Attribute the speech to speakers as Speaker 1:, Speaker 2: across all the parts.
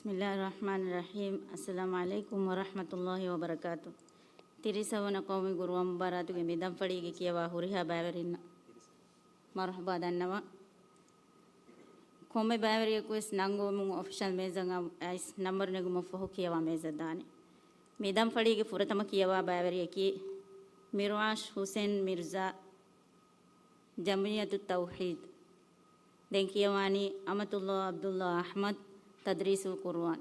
Speaker 1: Bismillahirrahmanirrahim. Assalamualaikum warahmatullahi wabarakatuh. Tirisavana qawmi guruwam baratuge midam fadige kiyawa huriha bæverinna marhaba dannawa komme bæveriye kues nango mun official mezanga ais number negu mofohu kiyawa mezadani midam fadige furatama kiyawa bæveriye ki Mirwash Hussein Mirza Jamiyatut Tawhid den kiyawani Amatullah Abdullah Ahmad Tadrisul Quran.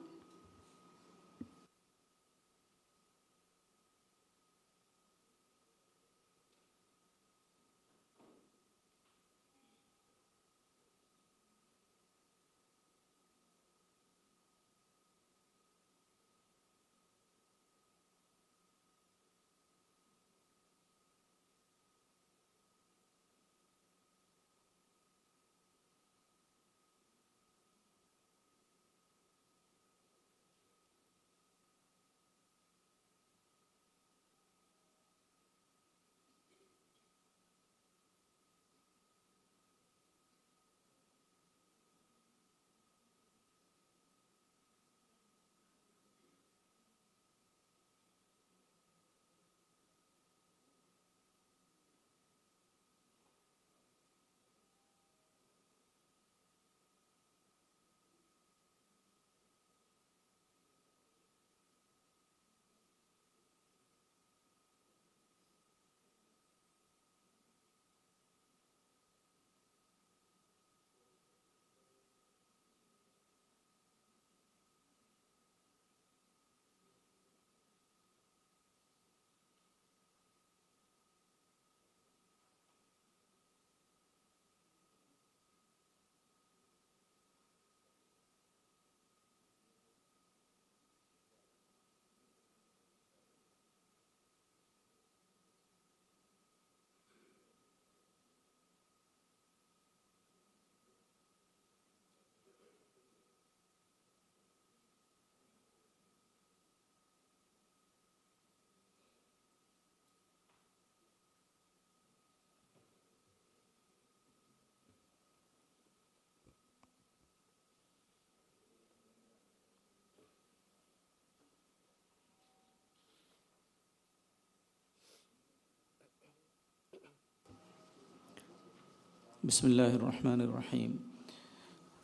Speaker 2: بسم الله الرحمن الرحيم.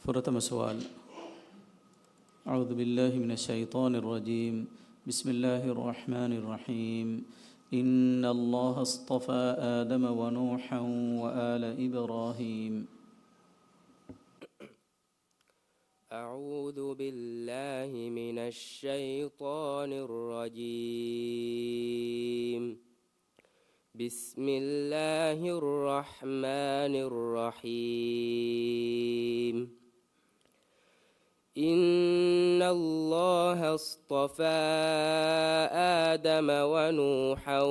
Speaker 2: فرتم سؤال. أعوذ بالله من الشيطان الرجيم. بسم الله الرحمن الرحيم. إن الله اصطفى آدم ونوحا وآل إبراهيم.
Speaker 3: أعوذ بالله من الشيطان الرجيم. بسم الله الرحمن الرحيم. إن الله اصطفى آدم ونوحا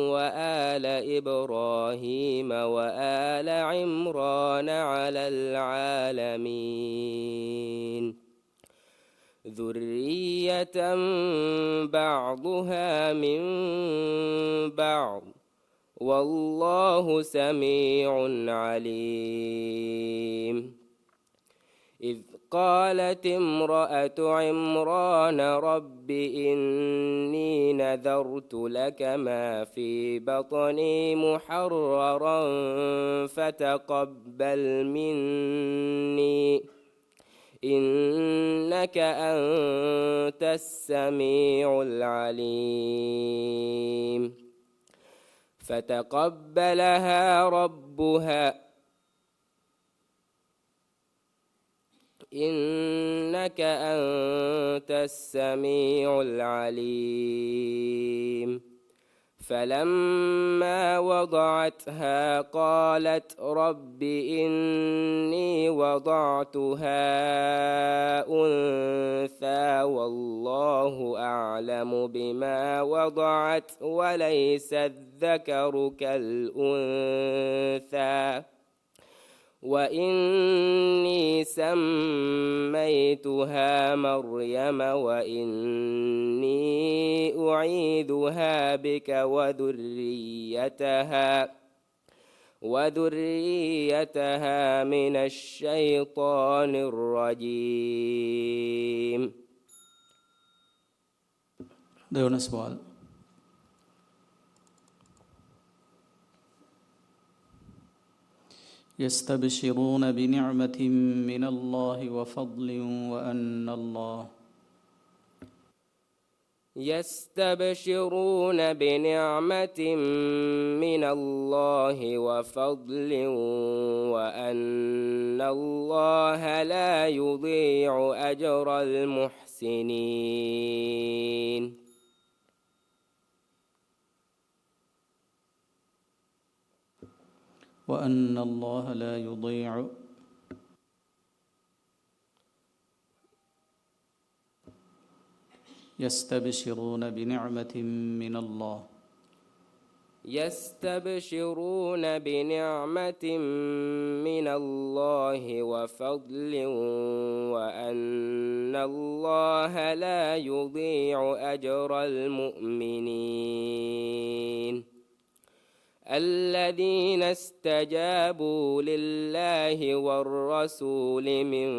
Speaker 3: وآل إبراهيم وآل عمران على العالمين ذرية بعضها من بعض والله سميع عليم. إذ قالت امرأة عمران رب إني نذرت لك ما في بطني محررا فتقبل مني إنك أنت السميع العليم. فتقبلها ربها إنك أنت السميع العليم. فلما وضعتها قالت رب إني وضعتها أنثى والله أعلم بما وضعت وليس الذكر كالأنثى وإني سميتها مريم وإني أعيذها بك وذريتها من الشيطان الرجيم.
Speaker 2: देवना सवाल يستبشرون بنعمة من الله وفضل وأن الله
Speaker 3: يستبشرون بنعمة من الله وفضل وأن الله لا يضيع أجر المحسنين.
Speaker 2: وأن الله لا يضيع يستبشرون بنعمة من الله
Speaker 3: يستبشرون بنعمة من الله وفضل وأن الله لا يضيع أجر المؤمنين. الذين استجابوا لله والرسول من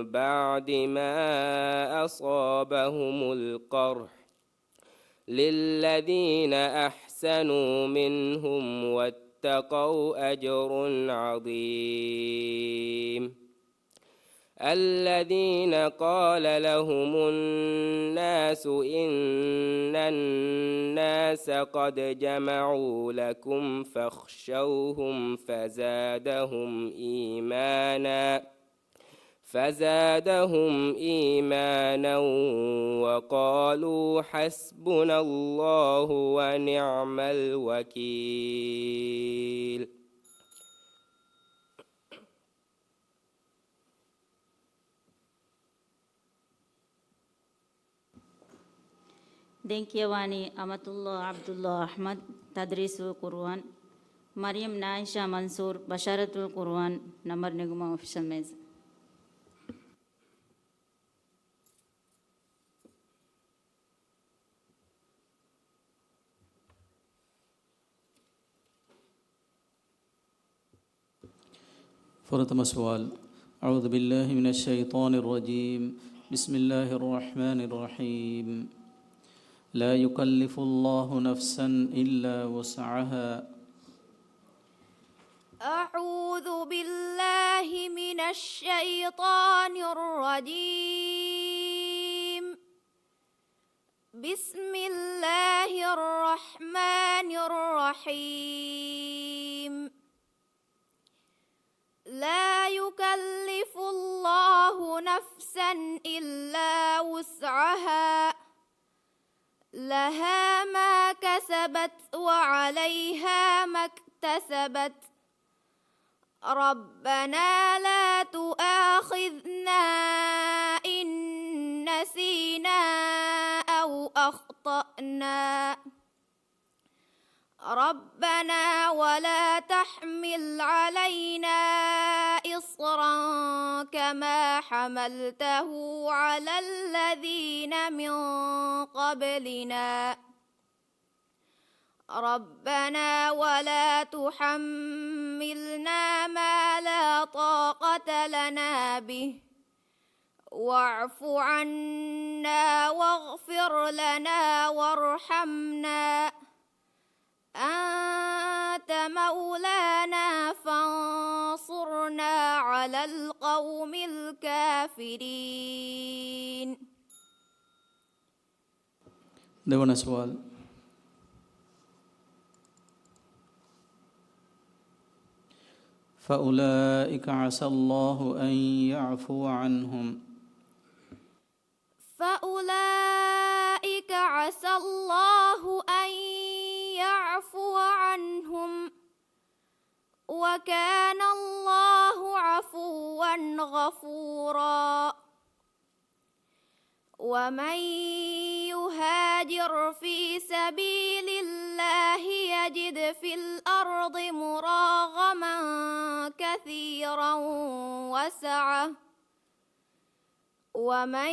Speaker 3: بعد ما أصابهم القرح للذين أحسنوا منهم واتقوا أجر عظيم. الذين قال لهم الناس إن الناس قد جمعوا لكم فاخشوهم فزادهم إيمانا وقالوا حسبنا الله ونعم الوكيل.
Speaker 1: Denkiawani Amatullah Abdullah Ahmad Tadrisul Quran Maryam Naisha Mansoor Basharatul Quran Namar Niguma official meza.
Speaker 2: فرتم سؤال أعوذ بالله من الشيطان الرجيم بسم الله الرحمن الرحيم لا يكلف الله نفسا إلا وسعها
Speaker 4: أعوذ بالله من الشيطان الرجيم بسم الله الرحمن الرحيم لا يكلف الله نفسا إلا وسعها لها ما كسبت وعليها ما اكتسبت ربنا لا تؤاخذنا إن نسينا أو أخطأنا ربنا ولا تحمل علينا إصرا كما حملته على الذين من قبلنا ربنا ولا تحملنا ما لا طاقة لنا به واعف عنا واغفر لنا وارحمنا أنت مولانا فانصرنا على القوم الكافرين.
Speaker 2: देवना सवाल فأولئك عسى الله أن يعفو عنهم
Speaker 4: فأولئك عسى الله أن يعفو عنهم وكان الله عفوا غفورا. ومن يهاجر في سبيل الله يجد في الأرض مراغما كثيرا وسعة ومن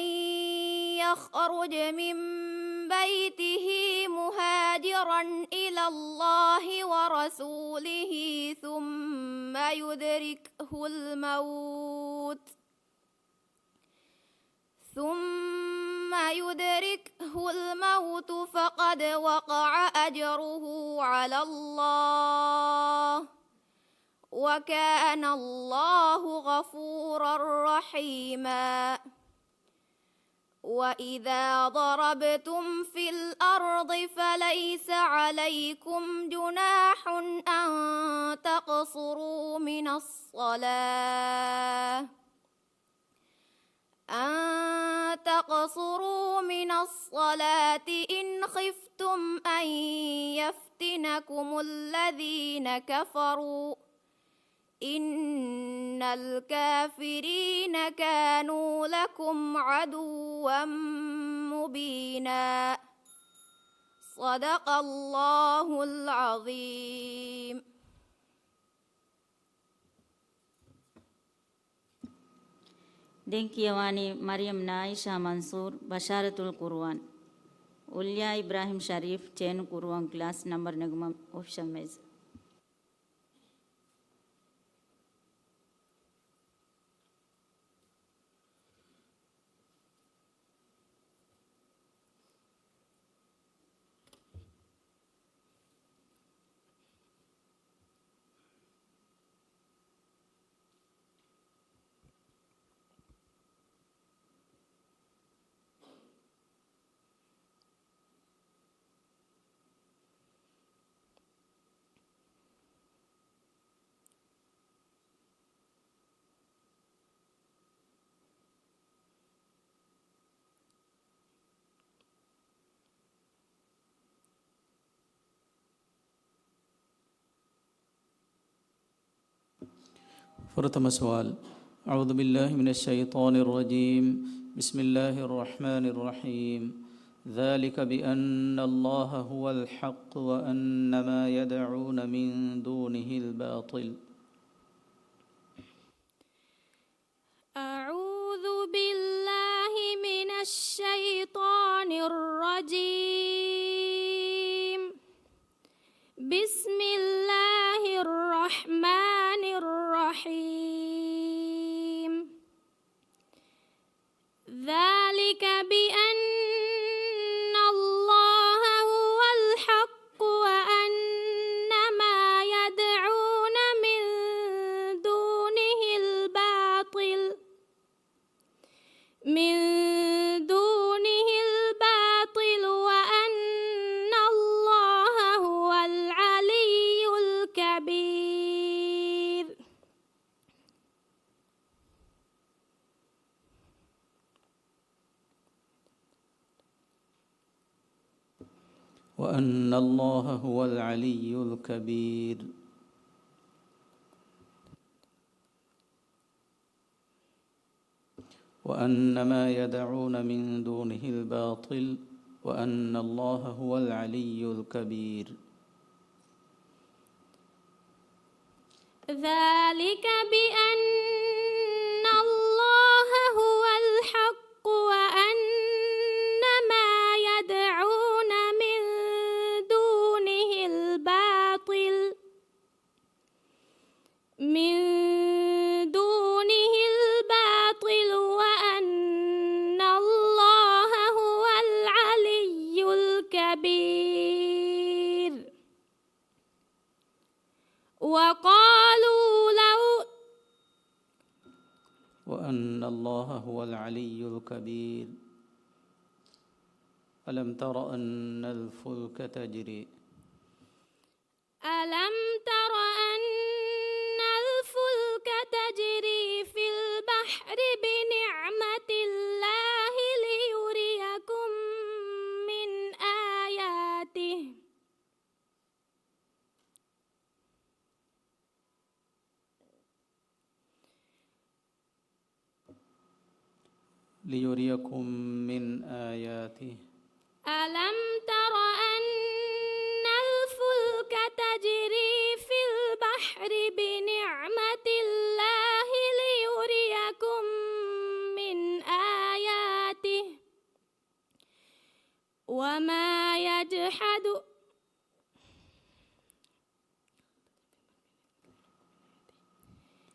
Speaker 4: يخرج من بين بيته مهاجرا إلى الله ورسوله ثم يدركه الموت فقد وقع أجره على الله وكان الله غفورا رحيما وإذا ضربتم في الأرض فليس عليكم جناح أن تقصروا من الصلاة إن خفتم أن يفتنكم الذين كفروا إن الكافرين كانوا لكم عدوا مبينا. صدق الله العظيم.
Speaker 1: Den kiyawani Maryam Naisha Mansoor Basharatul Quran Ulya Ibrahim Sharif Chain Quran class number Nagma official mez.
Speaker 2: فرتم سؤال. أعوذ بالله من الشيطان الرجيم. بسم الله الرحمن الرحيم. ذلك بأن الله هو الحق وأن ما يدعون من دونه الباطل.
Speaker 4: أعوذ بالله من الشيطان الرجيم. بسم الله الرحمن الرحيم. ذلك بأن الله هو الحق وأن ما يدعون من دونه الباطل وأن الله هو العلي الكبير.
Speaker 2: وأن الله هو العلي الكبير. وأن ما يدعون من دونه الباطل وأن الله هو العلي الكبير.
Speaker 4: ذلك بأن الله هو الحق وأن ما يدعون من دونه الباطل وأن الله هو العلي الكبير.
Speaker 2: وأن الله هو العلي الكبير. ألم تر أن الفلك تجري
Speaker 4: في البحر بنعمة الله ليريكم من آياته. ألم تر أن الفلك تجري في البحر بنعمة الله ليريكم من آياته وما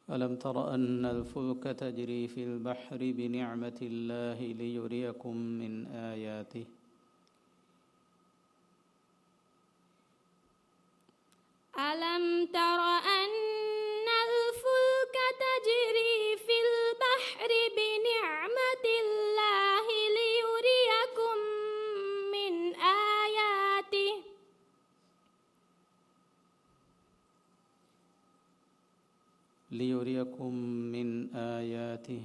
Speaker 2: ألم تر أن الفلك تجري في البحر بنعمة الله ليريكم من آياته
Speaker 4: ألم تر أن الفلك تجري في البحر بنعمة الله ليريكم من آياته
Speaker 2: ليريكم من آياته.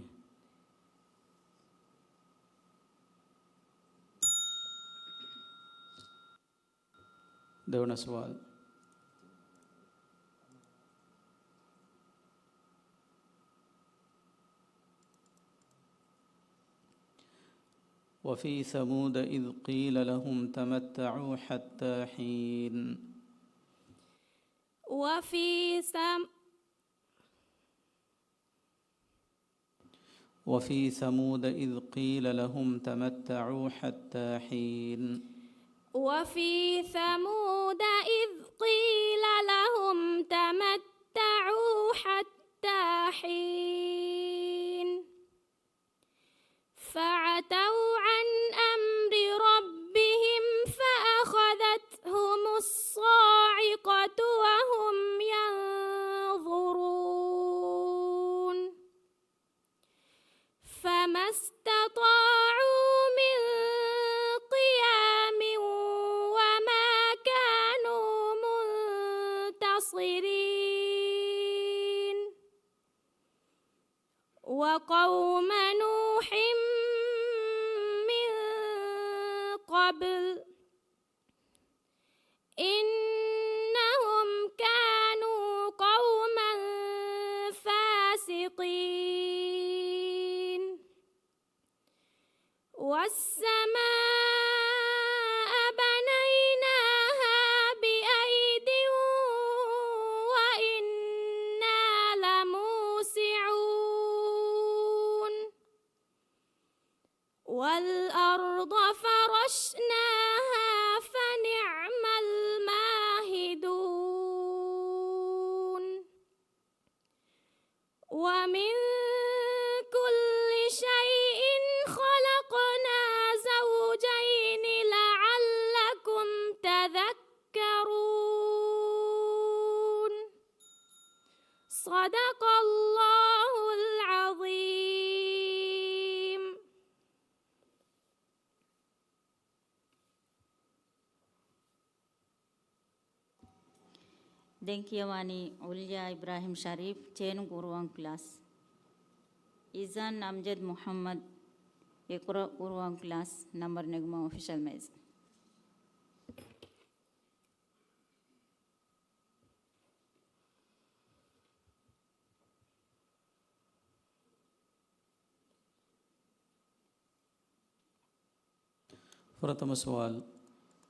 Speaker 2: देवना सवाल وفي ثمود إذ قيل لهم تمتعوا حتى حين وفي ثمود إذ قيل لهم تمتعوا حتى حين
Speaker 4: وفي ثمود إذ قيل لهم تمتعوا حتى حين فعتوا عن أمر ربهم فأخذتهم الصاعقة وهم ينظرون فما استطاعوا من قيام وما كانوا منتصرين وقوم نوح من قبل إنهم كانوا قوما فاسقين والسماء بنيناها بأيد وإنا لموسعون والأرض فرشناها فنعم الماهدون ومن كل شيء خلقنا زوجين لعلكم تذكرون صدق الله العظيم.
Speaker 1: Denkiawani Ulia Ibrahim Sharif Chenu Guruang class Izan Amjad Muhammad Ekura Guruang class number Negma official mez
Speaker 2: प्रथम सवाल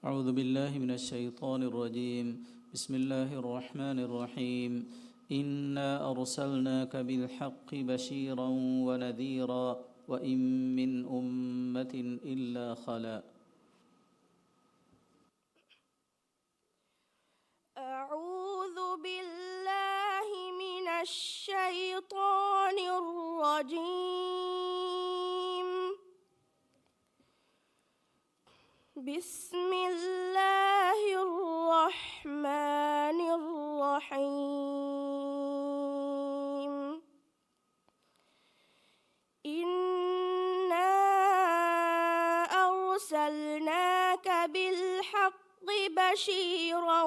Speaker 2: أعوذ بالله من الشيطان الرجيم بسم الله الرحمن الرحيم إنا أرسلناك بالحق بشيرا ونذيرا وإن من أمة إلا خلا
Speaker 5: أعوذ بالله من الشيطان الرجيم بسم الله الرحمن الرحيم إنا أرسلناك بالحق بشيرا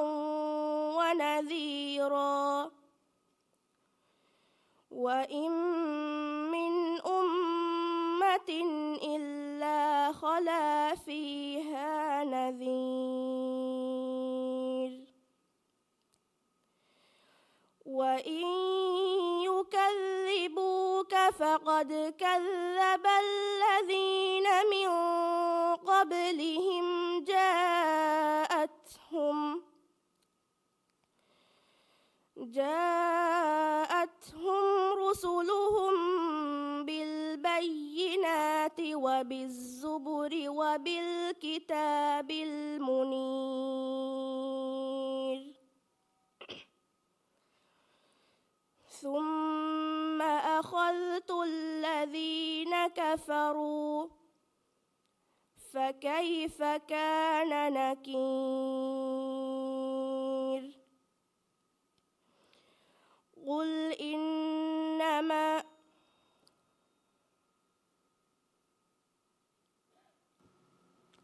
Speaker 5: ونذيرا وإن من أمة إلا خلا فيها نذير وإن يكذبوك فقد كذب الذين من قبلهم جاءتهم رسلهم بالبينات وبالزبر وبالكتاب المنير ثم أخذت الذين كفروا فكيف كان نكير قل إنما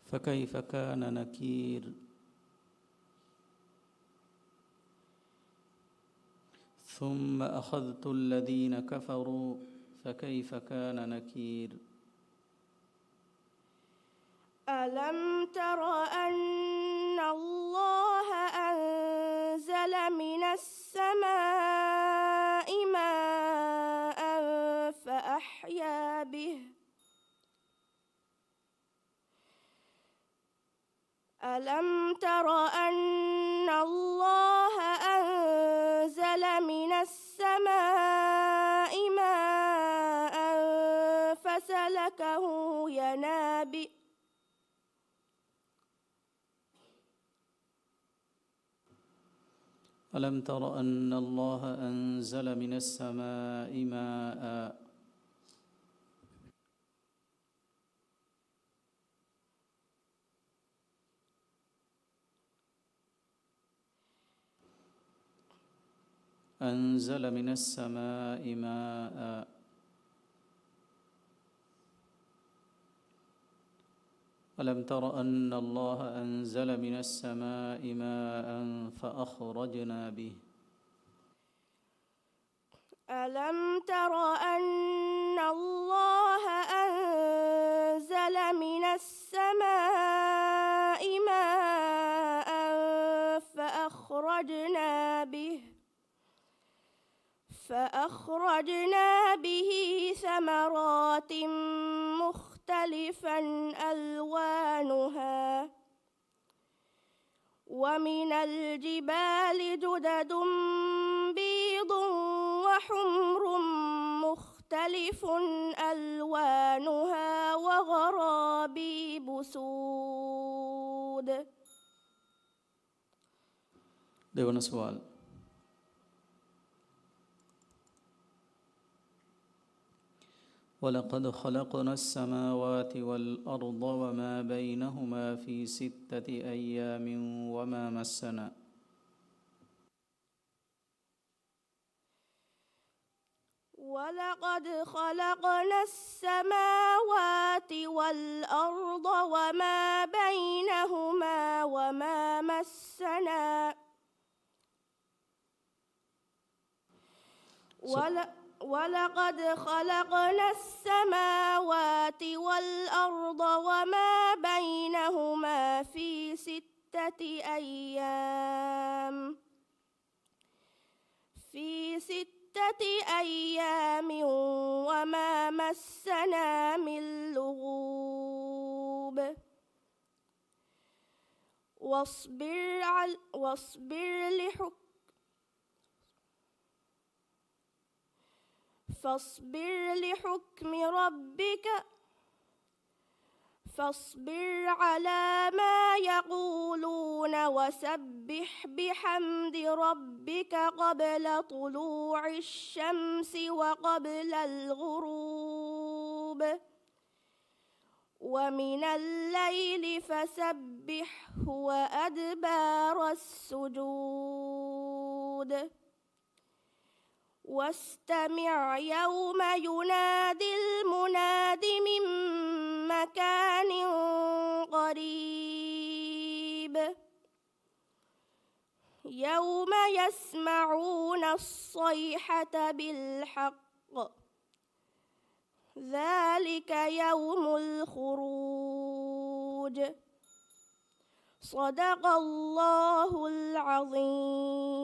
Speaker 2: فكيف كان نكير ثم أخذت الذين كفروا فكيف كان نكير
Speaker 5: ألم تر أن الله أنزل من السماء ماء فأحيا به ألم تر أن الله أنزل من السماء ماء فسلكه ينابيع
Speaker 2: ألم تر أن الله أنزل من السماء ماء أنزل من السماء ماء ألم تر أن الله أنزل من السماء ماء فأخرجنا به
Speaker 5: ألم تر أن الله أنزل من السماء ماء فأخرجنا به ثمرات مختلفا ألوانها ومن الجبال جدد بيض وحمر مختلف ألوانها وغرابيب سود.
Speaker 2: දෙවන සුවල් ولقد خلقنا السماوات والأرض وما بينهما في 6 أيام وما مسنا
Speaker 5: ولقد خلقنا السماوات والأرض وما بينهما وما مسنا ولقد خلقنا السماوات والأرض وما بينهما في 6 أيام وما مسنا من لغوب فاصبر على ما يقولون وسبح بحمد ربك قبل طلوع الشمس وقبل الغروب ومن الليل فسبحه وأدبار السجود واستمع يوم ينادي المناد من مكان قريب يوم يسمعون الصيحة بالحق ذلك يوم الخروج صدق الله العظيم.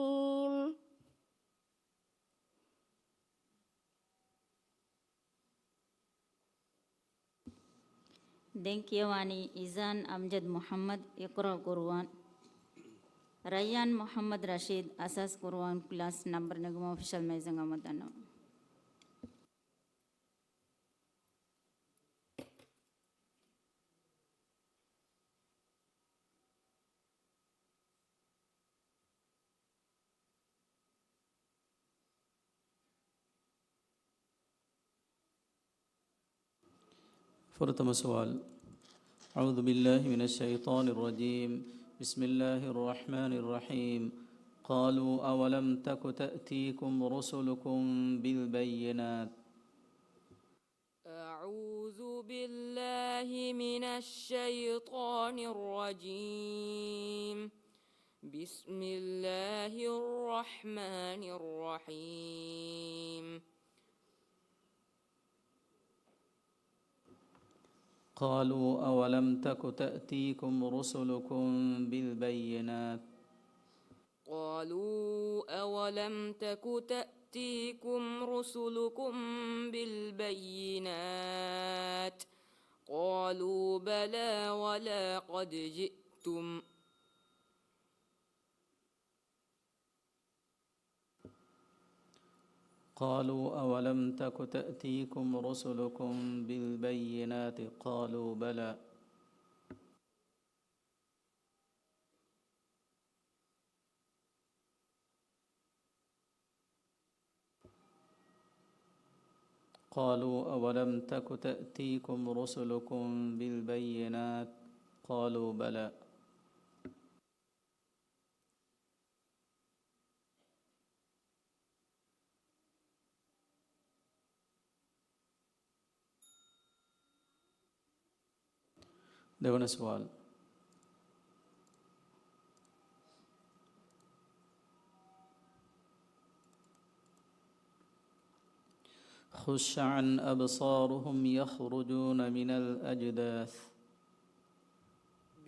Speaker 1: දෙන්කියවානි ඉසාන් අම්ජද් මොහම්මද් ඉක්රා කුර්ආන් රයන් මොහම්මද් රෂීද් අසස් කුර්ආන් ක්ලාස් නම්බර් නගම ඔෆිෂල් මේසන් අමතනවා
Speaker 2: فرتم سؤال. أعوذ بالله من الشيطان الرجيم. بسم الله الرحمن الرحيم. قالوا أولم تك تأتيكم رسلكم بالبينات.
Speaker 6: أعوذ بالله من الشيطان الرجيم. بسم الله الرحمن الرحيم.
Speaker 2: قالوا أولم تك تأتيكم رسلكم بالبينات.
Speaker 6: قالوا أولم تك تأتيكم رسلكم بالبينات. قالوا بلى ولقد جئتم.
Speaker 2: قالوا أولم تك تأتيكم رسلكم بالبينات. قالوا بلى. قالوا أولم تك تأتيكم رسلكم بالبينات. قالوا بلى. देवन सवाल. خش عن أبصارهم يخرجون من الأجداث.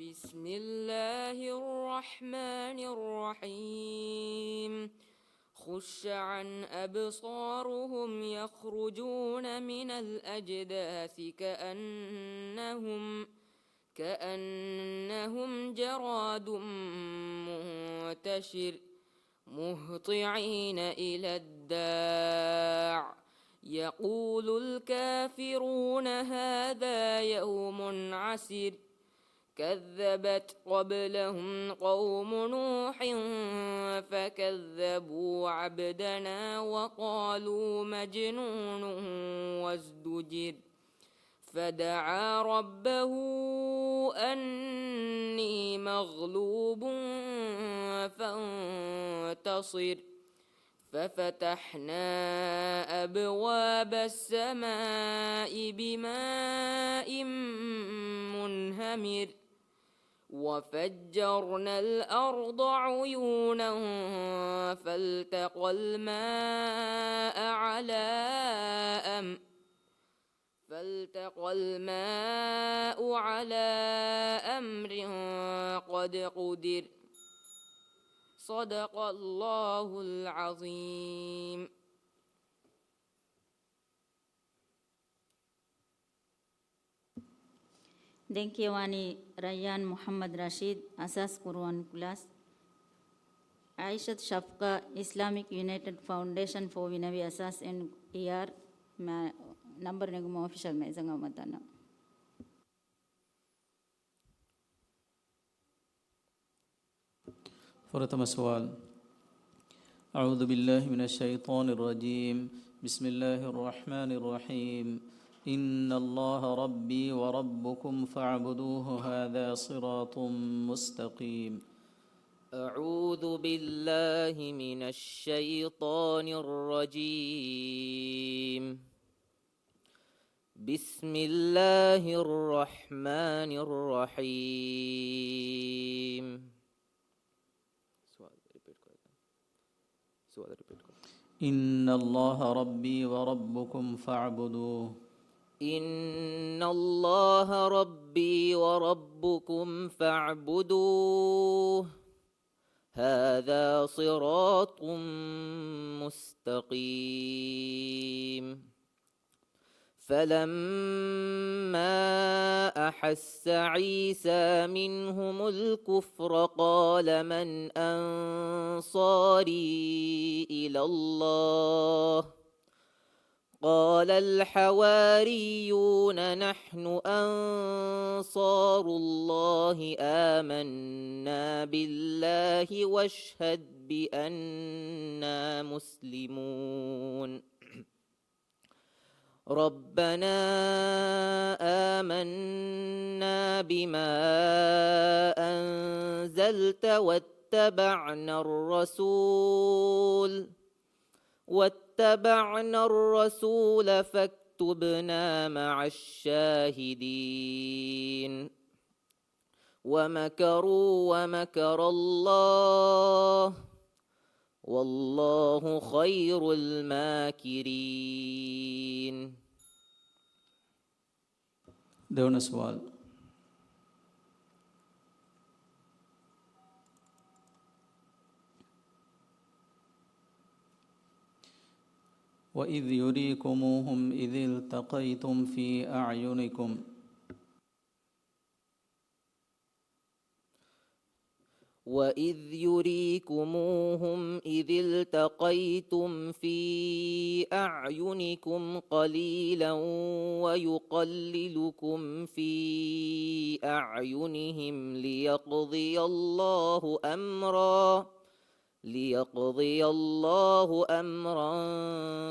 Speaker 6: بسم الله الرحمن الرحيم. خش عن أبصارهم يخرجون من الأجداث كأنهم جراد منتشر مهطعين إلى الداع. يقول الكافرون هذا يوم عسر. كذبت قبلهم قوم نوح فكذبوا عبدنا وقالوا مجنون وازدجر. فدعا ربه أني مغلوب فانتصر. ففتحنا أبواب السماء بماء منهمر. وفجرنا الأرض عيونا فالتقى الماء على أمر قد قدر. صدق الله العظيم.
Speaker 1: Denkiwani Rayyan Muhammad Rashid, Asas Quran Class. Aishat Shafqa, Islamic United Foundation for Vinavi Asas and ER, number Negum official Mezanga Matana.
Speaker 2: فرتم سؤال. أعوذ بالله من الشيطان الرجيم. بسم الله الرحمن الرحيم. إن الله ربي وربكم فاعبدوه هذا صراط مستقيم.
Speaker 6: أعوذ بالله من الشيطان الرجيم. بسم الله الرحمن الرحيم.
Speaker 2: إن الله ربي وربكم فاعبدوه.
Speaker 6: إن الله ربي وربكم فاعبدوه هذا صراط مستقيم. فلما أحس عيسى منهم الكفر قال من أنصاري إلى الله قال الحواريون نحن أنصار الله آمنا بالله واشهد بأننا مسلمون. ربنا آمنا بما أنزلت واتبعنا الرسول فاكتبنا مع الشاهدين ومكروا ومكر الله والله خير الماكرين.
Speaker 2: દેવનો સવાલ. وإذ يريكموهم إذ التقيتم في أعينكم
Speaker 6: وإذ يريكموهم إذ التقيتم في أعينكم قليلا ويقللكم في أعينهم ليقضي الله أمرا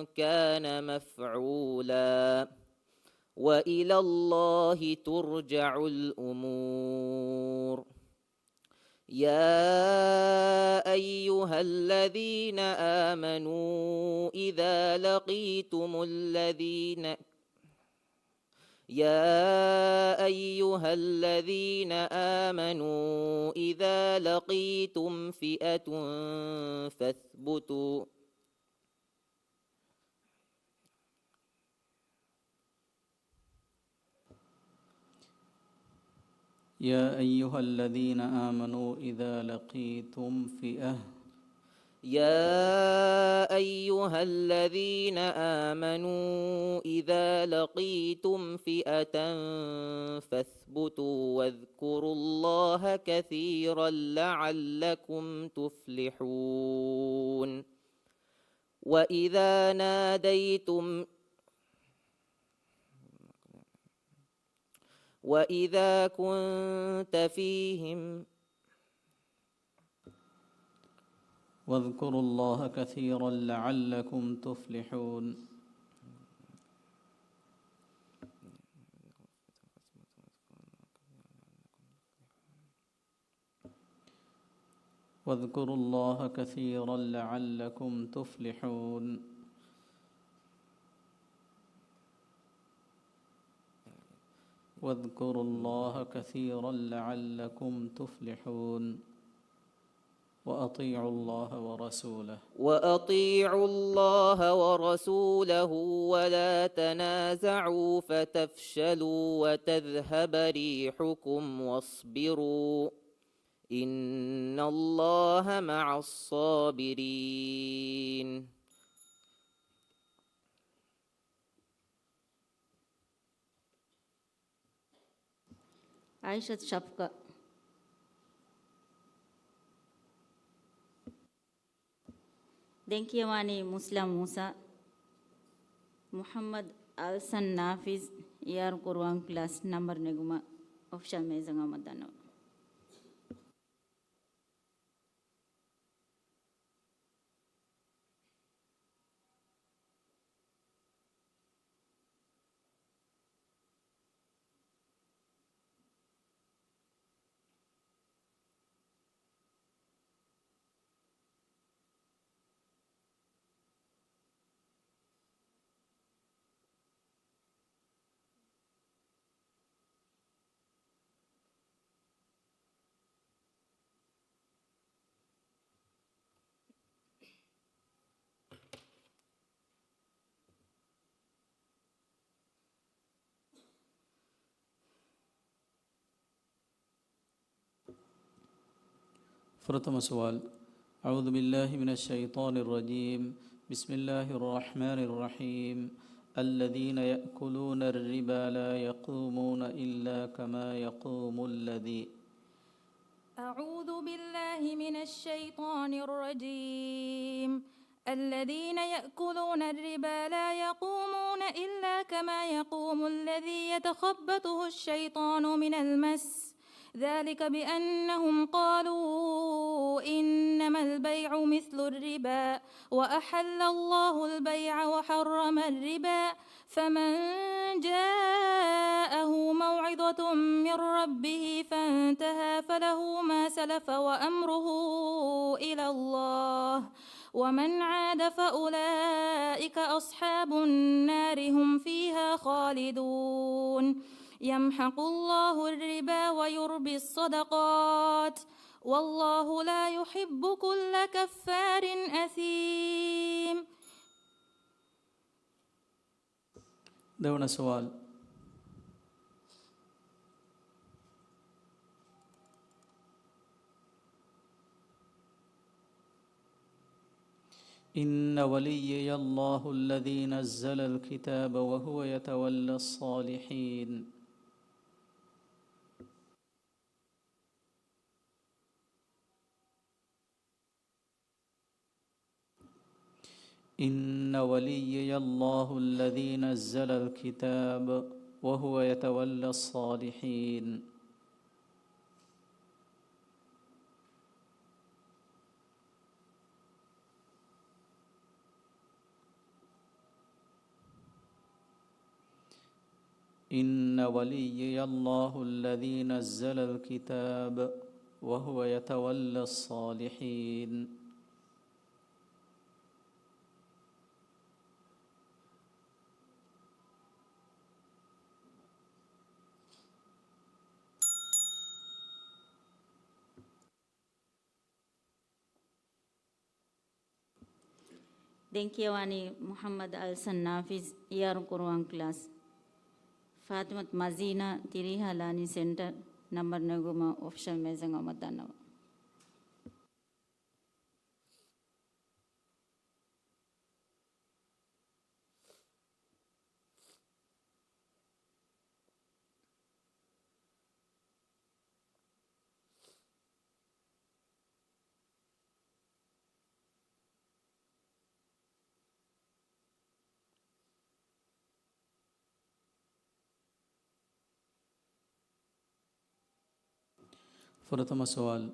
Speaker 6: كان مفعولا وإلى الله ترجع الأمور. يا أيها الذين آمنوا إذا لقيتم فئة فاثبتوا
Speaker 2: يا أيها الذين آمنوا إذا لقيتم فئة
Speaker 6: يا أيها الذين آمنوا إذا لقيتم فئة فاثبتوا واذكروا الله كثيرا لعلكم تفلحون. وإذا كنت فيهم
Speaker 2: واذكروا الله كثيرا لعلكم تفلحون. واذكروا الله كثيرا لعلكم تفلحون. واذكروا الله كثيرا لعلكم تفلحون. وأطيعوا الله
Speaker 6: ورسوله ولا تنازعوا فتفشلوا وتذهب ريحكم واصبروا إن الله مع الصابرين.
Speaker 1: عائشة شفقة. Denkiawani Muslim Musa, Muhammad Alsan Nafiz, ER Quran class number neguma official mezanga madano.
Speaker 2: فرتم سؤال. أعوذ بالله من الشيطان الرجيم. بسم الله الرحمن الرحيم. الذين يأكلون الربا لا يقومون إلا كما يقوم الذي.
Speaker 7: أعوذ بالله من الشيطان الرجيم. الذين يأكلون الربا لا يقومون إلا كما يقوم الذي يتخبطه الشيطان من المس ذلك بأنهم قالوا إنما البيع مثل الربا وأحل الله البيع وحرم الربا فمن جاءه موعظة من ربه فانتهى فله ما سلف وأمره إلى الله ومن عاد فأولئك أصحاب النار هم فيها خالدون يمحق الله الربا ويربي الصدقات والله لا يحب كل كفار أثيم.
Speaker 2: دون سؤال. إن وليي الله الذي نزل الكتاب وهو يتولى الصالحين. إن وليي الله الذي نزل الكتاب وهو يتولى الصالحين. إن وليي الله الذي نزل الكتاب وهو يتولى الصالحين.
Speaker 1: Denkiawani Muhammad Alsan Nafiz ER Quran class. Fatimat Mazina Tiriha Lani Center number Naguma official mezanga Madanava.
Speaker 2: فرتم سؤال.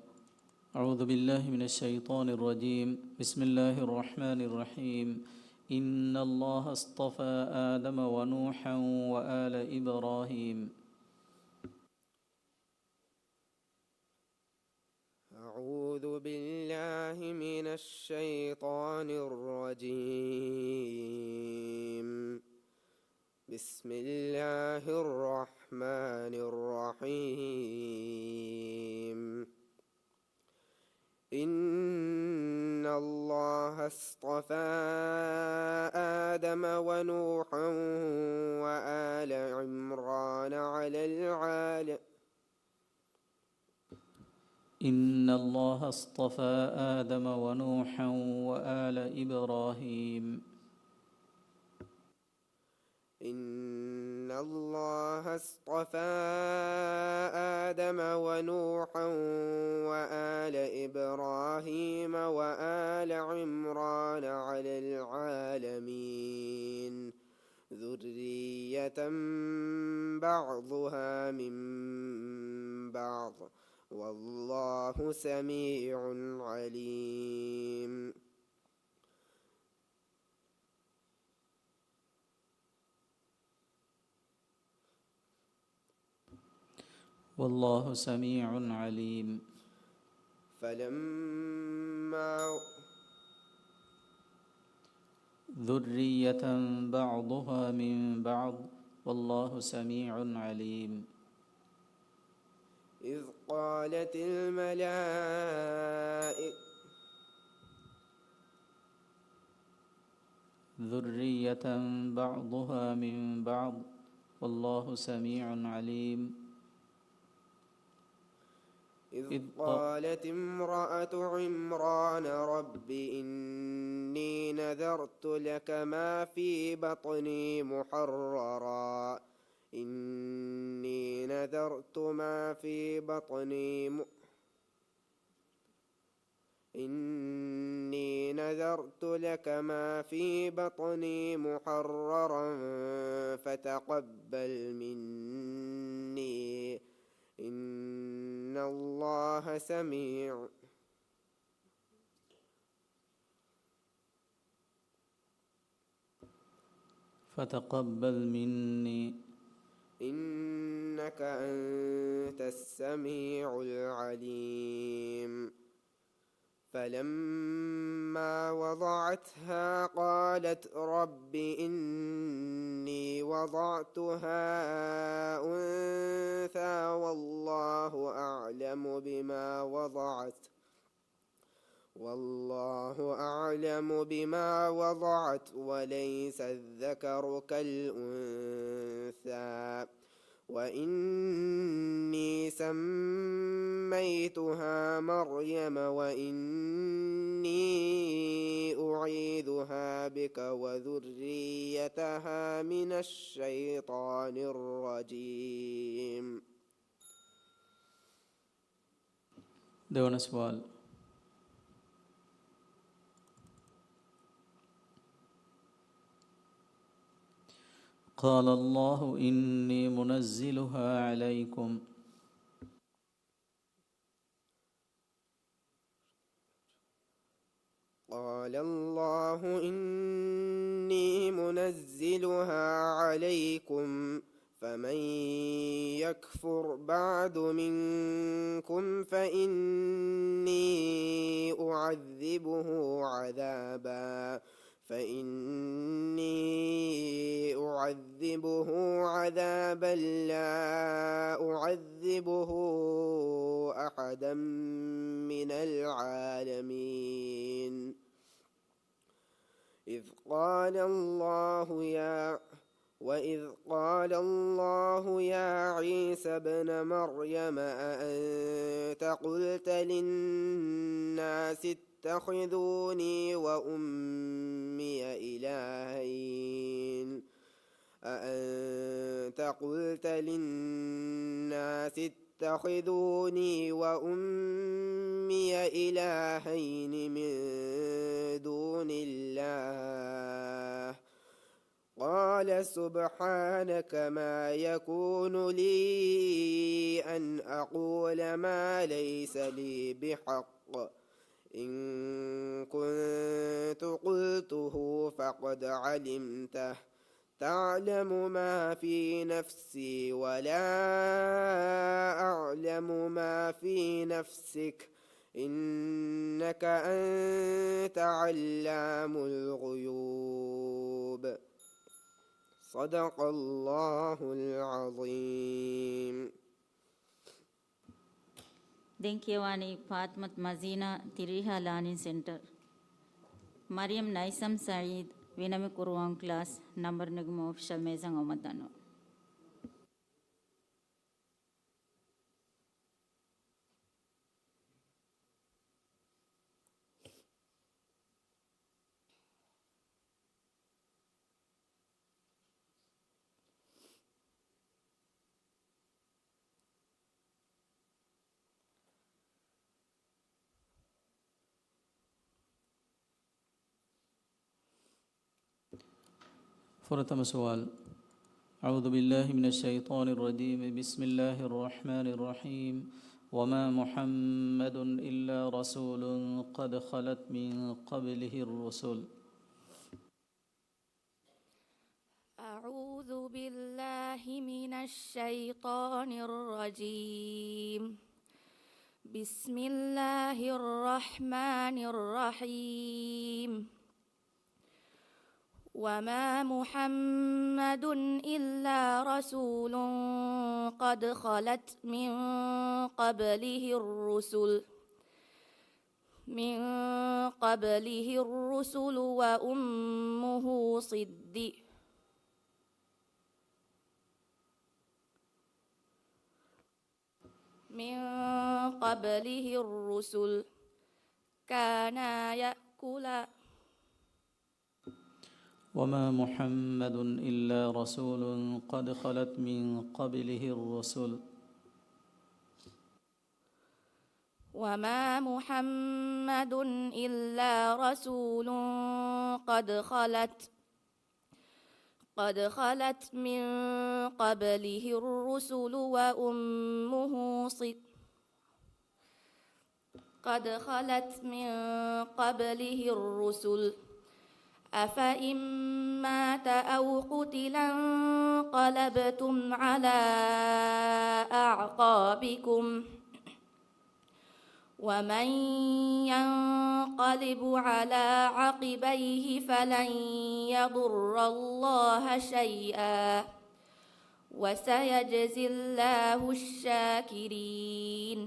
Speaker 2: أعوذ بالله من الشيطان الرجيم. بسم الله الرحمن الرحيم. إن الله اصطفى آدم ونوحا وآل إبراهيم.
Speaker 3: أعوذ بالله من الشيطان الرجيم. بسم الله الرحمن الرحيم. إن الله اصطفى آدم ونوحا وآل عمران على العالمين.
Speaker 2: إن الله اصطفى آدم ونوحا وآل إبراهيم.
Speaker 3: إن الله اصطفى آدم ونوحا وآل إبراهيم وآل عمران على العالمين ذرية بعضها من بعض والله سميع عليم.
Speaker 2: والله سميع عليم.
Speaker 3: فلما
Speaker 2: ذرية بعضها من بعض والله سميع عليم.
Speaker 3: إذ قالت الملائكة
Speaker 2: ذرية بعضها من بعض والله سميع عليم.
Speaker 3: إذ قالت امرأة عمران رب إني نذرت لك ما في بطني محررا إني نذرت ما في بطني إني نذرت لك ما في بطني محررا فتقبل مني إن الله سميع.
Speaker 2: فتقبل مني
Speaker 3: إنك أنت السميع العليم. فلما وضعتها قالت رب إني وضعتها أنثى والله أعلم بما وضعت وليس الذكر كالأنثى وإني سميتها مريم وإني أعيذها بك وذريتها من الشيطان الرجيم.
Speaker 2: देवन सवाल قال الله إني منزلها عليكم
Speaker 3: قال الله إني منزلها عليكم فمن يكفر بعد منكم فإني أعذبه عذابا لا أعذبه أحدا من العالمين. وإذ قال الله يا عيسى ابن مريم أأنت قلت للناس اتخذوني وأمي إلهين من دون الله قال سبحانك ما يكون لي أن أقول ما ليس لي بحق إن كنت قلته فقد علمته تعلم ما في نفسي ولا أعلم ما في نفسك إنك أنت علام الغيوب. صدق الله العظيم.
Speaker 1: Denkiawani Fatmat Mazina Tiriha Learning Center. Mariam Naisam Saeed Vinami Kuruang class number Nagmo official Mezang Omadano.
Speaker 2: فرتم سؤال أعوذ بالله من الشيطان الرجيم بسم الله الرحمن الرحيم وما محمد إلا رسول قد خلت من قبله الرسل.
Speaker 5: أعوذ بالله من الشيطان الرجيم. بسم الله الرحمن الرحيم. وما محمد إلا رسول قد خلت من قبله الرسل وأمه صديق من قبله الرسل كانا يأكلان
Speaker 2: وما محمد إلا رسول قد خلت من قبله الرسل
Speaker 5: وما محمد إلا رسول قد خلت من قبله الرسل وأمه قد خلت من قبله الرسل أفإن مات أو قتلا انقلبتم على أعقابكم ومن ينقلب على عقبيه فلن يضر الله شيئا وسيجزي الله الشاكرين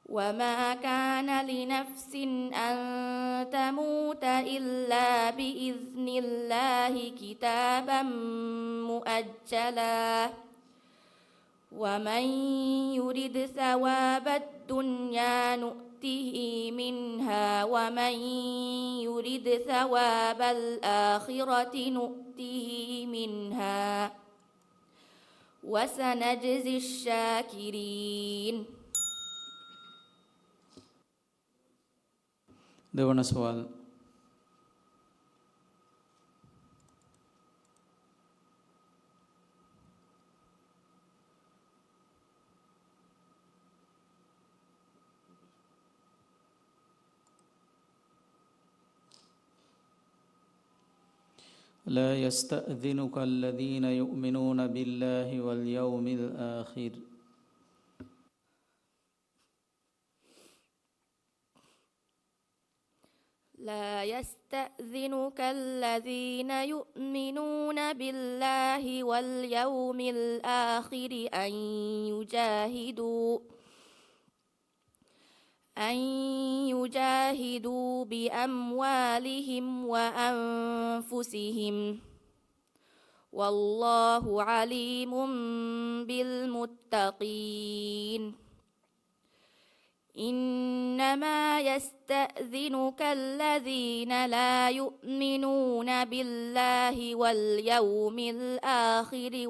Speaker 5: وما كان لنفس أن تموت إلا بإذن الله كتابا مؤجلا ومن يرد ثواب الدنيا نؤته منها ومن يرد ثواب الآخرة نؤته منها وسنجزي الشاكرين.
Speaker 2: देवना सवाल لا يستأذنك الذين يؤمنون بالله واليوم الآخر
Speaker 5: لا يستأذنك الذين يؤمنون بالله واليوم الآخر أن يجاهدوا بأموالهم وأنفسهم والله عليم بالمتقين. إنما يستأذنك الذين لا يؤمنون بالله واليوم الآخر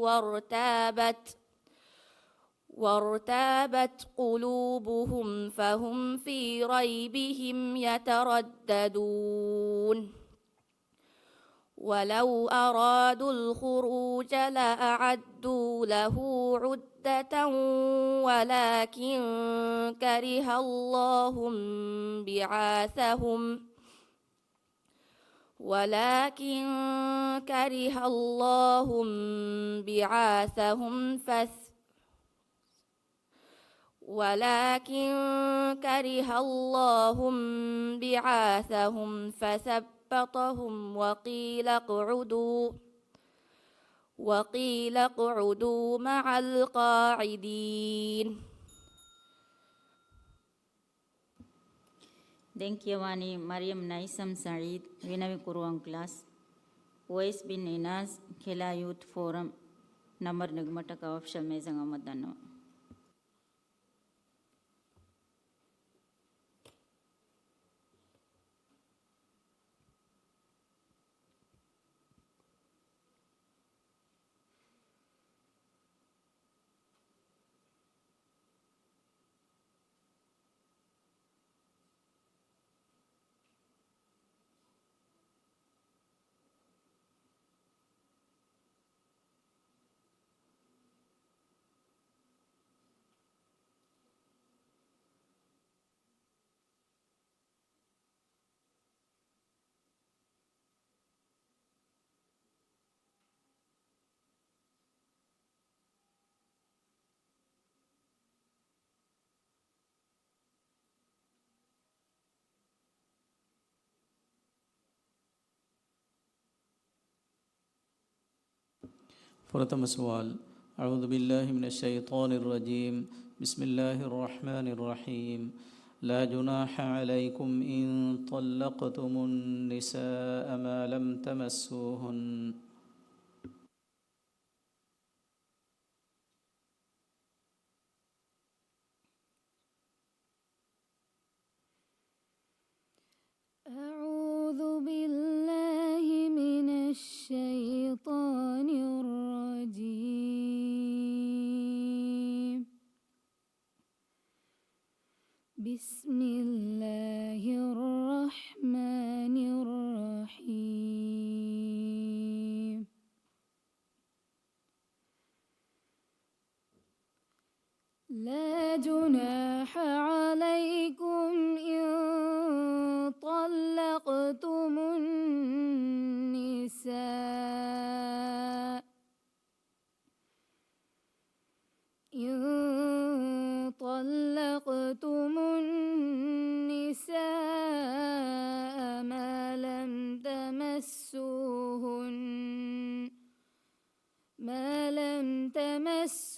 Speaker 5: وارتابت قلوبهم فهم في ريبهم يترددون ولو أرادوا الخروج لأعدوا له عدة ولكن كره الله بعاثهم فثبطهم وقيل اقعدوا مع القاعدين.
Speaker 1: Dengkiawani Maryam Naisam Saeed, Vinavi Kuruang Class, Ois bin Inas, Khela Youth Forum, Namar Nagmataka Official Mezang Amadano.
Speaker 2: प्रथम सवाल अऊज़ु बिल्लाहि मिनश शैतानिर रजीम बिस्मिल्लाहिर रहमानिर रहीम ला जुनाहा अलैकुम इन तल्लक़तुमुन निसाअ मा लम तमस्सूहुन
Speaker 4: أعوذ بالله من الشيطان الرجيم بسم الله الرحمن الرحيم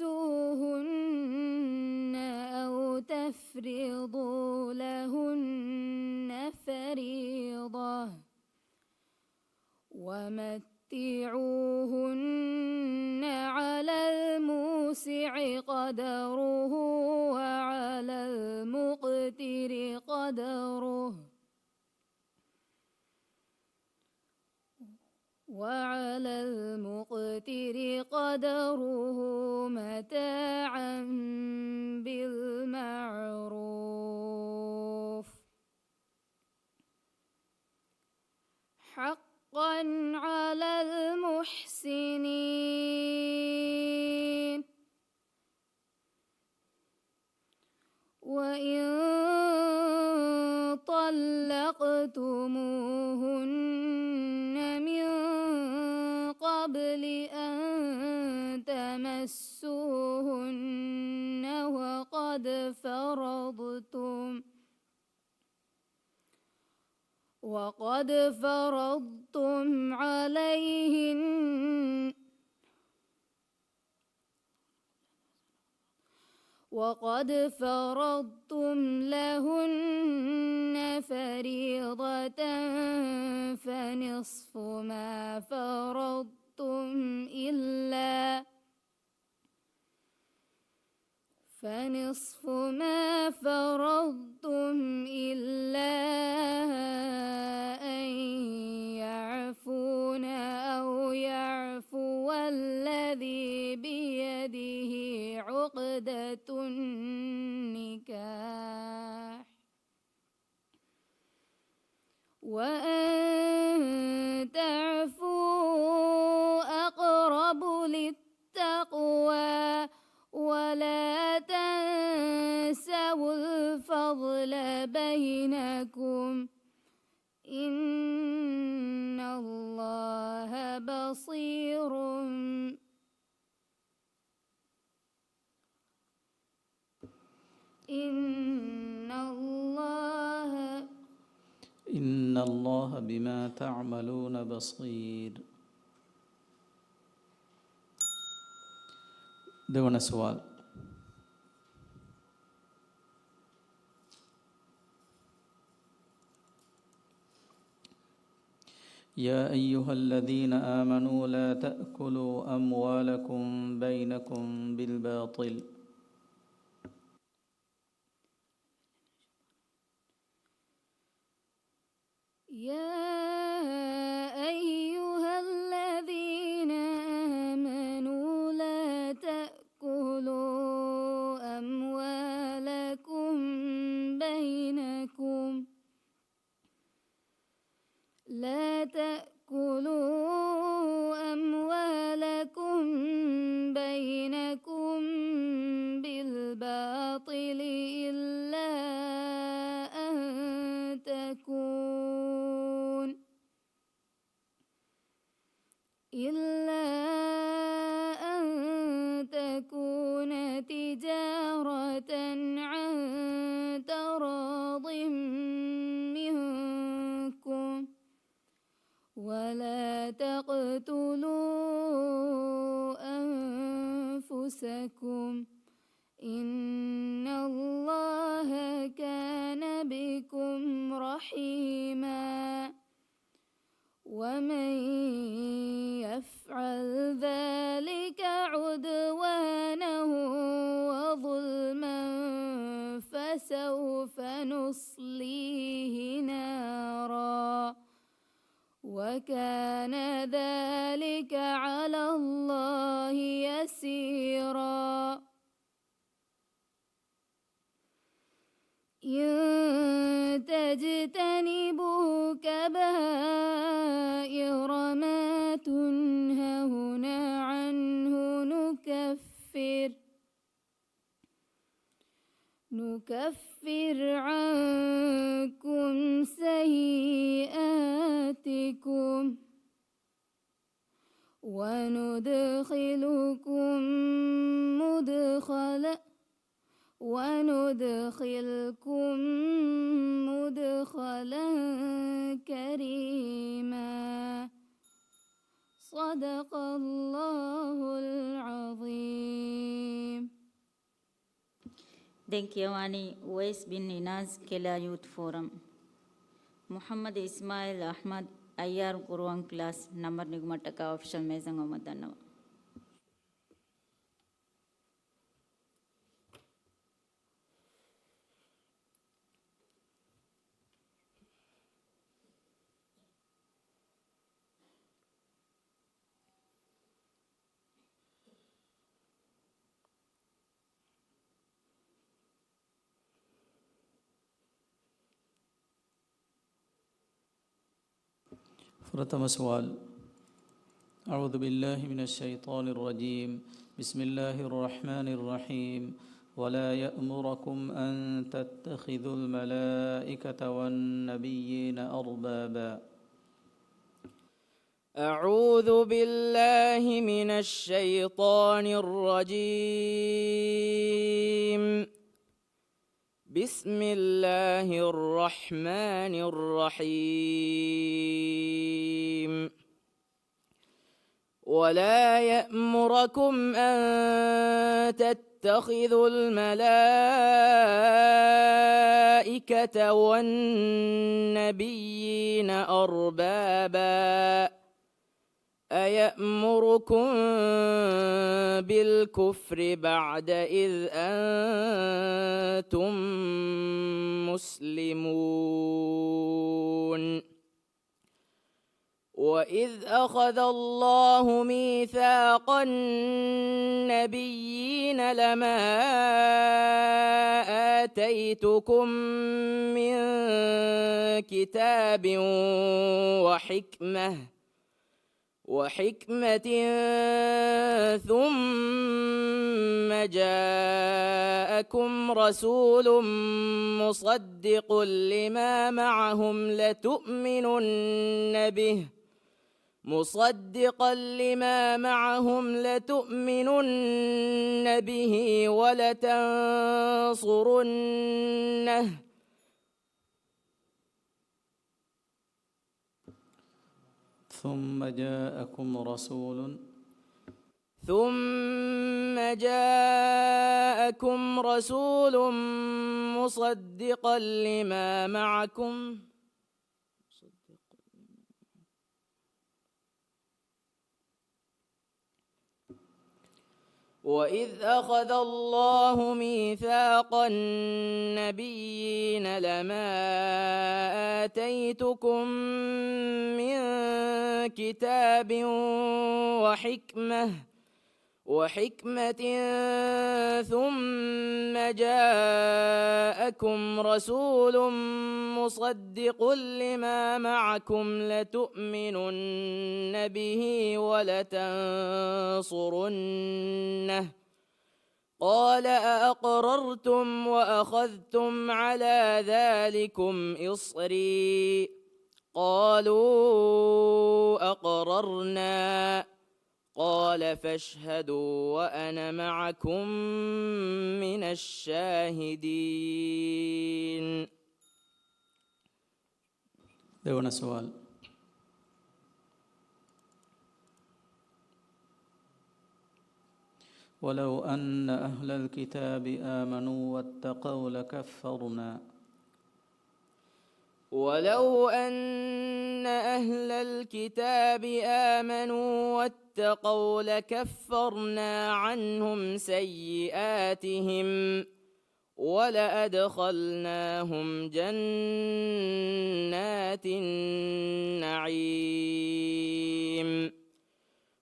Speaker 4: تمسوهن أو تفرضوا لهن فريضة ومتعوهن على الموسع قدره وعلى المقتر قدره متاعا بالمعروف حقا على المحسنين. وإن طلقتموهن من قبل أن تمسوهن وقد فرضتم عليهن وقد فرضتم لهن فريضة فنصف ما فرضتم إلا أن يعفون أو يعفو الذي بيده عقدة النكاح وأن تعفوا أقرب للتقوى ولا تنسوا الفضل بينكم إن الله بصير
Speaker 2: إن الله بما تعملون بصير. देवना सवाल يا أيها الذين آمنوا لا تأكلوا أموالكم بينكم بالباطل
Speaker 4: يا أيها الذين آمنوا لا تأكلوا أموالكم بينكم بالباطل إلا أن تكون تجارة عن تراض منكم ولا تقتلوا أنفسكم إن الله كان بكم رحيما ومن يفعل ذلك عدوانا وظلما فسوف نصليه نارا وكان ذلك على الله يسيرا. إن تجتنبوا كبائر ما تنهون عنه نكفر عنكم سيئاتكم وندخلكم مدخلا كريما. صدق الله العظيم.
Speaker 1: Denkiyawani Uwais bin Inaz Kela Youth Forum. Muhammad Ismail Ahmad IR Quran Class Number Nigumataka Official Mezang Omadanawa.
Speaker 2: प्रथम सवाल अऊज़ु बिल्लाहि मिनश शैतानिर रजीम बिस्मिल्लाहिर रहमानिर रहीम वला यअमुरुकुम अन तत्तखिज़ुल मलाइकता वन नबिय्यीन अरबाबा।
Speaker 6: أعوذ بالله من الشيطان الرجيم بسم الله الرحمن الرحيم ولا يأمركم أن تتخذوا الملائكة والنبيين أربابا أيأمركم بالكفر بعد إذ أنتم مسلمون وإذ أخذ الله ميثاق النبيين لما آتيتكم من كتاب وحكمة ثم جاءكم رسول مصدق لما معهم لتؤمنن به ولتنصرنه
Speaker 2: ثم جاءكم رسول مصدقا لما معكم وإذ أخذ الله ميثاق النبيين لما آتيتكم من كتاب وحكمة ثم جاءكم رسول مصدق لما معكم لتؤمنن به ولتنصرنه قال أأقررتم وأخذتم على ذلكم إصري قالوا أقررنا قال فاشهدوا وأنا معكم من الشاهدين. देवना सवाल ولو أن أهل الكتاب آمنوا واتقوا لكفرنا
Speaker 6: ولو أن أهل الكتاب آمنوا واتقوا لكفرنا عنهم سيئاتهم ولأدخلناهم جنات النعيم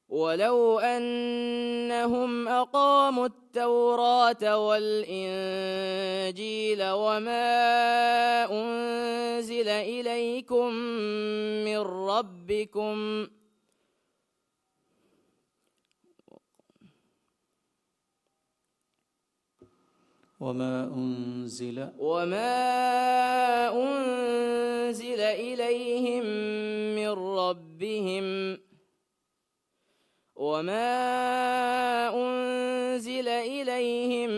Speaker 6: ولو أنهم أقاموا التوراة والإنجيل وما أنزل إليكم من ربكم
Speaker 2: وما أنزل
Speaker 6: إليهم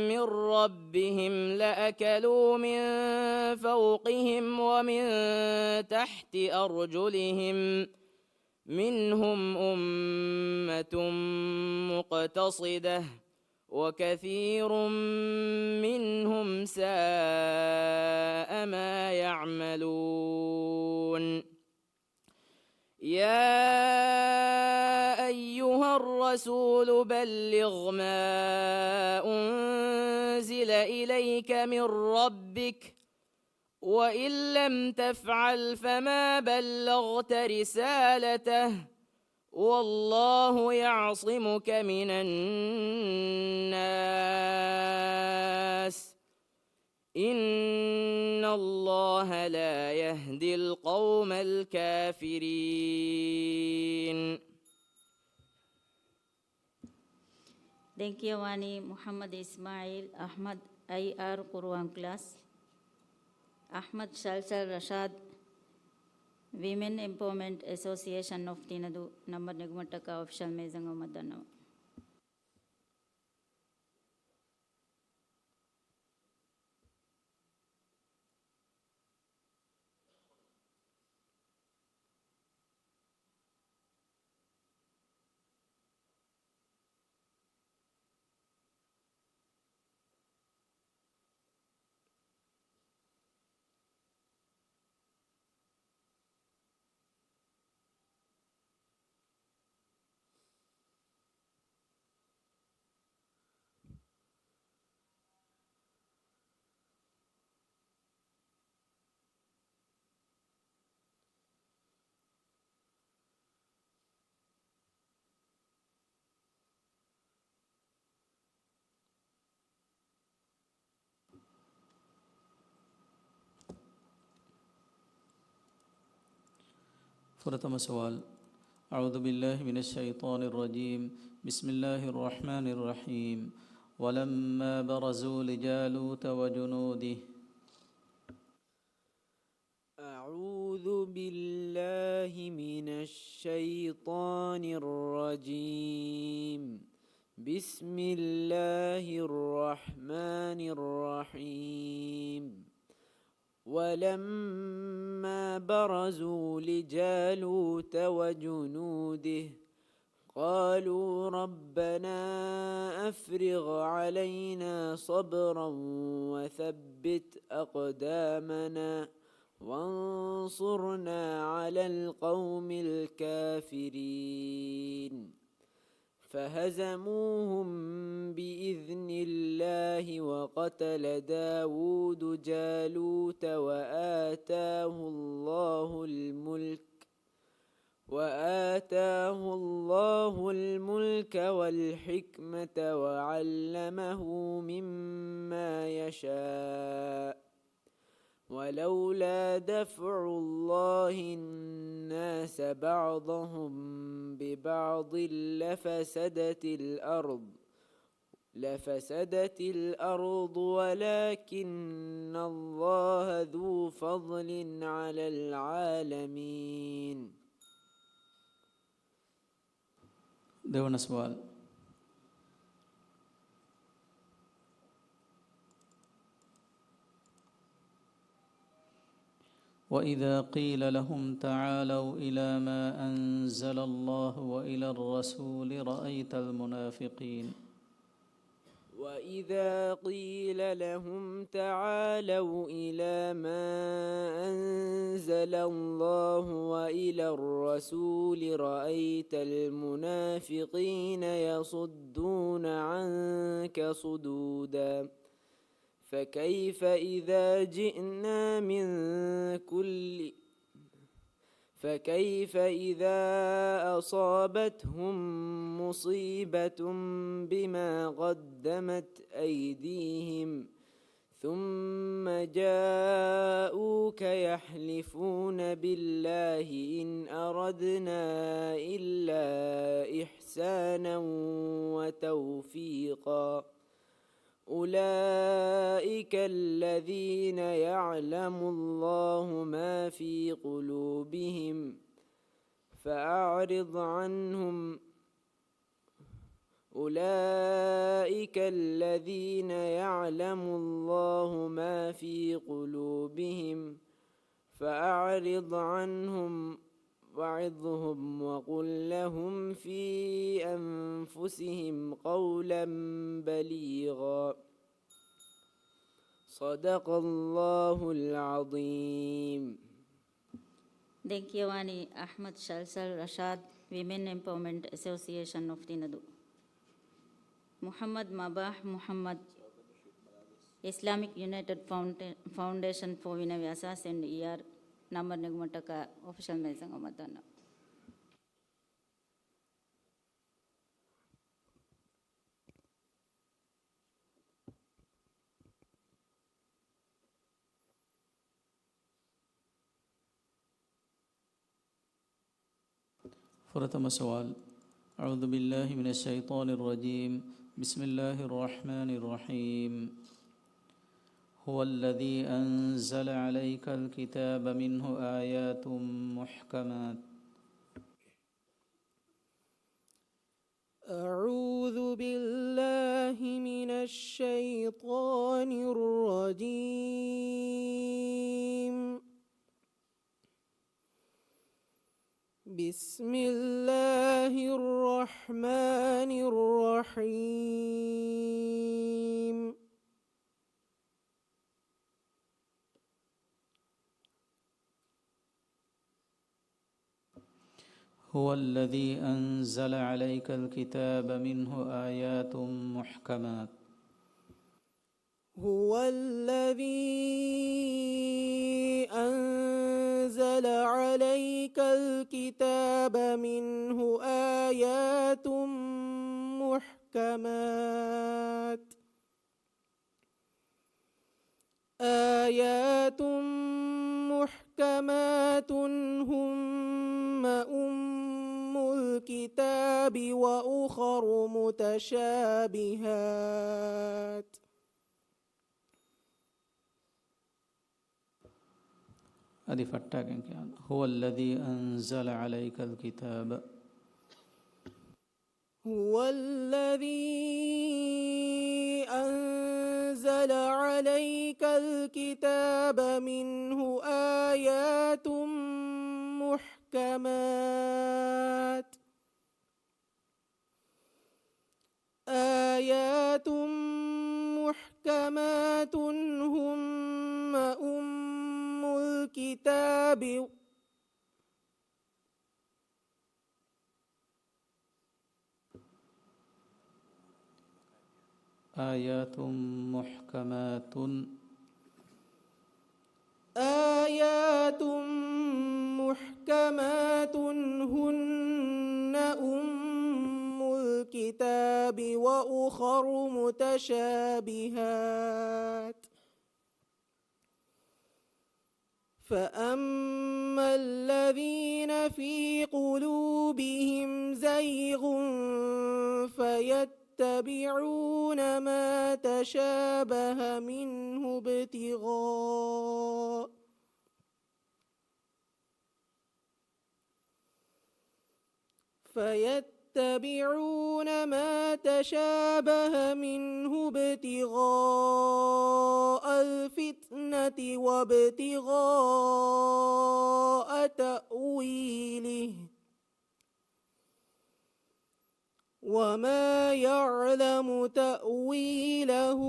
Speaker 6: من ربهم لأكلوا من فوقهم ومن تحت أرجلهم منهم أمة مقتصدة وكثير منهم ساء ما يعملون. يا أيها الرسول بلغ ما أنزل إليك من ربك وإن لم تفعل فما بلغت رسالته والله يعصمك من الناس إن الله لا يهدي القوم الكافرين.
Speaker 1: Dengkiawani Muhammad Ismail Ahmad IR Quran Class, Ahmad Shalsal Rashad Women Empowerment Association of Tinadu Number Nagmataka Official Mezango Madano.
Speaker 2: فرتم سوال. أعوذ بالله من الشيطان الرجيم. بسم الله الرحمن الرحيم. ولما برزوا لجالوت وجنوده.
Speaker 3: أعوذ بالله من الشيطان الرجيم. بسم الله الرحمن الرحيم. ولما برزوا لجالوت وجنوده قالوا ربنا أفرغ علينا صبرا وثبت أقدامنا وانصرنا على القوم الكافرين. فهزموهم بإذن الله وقتل داود جالوت وآتاه الله الملك والحكمة وعلمه مما يشاء. ولولا دفع الله الناس بعضهم ببعض لفسدت الأرض ولكن الله ذو فضل على العالمين.
Speaker 2: देवन सवाल. وإذا قيل لهم تعالوا إلى ما أنزل الله وإلى الرسول رأيت المنافقين.
Speaker 3: وإذا قيل لهم تعالوا إلى ما أنزل الله وإلى الرسول رأيت المنافقين يصدون عنك صدودا. فكيف إذا أصابتهم مصيبة بما قدمت أيديهم ثم جاءوك يحلفون بالله إن أردنا إلا إحسانا وتوفيقا. أولئك الذين يعلم الله ما في قلوبهم فأعرض عنهم. أولئك الذين يعلم الله ما في قلوبهم فأعرض عنهم وعظهم وقل لهم في أنفسهم قولا بليغا صدق الله العظيم.
Speaker 1: Denkiyawani Ahmad Shalsal Rashad Women Empowerment Association of Tinadu. Muhammad Mabah Muhammad Islamic United Foundation for Vinavyasas and ER number Nagmataka official Mesangamatana.
Speaker 2: فرتم سوال. أعوذ بالله من الشيطان الرجيم. بسم الله الرحمن الرحيم. هو الذي أنزل عليك الكتاب منه آيات محكمات.
Speaker 3: أعوذ بالله من الشيطان الرجيم. بسم الله الرحمن الرحيم.
Speaker 2: هو الذي أنزل عليك الكتاب منه آيات محكمات.
Speaker 3: هو الذي أنزل عليك الكتاب منه آيات محكمات. آيات محكمات هن أم الكتاب وأخر متشابهات.
Speaker 2: هذه فتاكن كان. هو الذي أنزل عليك الكتاب.
Speaker 3: هو الذي أنزل عليك الكتاب منه آيات محكمات. آيات محكمات هن أم الكتاب
Speaker 2: آيات محكمات.
Speaker 3: آيات محكمات هن أم الكتاب وأخر متشابهات. فأما الذين في قلوبهم زيغ فيتبعون ما تشابه منه ابتغاء الفتنة وابتغاء تأويله وما يعلم تأويله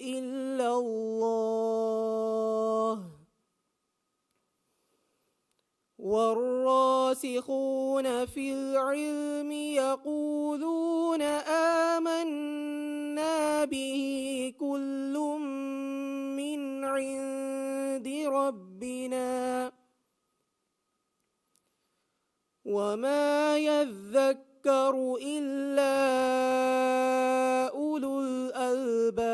Speaker 3: إلا الله والراسخون في العلم يقولون آمنا به كل من عند ربنا وما يذكر إلا أولو الألباب.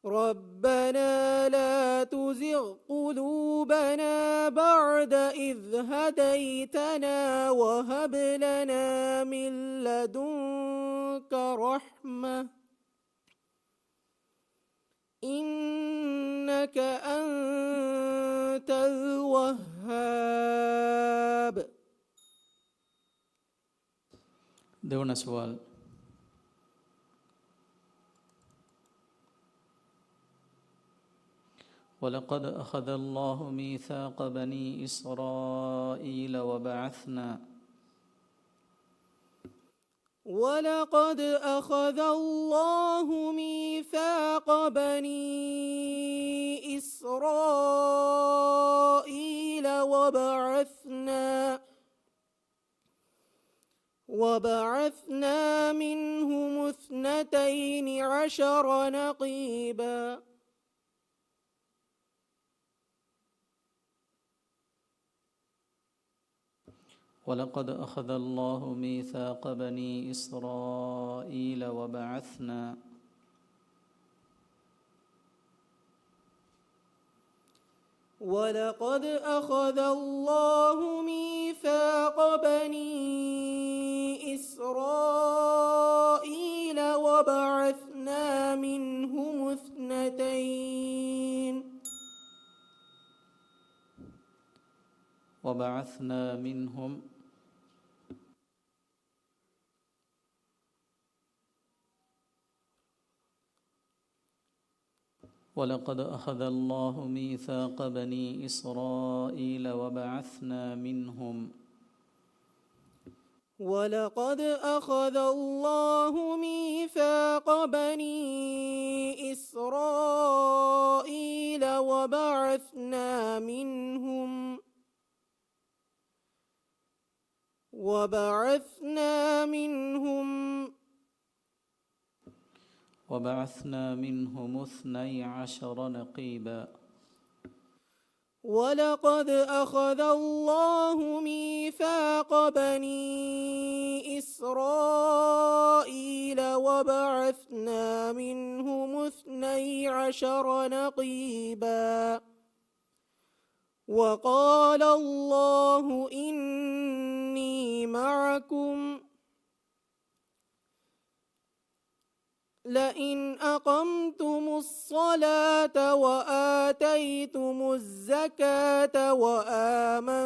Speaker 3: ربنا لا تزغ قلوبنا بعد إذ هديتنا وهب لنا من لدنك رحمة إنك أنت الوهاب.
Speaker 2: देवना सवाल. ولقد أخذ الله ميثاق بني إسرائيل
Speaker 3: ولقد أخذ الله ميثاق بني إسرائيل وبعثنا منهم 12 نقيبا
Speaker 2: ولقد أخذ الله ميثاق بني إسرائيل
Speaker 3: ولقد أخذ الله ميثاق بني إسرائيل وبعثنا منهم 12
Speaker 2: وبعثنا منهم ولقد أخذ الله ميثاق بني إسرائيل
Speaker 3: ولقد أخذ الله ميثاق بني إسرائيل وبعثنا منهم
Speaker 2: 12 نقيبا
Speaker 3: ولقد أخذ الله ميثاق بني إسرائيل وبعثنا منهم 12 نقيبا وقال الله إني معكم لئن أقمتم الصلاة وآتيتم الزكاة وآمنتم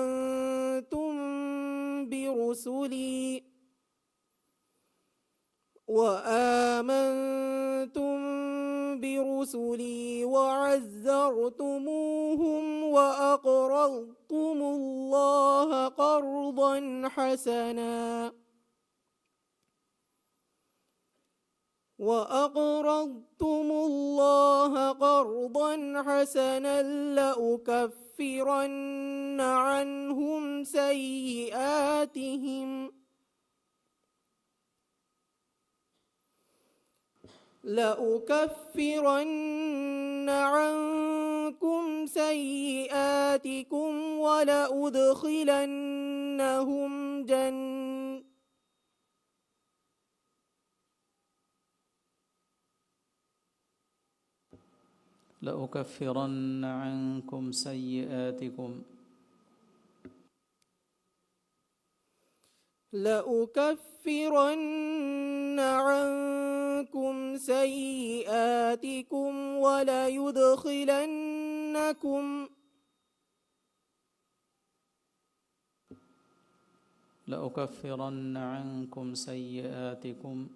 Speaker 3: برسلي وعزرتموهم وأقرضتم الله قرضا حسنا لأكفرن عنهم سيئاتكم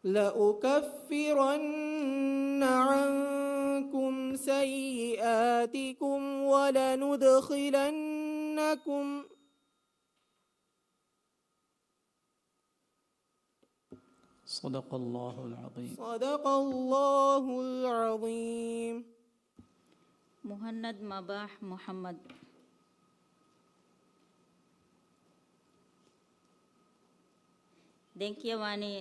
Speaker 2: لأكفرن عنكم سيئاتكم ولندخلنكم صدق الله العظيم.
Speaker 3: صدق الله العظيم.
Speaker 1: मुहन्नद मबाह मोहम्मद देंकियवानी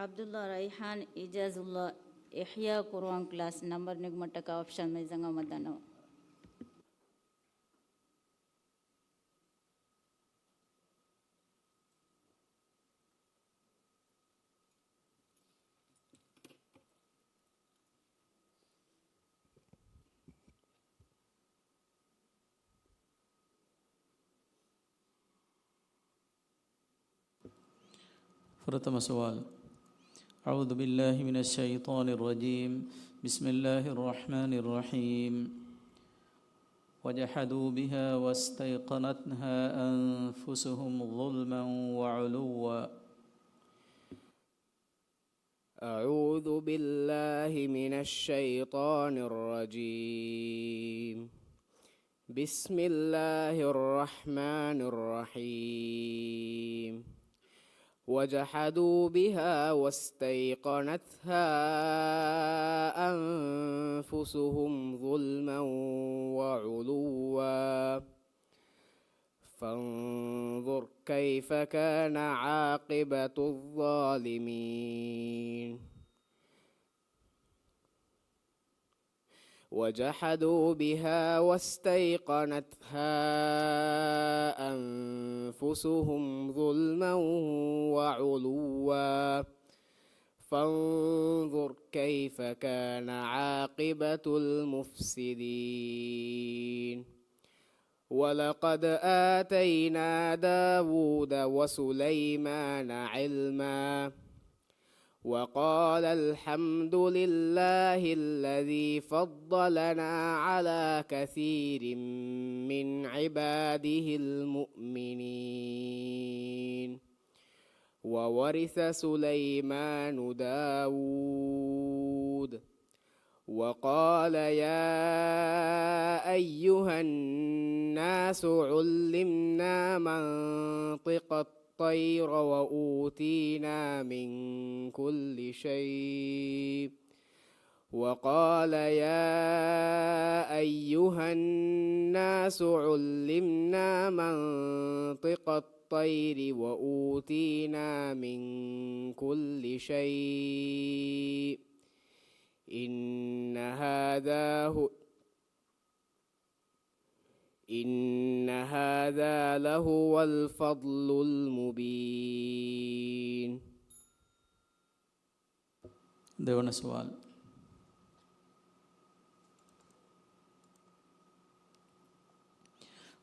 Speaker 1: अब्दुल्ला रईहान इजाजुल्ला इहिया Quran class number निगमट का ऑप्शन में जंगा मदानो
Speaker 2: प्रथम सवाल أعوذ بالله من الشيطان الرجيم بسم الله الرحمن الرحيم وجحدوا بها واستيقنتها أنفسهم ظلما وعلوا
Speaker 6: أعوذ بالله من الشيطان الرجيم بسم الله الرحمن الرحيم وجحدوا بها واستيقنتها أنفسهم ظلما وعلوا فانظر كيف كان عاقبة الظالمين وجحدوا بها واستيقنتها أنفسهم ظلما وعلوا فانظر كيف كان عاقبة المفسدين ولقد آتينا داود وسليمان علما وقال الحمد لله الذي فضلنا على كثير من عباده المؤمنين وورث سليمان داود وقال يا أيها الناس علمنا منطق الطير وأوتينا من كل شيء وقال يا أيها الناس علمنا منطق الطير وأوتينا من كل شيء إن هذا لهو الفضل المبين.
Speaker 2: देवन सवाल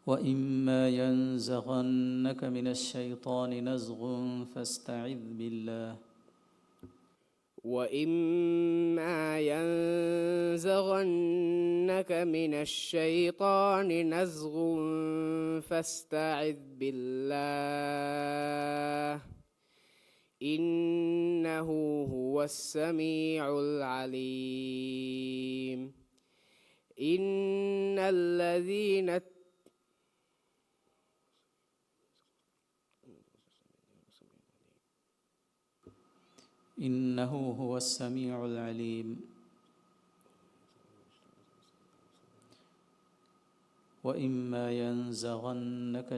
Speaker 2: وإما ينزغنك من الشيطان نزغ فاستعذ بالله
Speaker 6: وإما ينزغنك من الشيطان نزغ فاستعذ بالله إنه هو السميع العليم. إن الذين
Speaker 2: إنه هو السميع العليم. وإما ينزغنك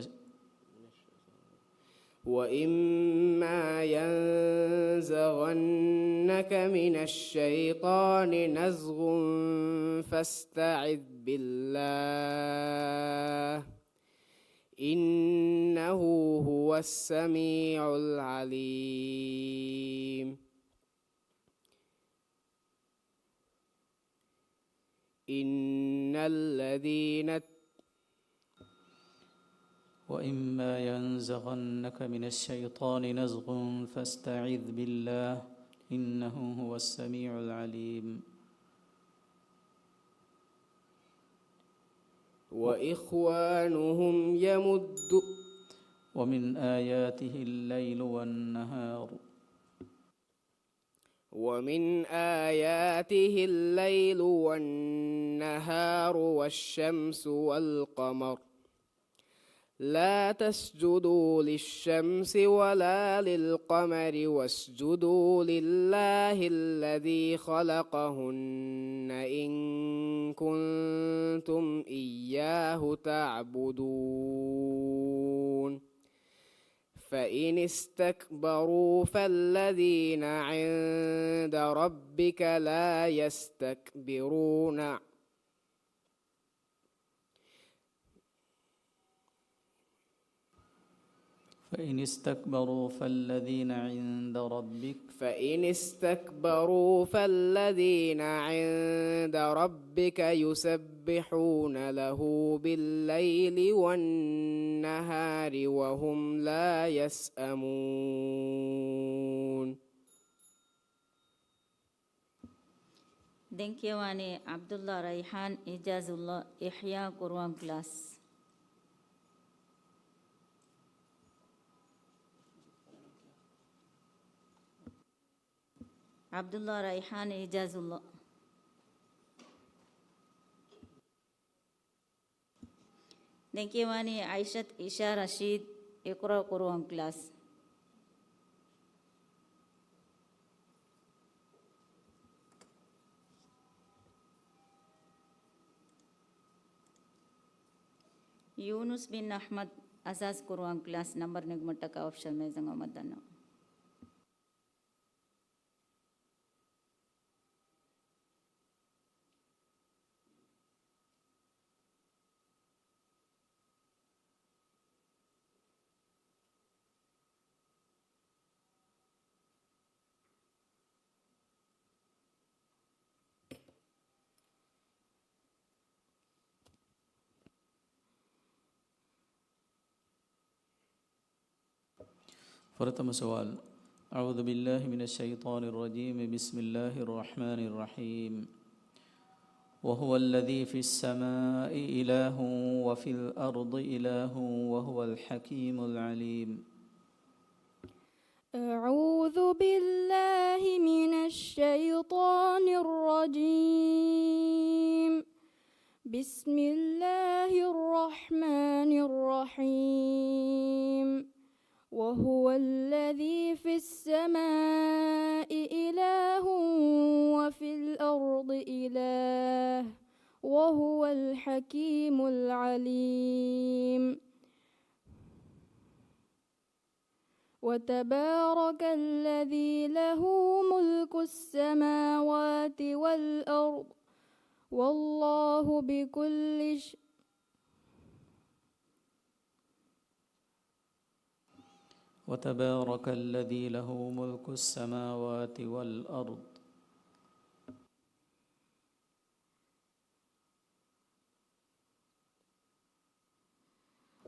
Speaker 6: من الشيطان نزغ فاستعذ بالله إنه هو السميع العليم.
Speaker 2: وإما ينزغنك من الشيطان نزغ فاستعذ بالله إنه هو السميع العليم.
Speaker 6: وإخوانهم يمد
Speaker 2: ومن آياته الليل والنهار
Speaker 6: والشمس والقمر لا تسجدوا للشمس ولا للقمر واسجدوا لله الذي خلقهن إن كنتم إياه تعبدون. فإن استكبروا فالذين عند ربك لا يستكبرون
Speaker 2: فإن استكبروا فالذين عند ربك
Speaker 6: فإن استكبروا فالذين عند ربك يسبحون له بالليل والنهار وهم لا يسأمون.
Speaker 1: Denkewani Abdullah Raihan Ijazullah Ihya Quran class. Abdullah Raihan Ijazullah. Denkewani Aishat Isha Rashid Iqra Quran class. Yunus bin Ahmad Asas Quran class number Nigmataka option में जंगा मतदान.
Speaker 2: فرتم سؤال. أعوذ بالله من الشيطان الرجيم. بسم الله الرحمن الرحيم. وهو الذي في السماء إله وفي الأرض إله وهو الحكيم العليم.
Speaker 4: أعوذ بالله من الشيطان الرجيم. بسم الله الرحمن الرحيم. وهو الذي في السماء إله وفي الأرض إله وهو الحكيم العليم. وتبارك الذي له ملك السماوات والأرض والله بكل شيء.
Speaker 2: وتبارك الذي له ملك السماوات والأرض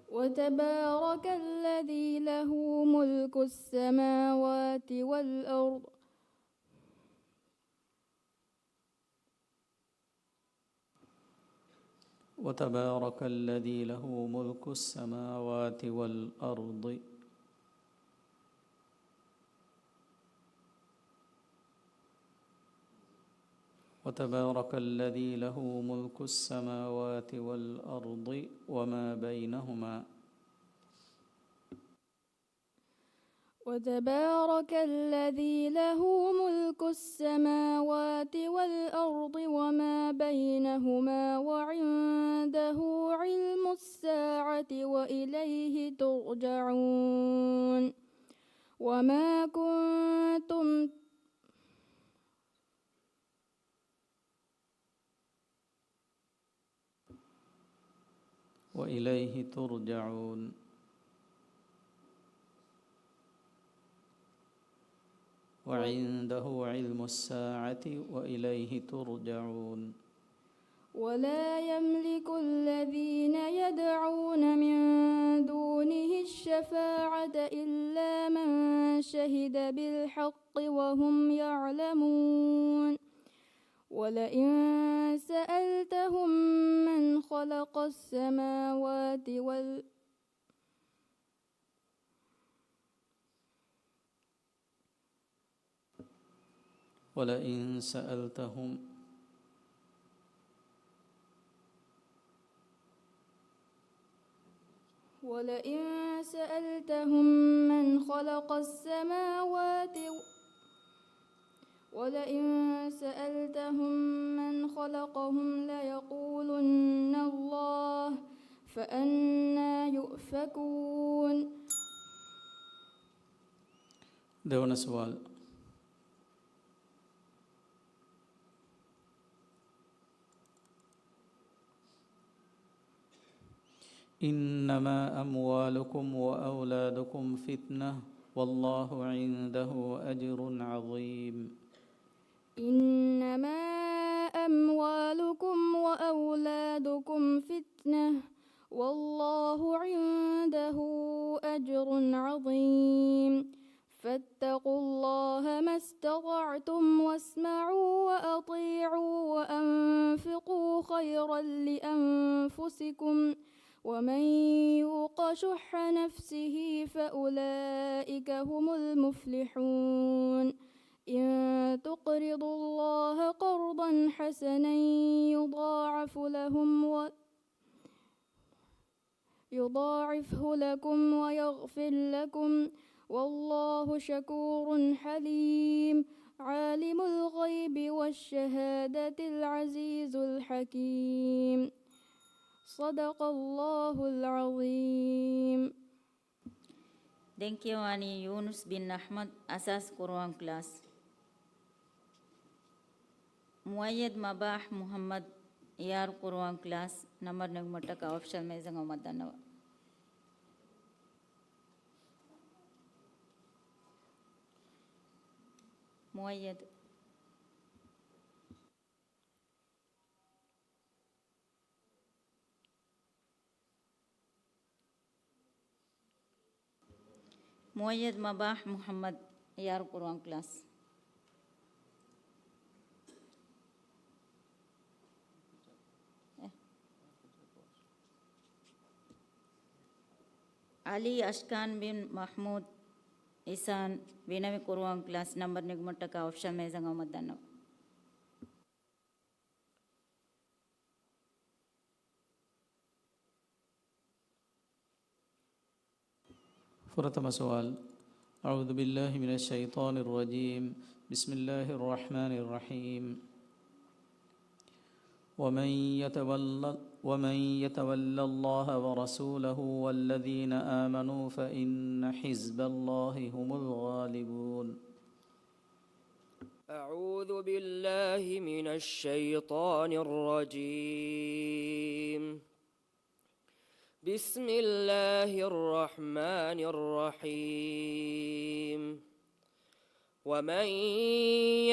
Speaker 4: وتبارك الذي له ملك السماوات والأرض
Speaker 2: وتبارك الذي له ملك السماوات والأرض وتبارك الذي له ملك السماوات والأرض وما بينهما.
Speaker 4: وتبارك الذي له ملك السماوات والأرض وما بينهما وعنده علم الساعة وإليه ترجعون. وما كنتم
Speaker 2: وإليه ترجعون. وعنده علم الساعة وإليه ترجعون.
Speaker 4: ولا يملك الذين يدعون من دونه الشفاعة إلا من شهد بالحق وهم يعلمون. ولئن سألتهم من خلق السماوات والأرض
Speaker 2: ولئن سألتهم
Speaker 4: من خلق السماوات ولئن سألتهم من خلقهم ليقولن الله فأنى يؤفكون.
Speaker 2: देवना सवाल. إنما أموالكم وأولادكم فتنة والله عنده أجر عظيم.
Speaker 4: إنما أموالكم وأولادكم فتنة والله عنده أجر عظيم. فاتقوا الله ما استطعتم واسمعوا وأطيعوا وأنفقوا خيرا لأنفسكم ومن يوق شح نفسه فأولئك هم المفلحون. إن تقرضوا الله قرضا حسنا يضاعفه لكم ويغفر لكم والله شكور حليم. عالم الغيب والشهادة العزيز الحكيم. صدق الله العظيم.
Speaker 1: Denkiwani Yunus bin Ahmad, Asas Quran Class. Muayyad Mabah Muhammad, Yar Quran Class, Namar Nagmataka Option Mezang Madanawa. Muayyad. Muayyad Mabah Muhammad, Yar Quran Class. Ali Ashkan bin Mahmud Isan, Vinami Quran Class, Number Nigmataka Option Mezang Madanawa.
Speaker 2: فرتم سؤال. أعوذ بالله من الشيطان الرجيم. بسم الله الرحمن الرحيم. ومن يتولى الله ورسوله والذين آمنوا فإن حزب الله هم الغالبون.
Speaker 6: أعوذ بالله من الشيطان الرجيم. بسم الله الرحمن الرحيم. ومن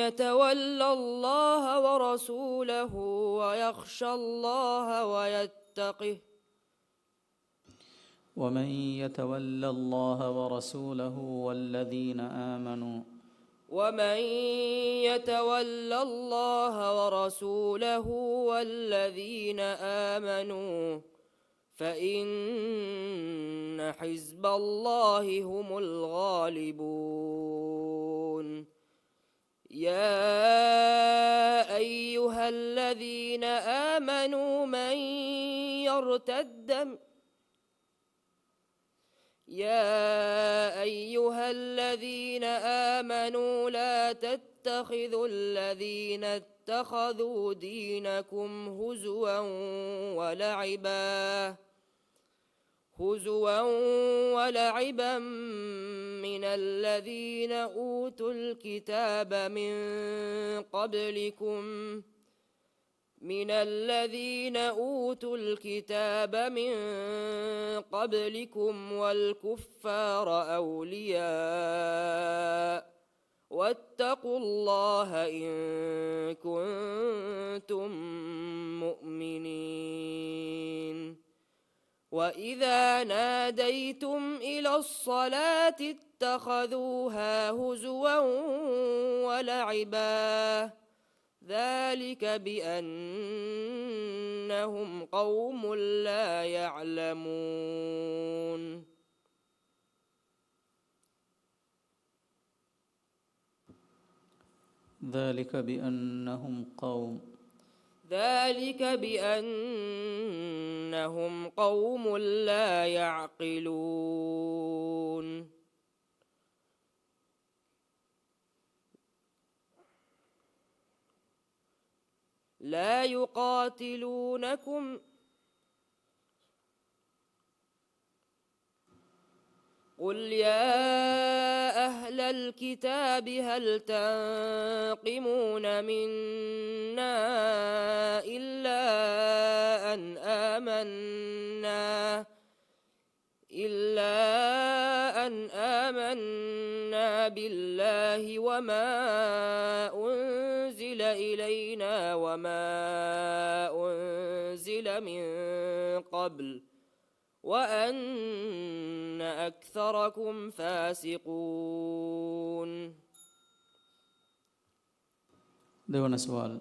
Speaker 6: يتولى الله ورسوله ويخشى الله ويتقه
Speaker 2: ومن يتولى الله ورسوله والذين آمنوا
Speaker 6: ومن يتولى الله ورسوله والذين آمنوا فإن حزب الله هم الغالبون. يا أيها الذين آمنوا لا تتخذوا الذين اتخذوا دينكم هزوا ولعبا من الذين أوتوا الكتاب من قبلكم والكفار أولياء واتقوا الله إن كنتم مؤمنين. وإذا ناديتم إلى الصلاة اتخذوها هزوا ولعبا ذلك بأنهم قوم لا يعلمون.
Speaker 2: ذلك بأنهم قوم
Speaker 6: لا يعقلون. لا يقاتلونكم قل يا أهل الكتاب هل تنقمون منا إلا أن الله وما أنزل إلينا وما أنزل من قبل وأن أكثركم فاسقون.
Speaker 2: देवाना सवाल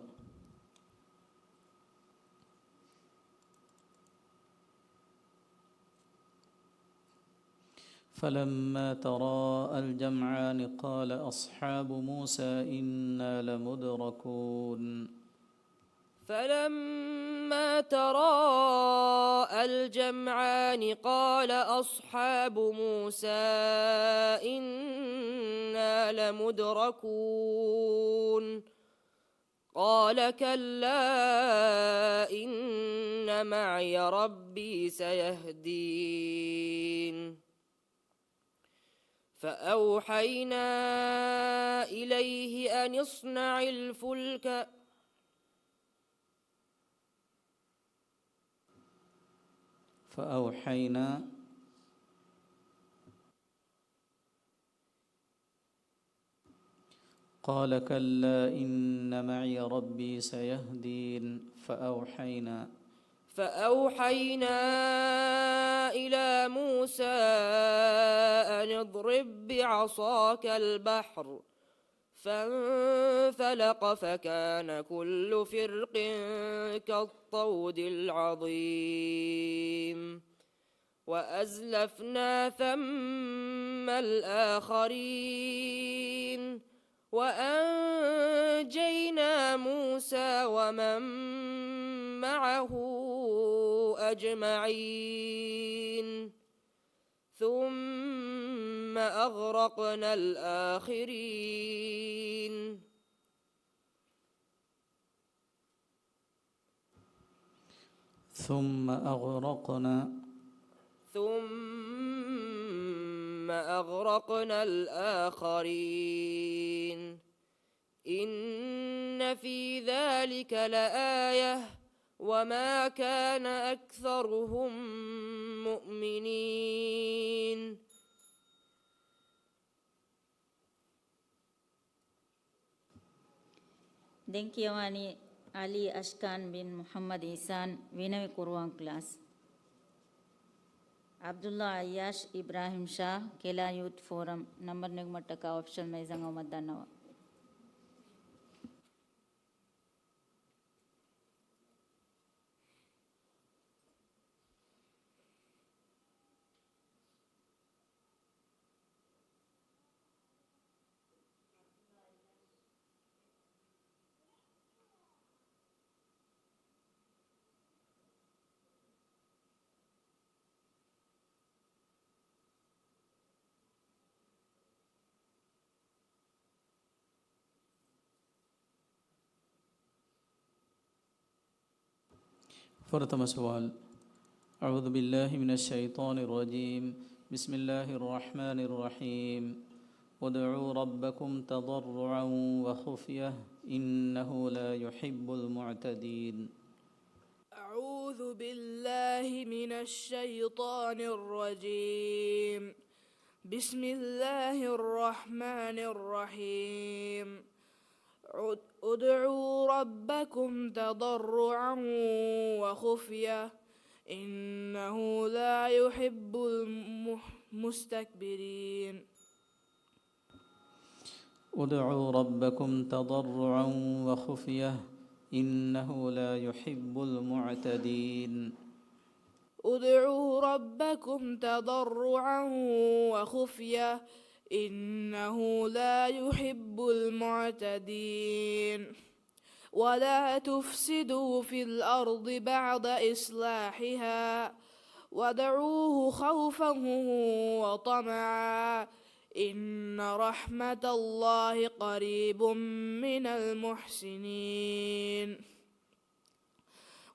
Speaker 2: فلما تراءى الجمعان قال أصحاب موسى إنا لمدركون.
Speaker 6: فلما تراءى الجمعان قال أصحاب موسى إنا لمدركون. قال كلا إن معي ربي سيهدين. فأوحينا إليه أن اصنع الفلك
Speaker 2: قال كلا إن معي ربي سيهدين.
Speaker 6: فأوحينا إلى موسى أن اضرب بعصاك البحر فانفلق فكان كل فرق كالطود العظيم. وأزلفنا ثم الآخرين وأنجينا موسى ومن معه أجمعين ثم أغرقنا الآخرين.
Speaker 2: ثم
Speaker 6: أغرقنا الآخرين. إن في ذلك لآية وما كان أكثرهم مؤمنين.
Speaker 1: Dengkiawani Ali Ashkan bin Muhammad Ihsan Vinavi Quran class. Abdullah Ayash Ibrahim Shah Kela Youth Forum number Nigmataka option Maizanga Madanawa.
Speaker 2: فرتم سوال أعوذ بالله من الشيطان الرجيم. بسم الله الرحمن الرحيم. ادعوا ربكم تضرعا وخفية إنه لا يحب المعتدين.
Speaker 8: أعوذ بالله من الشيطان الرجيم. بسم الله الرحمن الرحيم. ادعوا ربكم تضرعا وخفية إنه لا يحب المستكبرين.
Speaker 2: ادعوا ربكم تضرعا وخفية إنه لا يحب المعتدين.
Speaker 8: ادعوا ربكم تضرعا وخفية إنه لا يحب المعتدين. ولا تفسدوا في الأرض بعد إصلاحها وادعوه خوفا وطمعا إن رحمة الله قريب من المحسنين.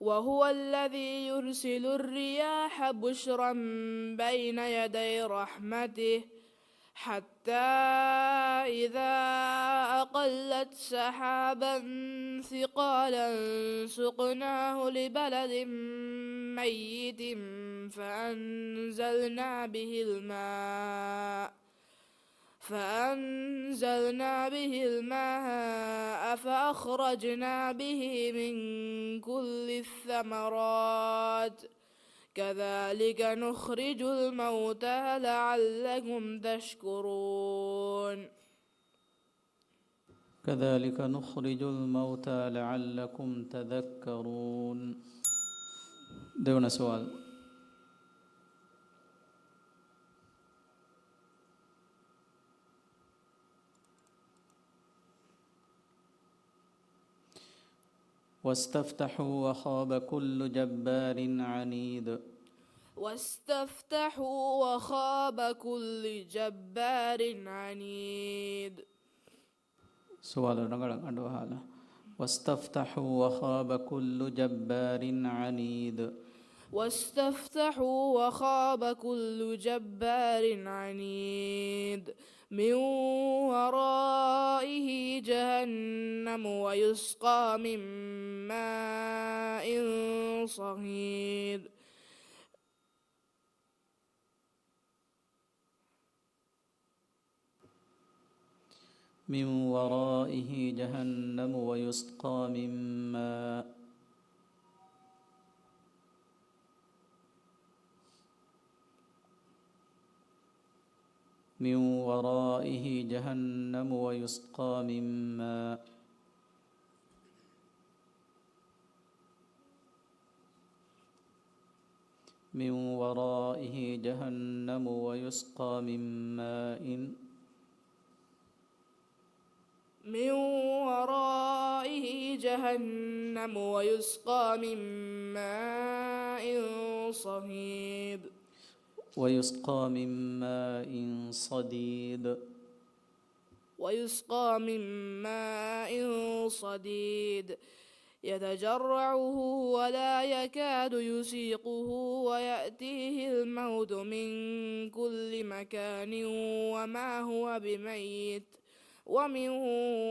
Speaker 8: وهو الذي يرسل الرياح بشرا بين يدي رحمته حتى إذا أقلت سحابا ثقالا سقناه لبلد ميت فأنزلنا به الماء فأخرجنا به من كل الثمرات كذلك نخرج الموتى لعلكم تشكرون
Speaker 2: كذلك نخرج الموتى لعلكم تذكرون. देवना सवाल واستفتحوا وخاب كل جبار عنيد.
Speaker 8: واستفتحوا وخاب كل جبار عنيد.
Speaker 2: سؤال رنگڑ واستفتحوا وخاب كل جبار عنيد.
Speaker 8: واستفتحوا وخاب كل جبار عنيد من ورائه جهنم ويسقى من ماء صهيد.
Speaker 2: من ورائه جهنم ويسقى من ماء. من ورائه جهنم ويسقى من ماء. من ورائه جهنم ويسقى من ماء.
Speaker 8: من ورائه جهنم ويسقى من ماء صهيد.
Speaker 2: ويسقى من ماء صديد.
Speaker 8: ويسقى من ماء صديد يتجرعه ولا يكاد يسيقه ويأتيه الموت من كل مكان وما هو بميت ومن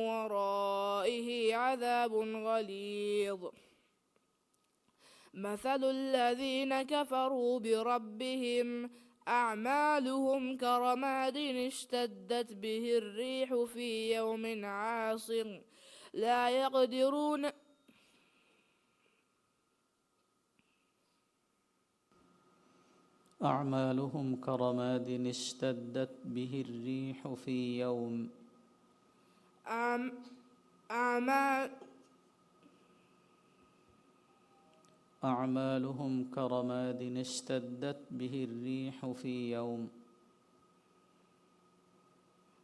Speaker 8: ورائه عذاب غليظ. مثل الذين كفروا بربهم أعمالهم كرماد اشتدت به الريح في يوم عاصف لا يقدرون
Speaker 2: أعمالهم كرماد اشتدت به الريح في يوم. أعمالهم كرماد اشتدت به الريح في يوم.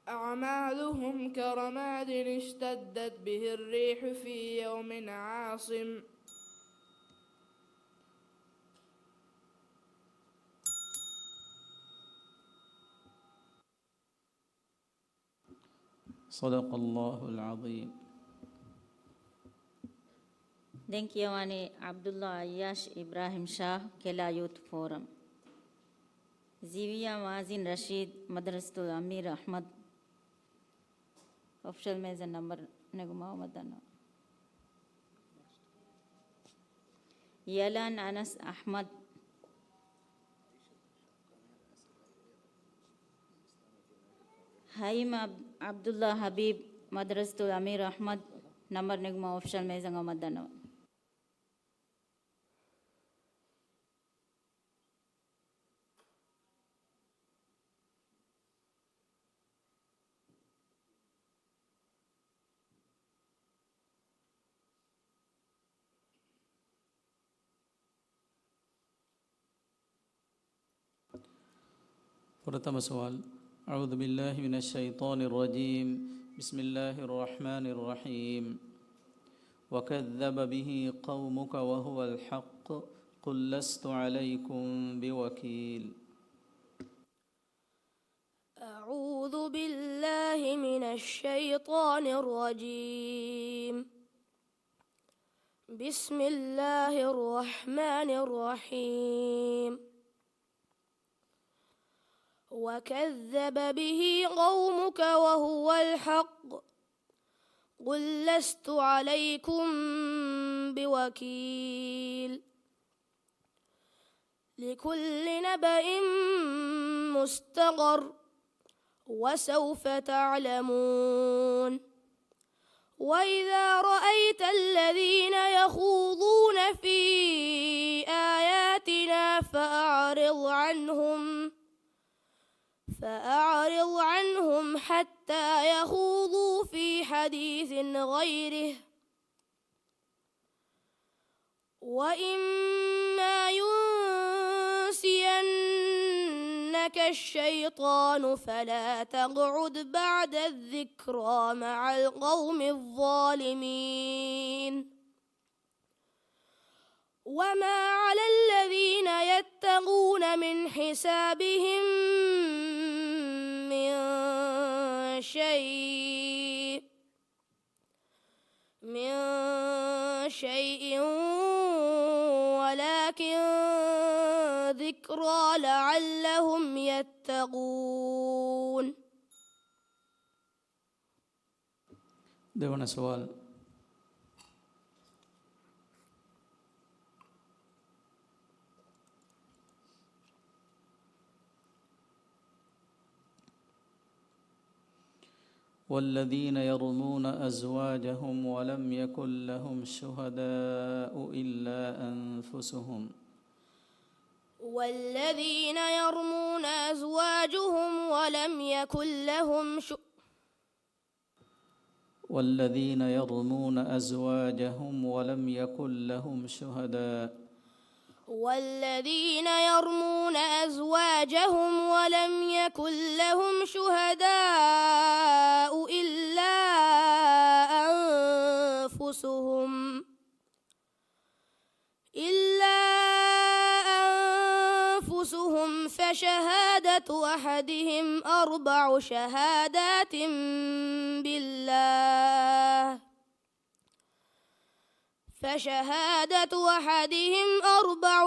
Speaker 8: أعمالهم كرماد اشتدت به الريح في يوم عاصف
Speaker 2: صدق الله العظيم.
Speaker 1: Denkiawani Abdullah Ayyash Ibrahim Shah Kela Youth Forum. Ziwiya Mazin Rashid Madrasatul Amir Ahmad. Official Meza number Neguma Madana. Yalan Anas Ahmad. Haim Abdullah Habib Madrasatul Amir Ahmad number Neguma official Meza Madana.
Speaker 2: प्रथम सवाल अऊज़ु बिल्लाहि मिनश शैतानिर रजीम बिस्मिल्लाहिर रहमानिर रहीम वकज़्ज़ब बिही क़ौमुक वहुवल हक़्क़ क़ुल लस्तु अलैकुम बिवकील।
Speaker 5: أعوذ بالله من الشيطان الرجيم بسم الله الرحمن الرحيم وكذب به قومك وهو الحق قل لست عليكم بوكيل لكل نبأ مستقر وسوف تعلمون. وإذا رأيت الذين يخوضون في آياتنا فأعرض عنهم حتى يخوضوا في حديث غيره، وإما ينسينك الشيطان فلا تقعد بعد الذكرى مع القوم الظالمين. وما على الذين يتقون من حسابهم من شيء ولكن ذكرى لعلهم يتقون.
Speaker 2: देवाना सवाल والذين يرمون أزواجهم ولم يكن لهم شهداء إلا أنفسهم
Speaker 5: والذين يرمون أزواجهم ولم يكن لهم
Speaker 2: والذين يرمون أزواجهم ولم يكن لهم شهداء
Speaker 5: والذين يرمون أزواجهم ولم يكن لهم شهداء إلا أنفسهم فشهادة أحدهم 4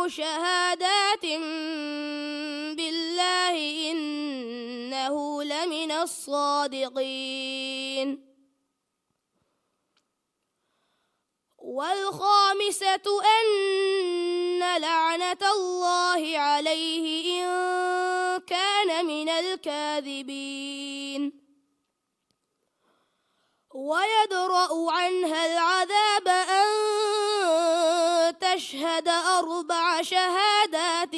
Speaker 5: شهادات بالله إنه لمن الصادقين. والخامسة أن لعنة الله عليه إن كان من الكاذبين. ويدرأ عنها العذاب أن تشهد 4 شهادات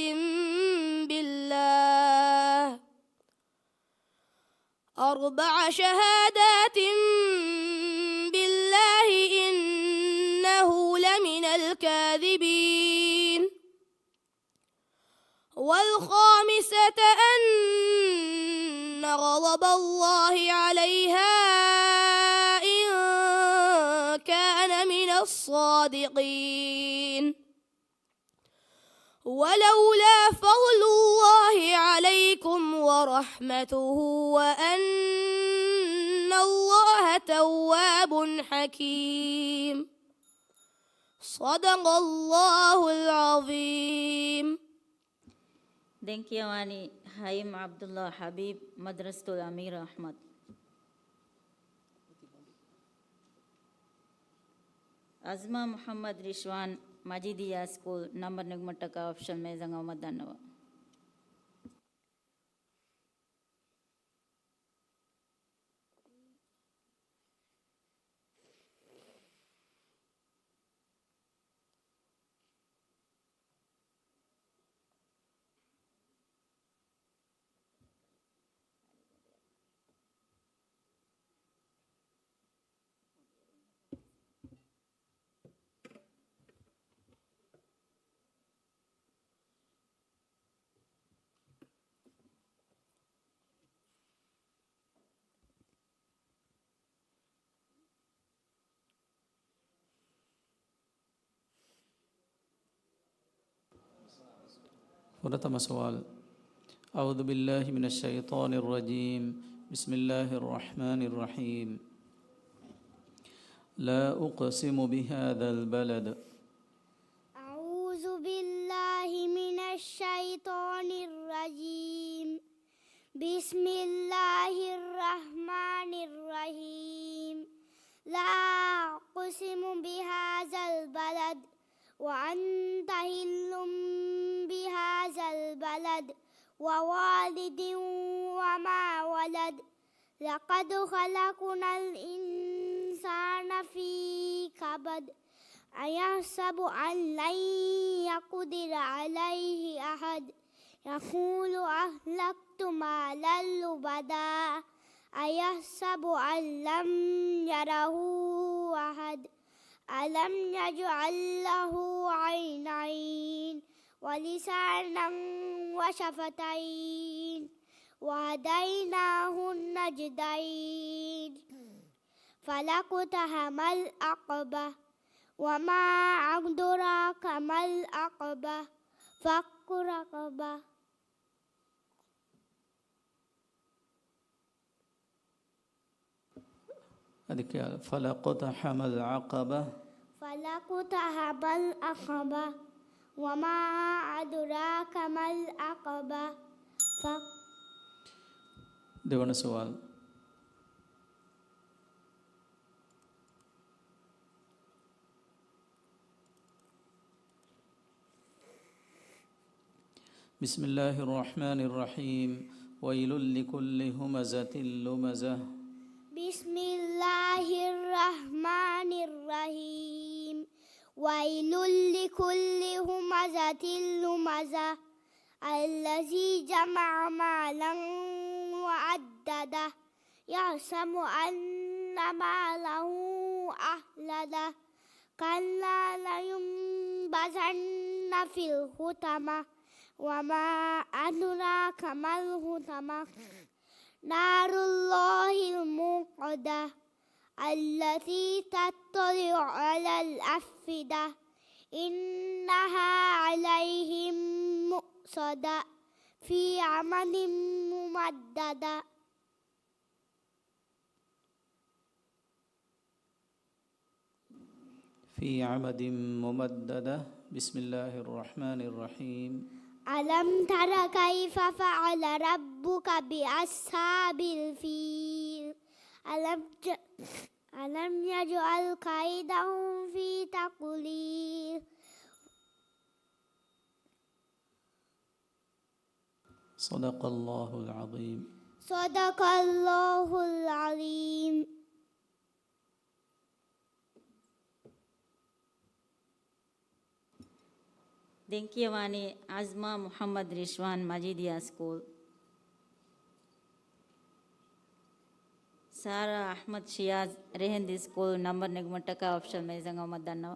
Speaker 5: بالله إنه لمن الكاذبين. والخامسة أن غضب الله عليها إن كان من الصادقين. ولولا فضل الله عليكم ورحمته وأن الله تواب حكيم. صدق الله العظيم.
Speaker 1: Denkiawani Haim Abdullah Habib Madrasatul Amir Ahmad. Azma Muhammad Rishwan Majidiya School number Nigmataka option Mezanga Madanava.
Speaker 2: ورتم سؤال أعوذ بالله من الشيطان الرجيم بسم الله الرحمن الرحيم لا أقسم بهذا البلد
Speaker 9: أعوذ بالله من الشيطان الرجيم بسم الله الرحمن الرحيم لا أقسم بهذا البلد وأنت حل بهذا البلد ووالد وما ولد لقد خلقنا الإنسان في كبد أيحسب أن لن يقدر عليه أحد يقول أهلكت مالا لبدا أيحسب أن لم يره أحد ألم يجعل له عينين ولسانا وشفتين وهديناه النجدين فلاقتحم العقبة وما أدراك ما العقبة فك رقبة
Speaker 2: ಅದಕ್ಕೆ فلاقتحم العقبة
Speaker 9: فلاقتحم العقبة وما أدراك ما العقبة
Speaker 2: देवाना सवाल بسم الله الرحمن الرحيم ويل لكل همزة لمزة
Speaker 9: بسم الله الرحمن الرحيم ويل لكل همزة لمزة الذي جمع مالا وعدده يحسب أن ماله أخلده كلا لينبذن في الحطمة وما أدراك ما الحطمة نار الله الموقدة التي تطلع على الأفئدة إنها عليهم مؤصدة في عمد ممددة
Speaker 2: في عمد ممددة بسم الله الرحمن الرحيم
Speaker 9: ألم تر كيف فعل ربك بأصحاب الفيل ألم يجعل كيدهم في تقليل
Speaker 2: صدق الله العظيم
Speaker 9: صدق الله العظيم
Speaker 1: ದೆಂಕಿಯವಾನಿ ಆಜ್ಮಾ ಮುಹಮ್ಮದ್ ರಿಶ್ವಾನ್ ಮಜೀದಿಯಾ ಸ್ಕೂಲ್ ಸಾರಾ ಅಹ್ಮದ್ ಶಿಯಾಜ್ ರೆಹಂದಿ ಸ್ಕೂಲ್ ನಂಬರ್ ನೆಗ್ಮಟ್ಟಕ ಆಪ್ಷನ್ ಮೇಜಂಗ ಮದ್ದನ್ನ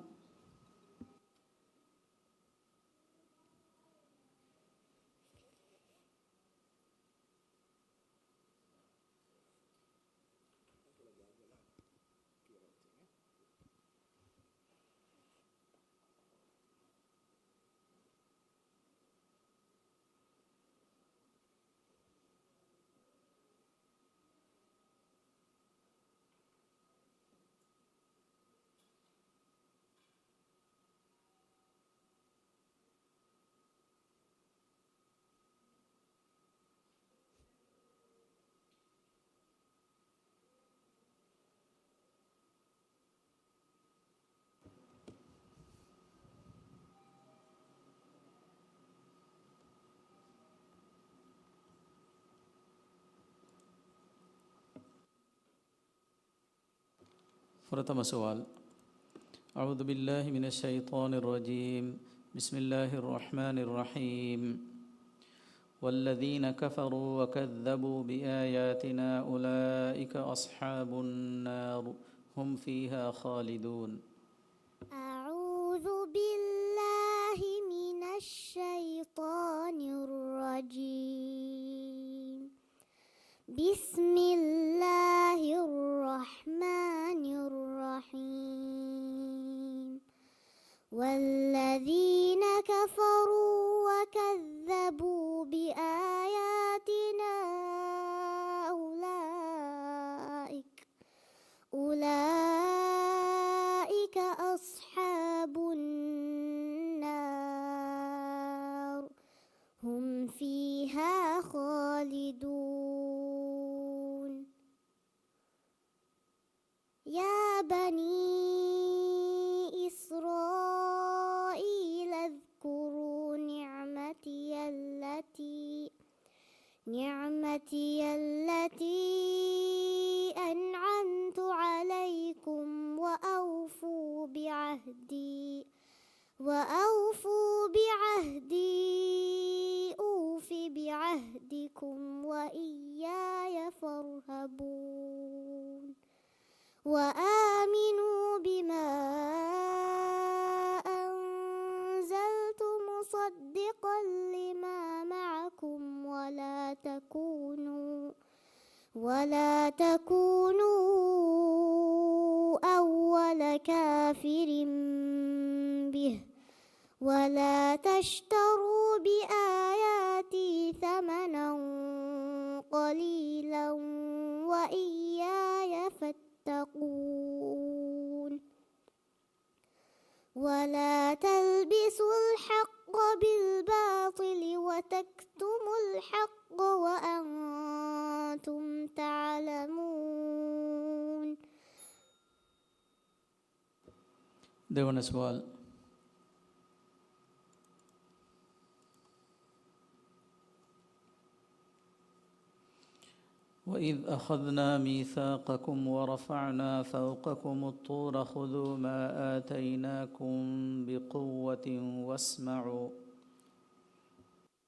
Speaker 2: प्रथम सवाल أعوذ بالله من الشيطان الرجيم بسم الله الرحمن الرحيم والذين كفروا وكذبوا بآياتنا أولئك أصحاب النار هم فيها خالدون
Speaker 9: أعوذ بالله من الشيطان الرجيم بسم الله الرحمن الرحيم والذين كفروا وكذبوا بآياتنا أولئك أصحاب النار هم فيها خالدون يا بني إسرائيل وأوفوا بعهدي أوف بعهدكم وإياي فارهبون وآمنوا بما أنزلت مصدقا لما معكم ولا تكونوا أول كافر به ولا تشتروا بآياتي ثمنا قليلا وإياي فاتقون ولا تلبسوا الحق بالباطل وتكتموا الحق وأنتم تعلمون.
Speaker 2: देवन सवाल وإذ أخذنا ميثاقكم ورفعنا فوقكم الطور خذوا ما آتيناكم بقوة واسمعوا.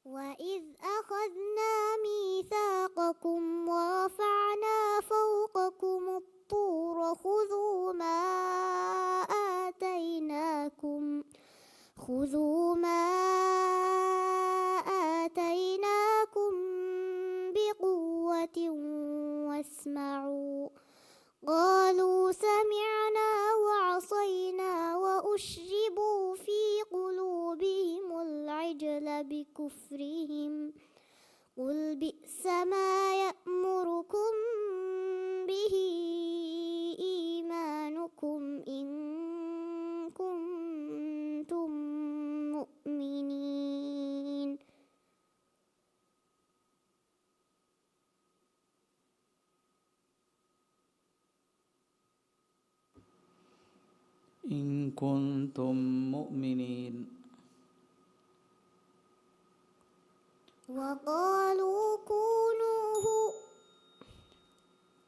Speaker 9: وإذ أخذنا ميثاقكم ورفعنا فوقكم الطور خذوا ما آتيناكم بقوة واسمعوا. قالوا سمعنا وعصينا وأشربوا في قلوبهم العجل بكفرهم قل بئس ما يأمركم به إيمانكم إن كنتم مؤمنين.
Speaker 2: إن كنتم مؤمنين.
Speaker 9: وقالوا كونوا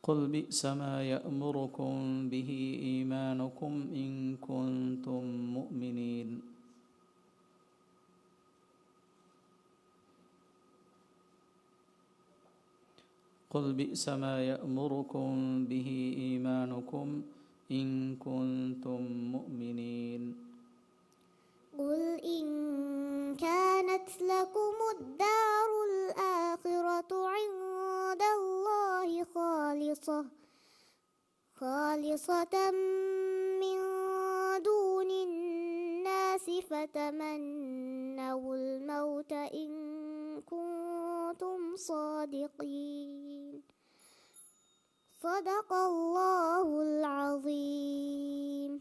Speaker 2: قل بئس ما يأمركم به إيمانكم إن كنتم مؤمنين. قل بئس ما يأمركم به إيمانكم إن كنتم مؤمنين.
Speaker 9: قل إن كانت لكم الدار الآخرة عند الله خالصة من دون الناس فتمنوا الموت إن كنتم صادقين. صدق الله العظيم.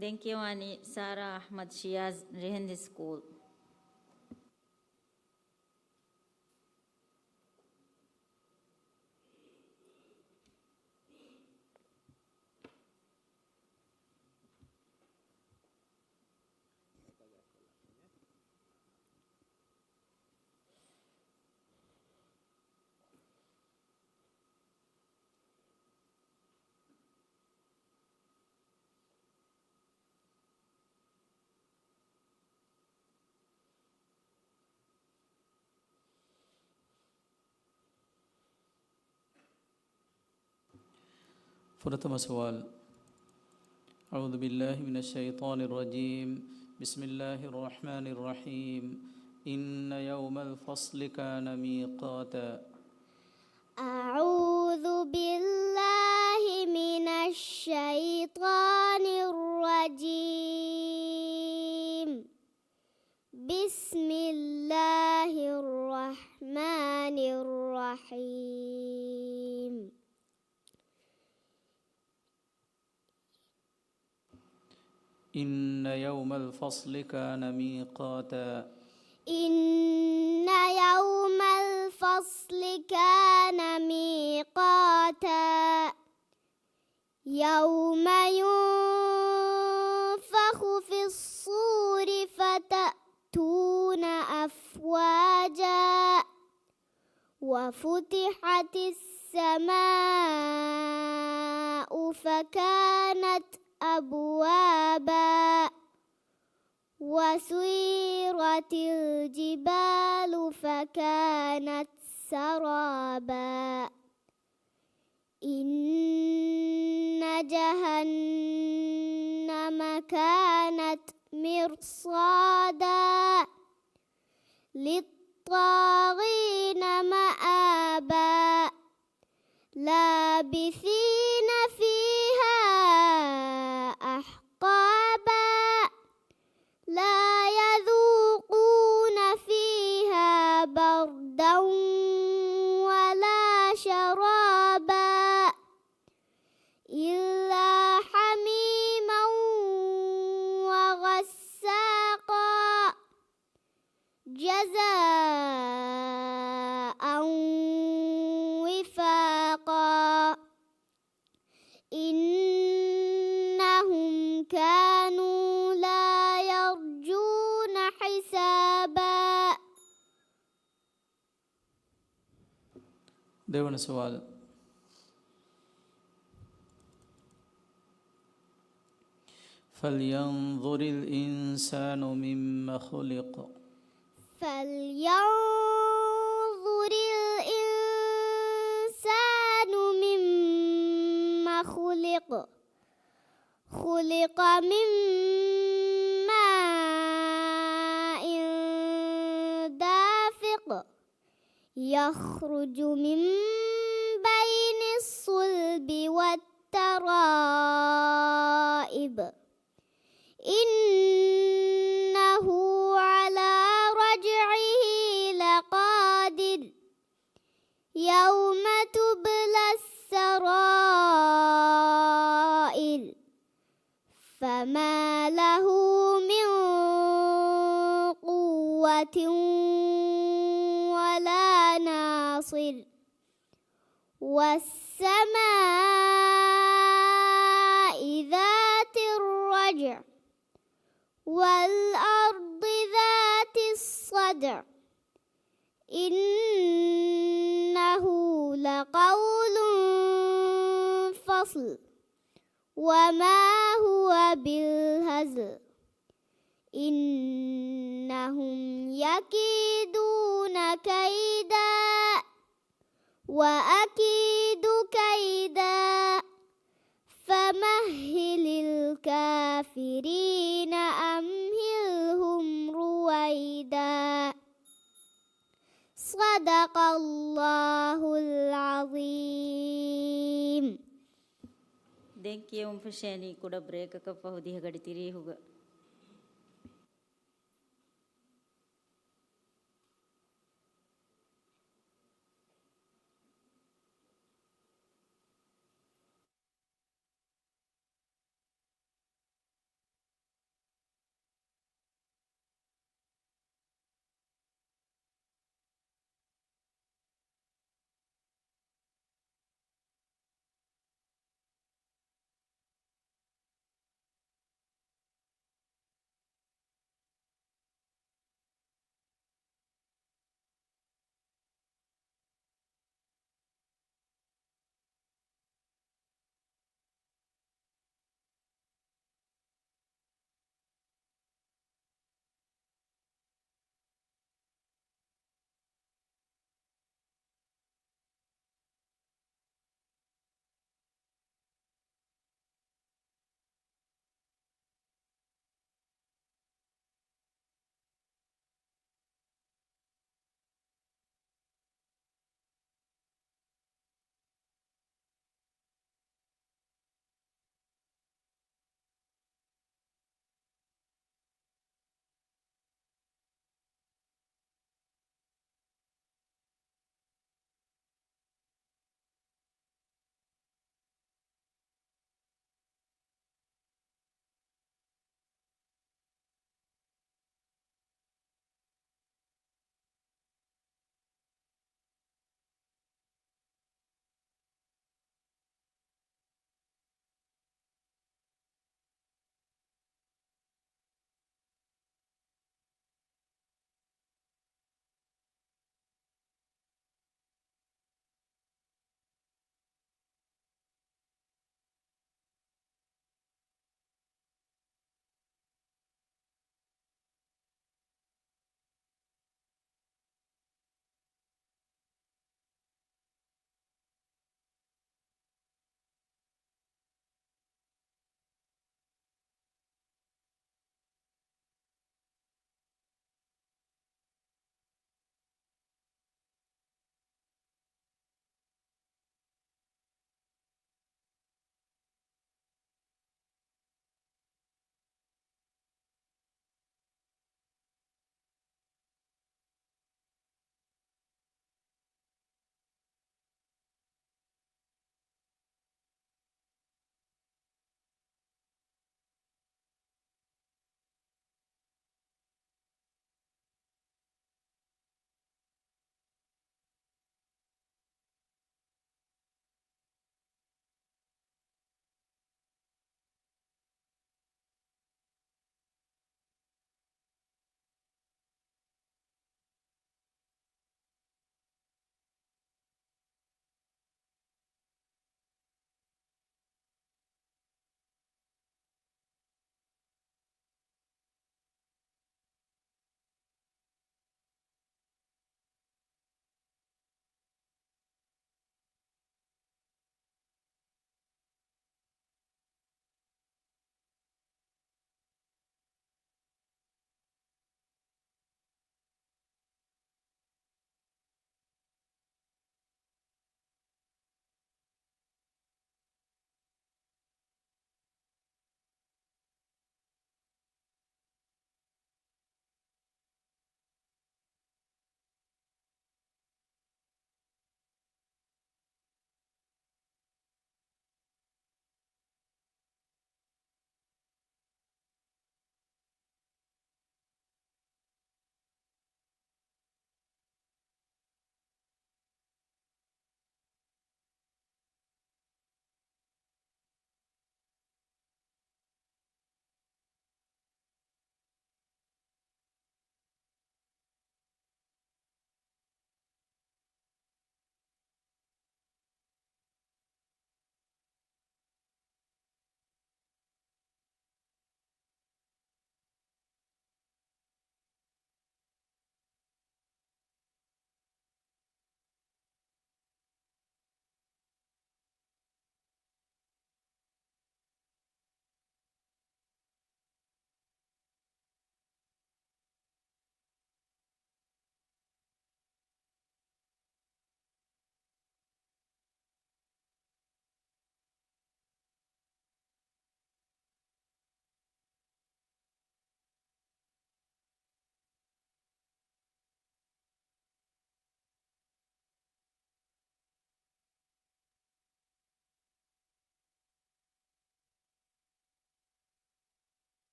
Speaker 1: Denkiwani Sarah Ahmad Shiaz, Rehend School.
Speaker 2: فرتم سوال أعوذ بالله من الشيطان الرجيم بسم الله الرحمن الرحيم إن يوم الفصل كان ميقاتا.
Speaker 9: أعوذ بالله من الشيطان الرجيم بسم الله الرحمن الرحيم.
Speaker 2: إن يوم الفصل كان ميقاتا.
Speaker 9: إن يوم الفصل كان ميقاتا يوم ينفخ في الصور فتأتون أفواجا وفتحت السماء فكانت أبوابا وسيرت الجبال فكانت سرابا إن جهنم كانت مرصادا للطاغين مآبا لابثين فيها أحقابا لا يذوقون فيها بردا ولا شرابا إلا حميما وغساقا جزاء وفاقا إنهم كانوا لا يرجون حسابا.
Speaker 2: देवन सवाल فلينظر الإنسان مما خلق
Speaker 9: فلينظر الإنسان مما خلق خلق من ماء دافق يخرج من بين الصلب والترائب إنه على رجعه لقادر يوم تبلى السرائر فما له من قوة ولا ناصر والسماء ذات الرجع والأرض ذات الصدع إنه لقول فصل وما هو بالهزل إنهم يكيدون كيدا وأكيد كيدا فمهل الكافرين أمهلهم رويدا. صدق الله العظيم.
Speaker 1: Denki umfashani kuda break ka pahudi hagaditiri huga.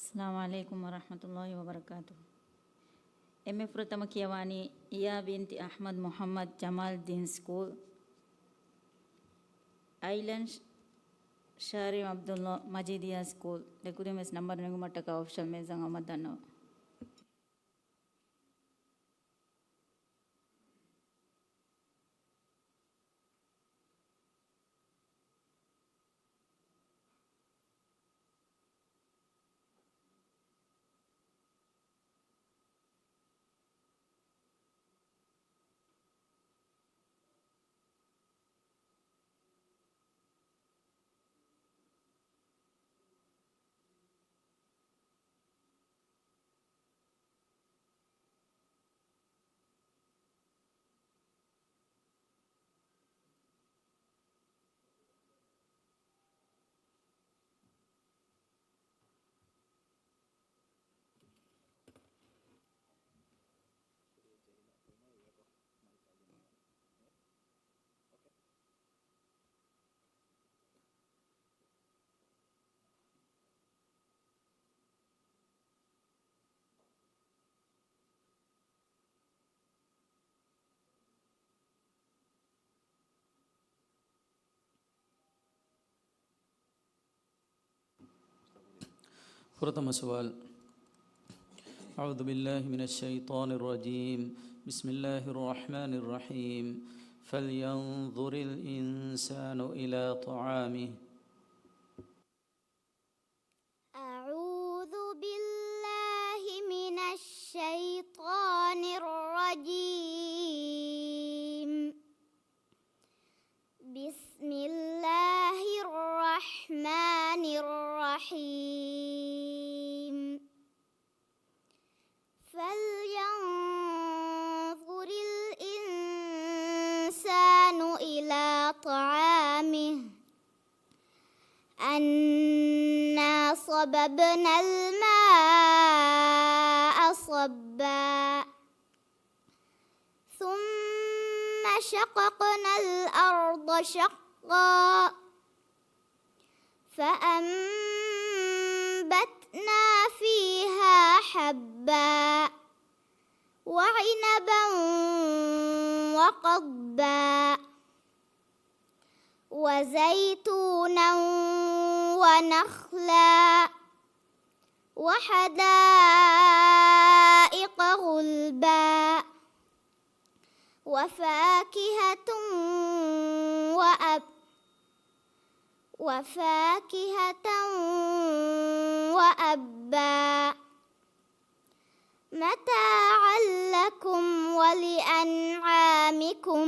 Speaker 1: Assalamu alaikum warahmatullahi wabarakatuh. ಎಮ್ಮೆ ಪ್ರಥಮ ಕಿಯವಾನಿ ಇಯಾ ಬಿಂತಿ ಅಹ್ಮದ್ ಮೊಹಮ್ಮದ್ ಜಮಾಲ್ ದೀನ್ ಸ್ಕೂಲ್ ಐಲ್ಯಾಂಡ್ ಶಾರಿ ಅಬ್ದುಲ್ಲಾ ಮಜೀದಿಯಾ ಸ್ಕೂಲ್ ಲೆಕುದಿಮೆಸ್ ನಂಬರ್ ನೆಂಗು ಮಟ್ಟಕ ಆಪ್ಷನ್ ಮೇಜಂಗ ಮದ್ದನ್ನು
Speaker 2: प्रथम सवाल أعوذ بالله من الشيطان الرجيم بسم الله الرحمن الرحيم فلينظر الإنسان إلى طعامه
Speaker 9: أعوذ بالله من الشيطان الرجيم بسم الله الرحمن الرحيم فلينظر الإنسان إلى طعامه أنا صببنا الماء صبا ثم شققنا الأرض شقا فأنبتنا فيها حبا وعنبا وقضبا وزيتونا ونخلا وحدائق غلبا وفاكهة وأبا متاعا لكم ولأنعامكم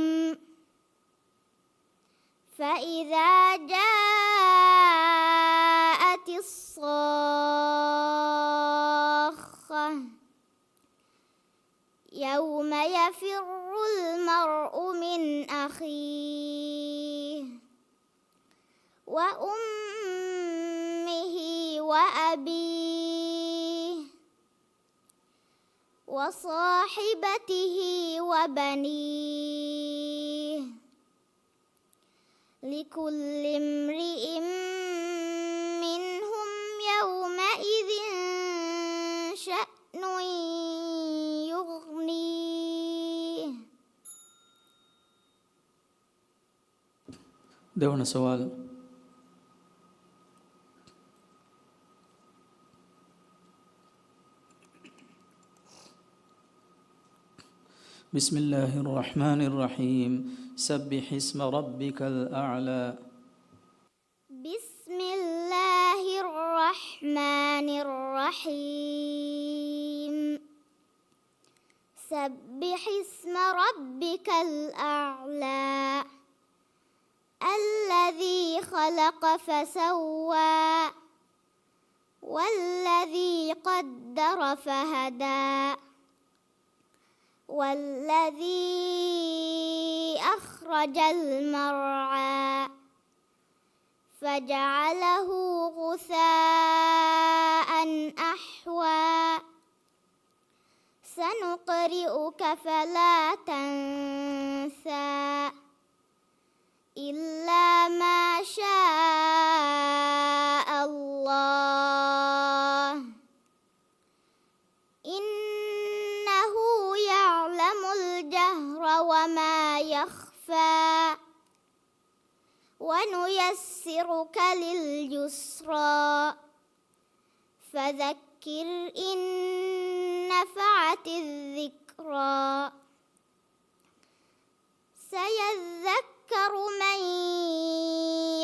Speaker 9: فإذا جاءت الصاخة يوم يفر المرء من أخيه وأمه وأبيه وصاحبته وبنيه لكل امرئ منهم يومئذ شأن يغنيه.
Speaker 2: देवण सवाल بسم الله الرحمن الرحيم سبح اسم ربك الأعلى
Speaker 9: بسم الله الرحمن الرحيم سبح اسم ربك الأعلى الذي خلق فسوى والذي قدر فهدى والذي أخرج المرعى فجعله غثاء أحوى سنقرئك فلا تنسى إلا ما شاء الله ونيسرك لليسرى فذكر إن نفعت الذكرى سيذكر من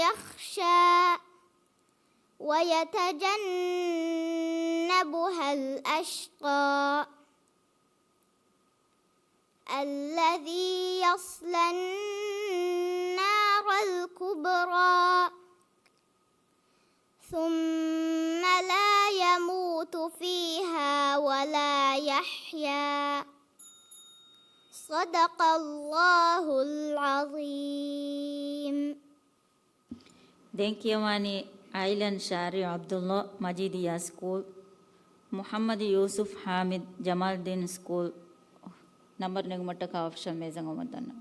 Speaker 9: يخشى ويتجنبها الأشقى الذي يصلى النار الكبرى ثم لا يموت فيها ولا يحيا صدق الله العظيم.
Speaker 1: Denkiyawani Island Shari Abdullah Majidiya School, Muhammad Yusuf Hamid Jamaldin School, number Nagmataka option Mezangomatana.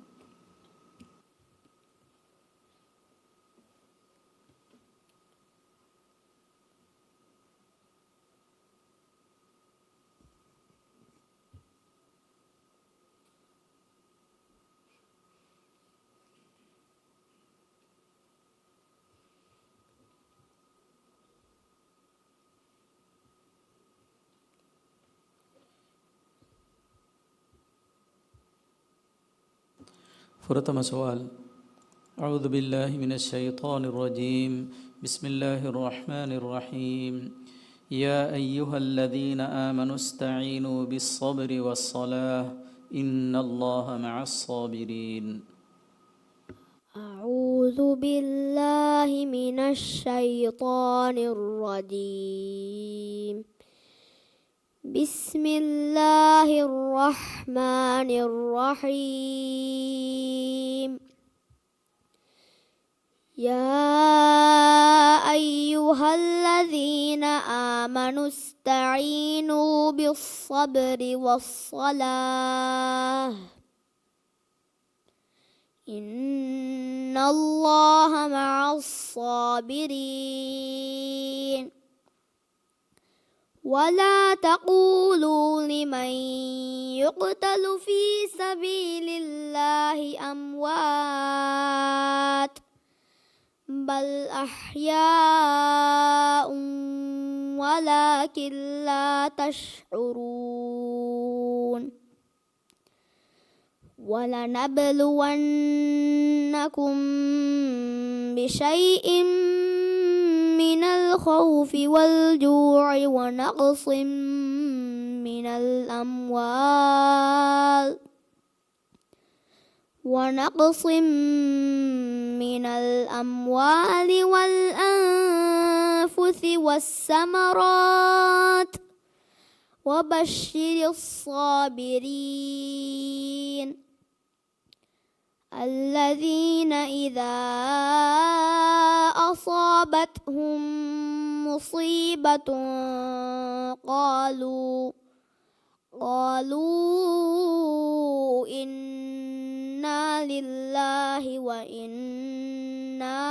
Speaker 2: فرتم سؤال. أعوذ بالله من الشيطان الرجيم. بسم الله الرحمن الرحيم. يا أيها الذين آمنوا استعينوا بالصبر والصلاة إن الله مع الصابرين.
Speaker 5: أعوذ بالله من الشيطان الرجيم. بسم الله الرحمن الرحيم. يا أيها الذين آمنوا استعينوا بالصبر والصلاة إن الله مع الصابرين. ولا تقولوا لمن يقتل في سبيل الله أموات بل أحياء ولكن لا تشعرون. ولنبلونكم بشيء من الخوف والجوع ونقص من الأموال والأنفس والثمرات وبشر الصابرين الذين إذا أصابتهم مصيبة قالوا إنا لله وإنا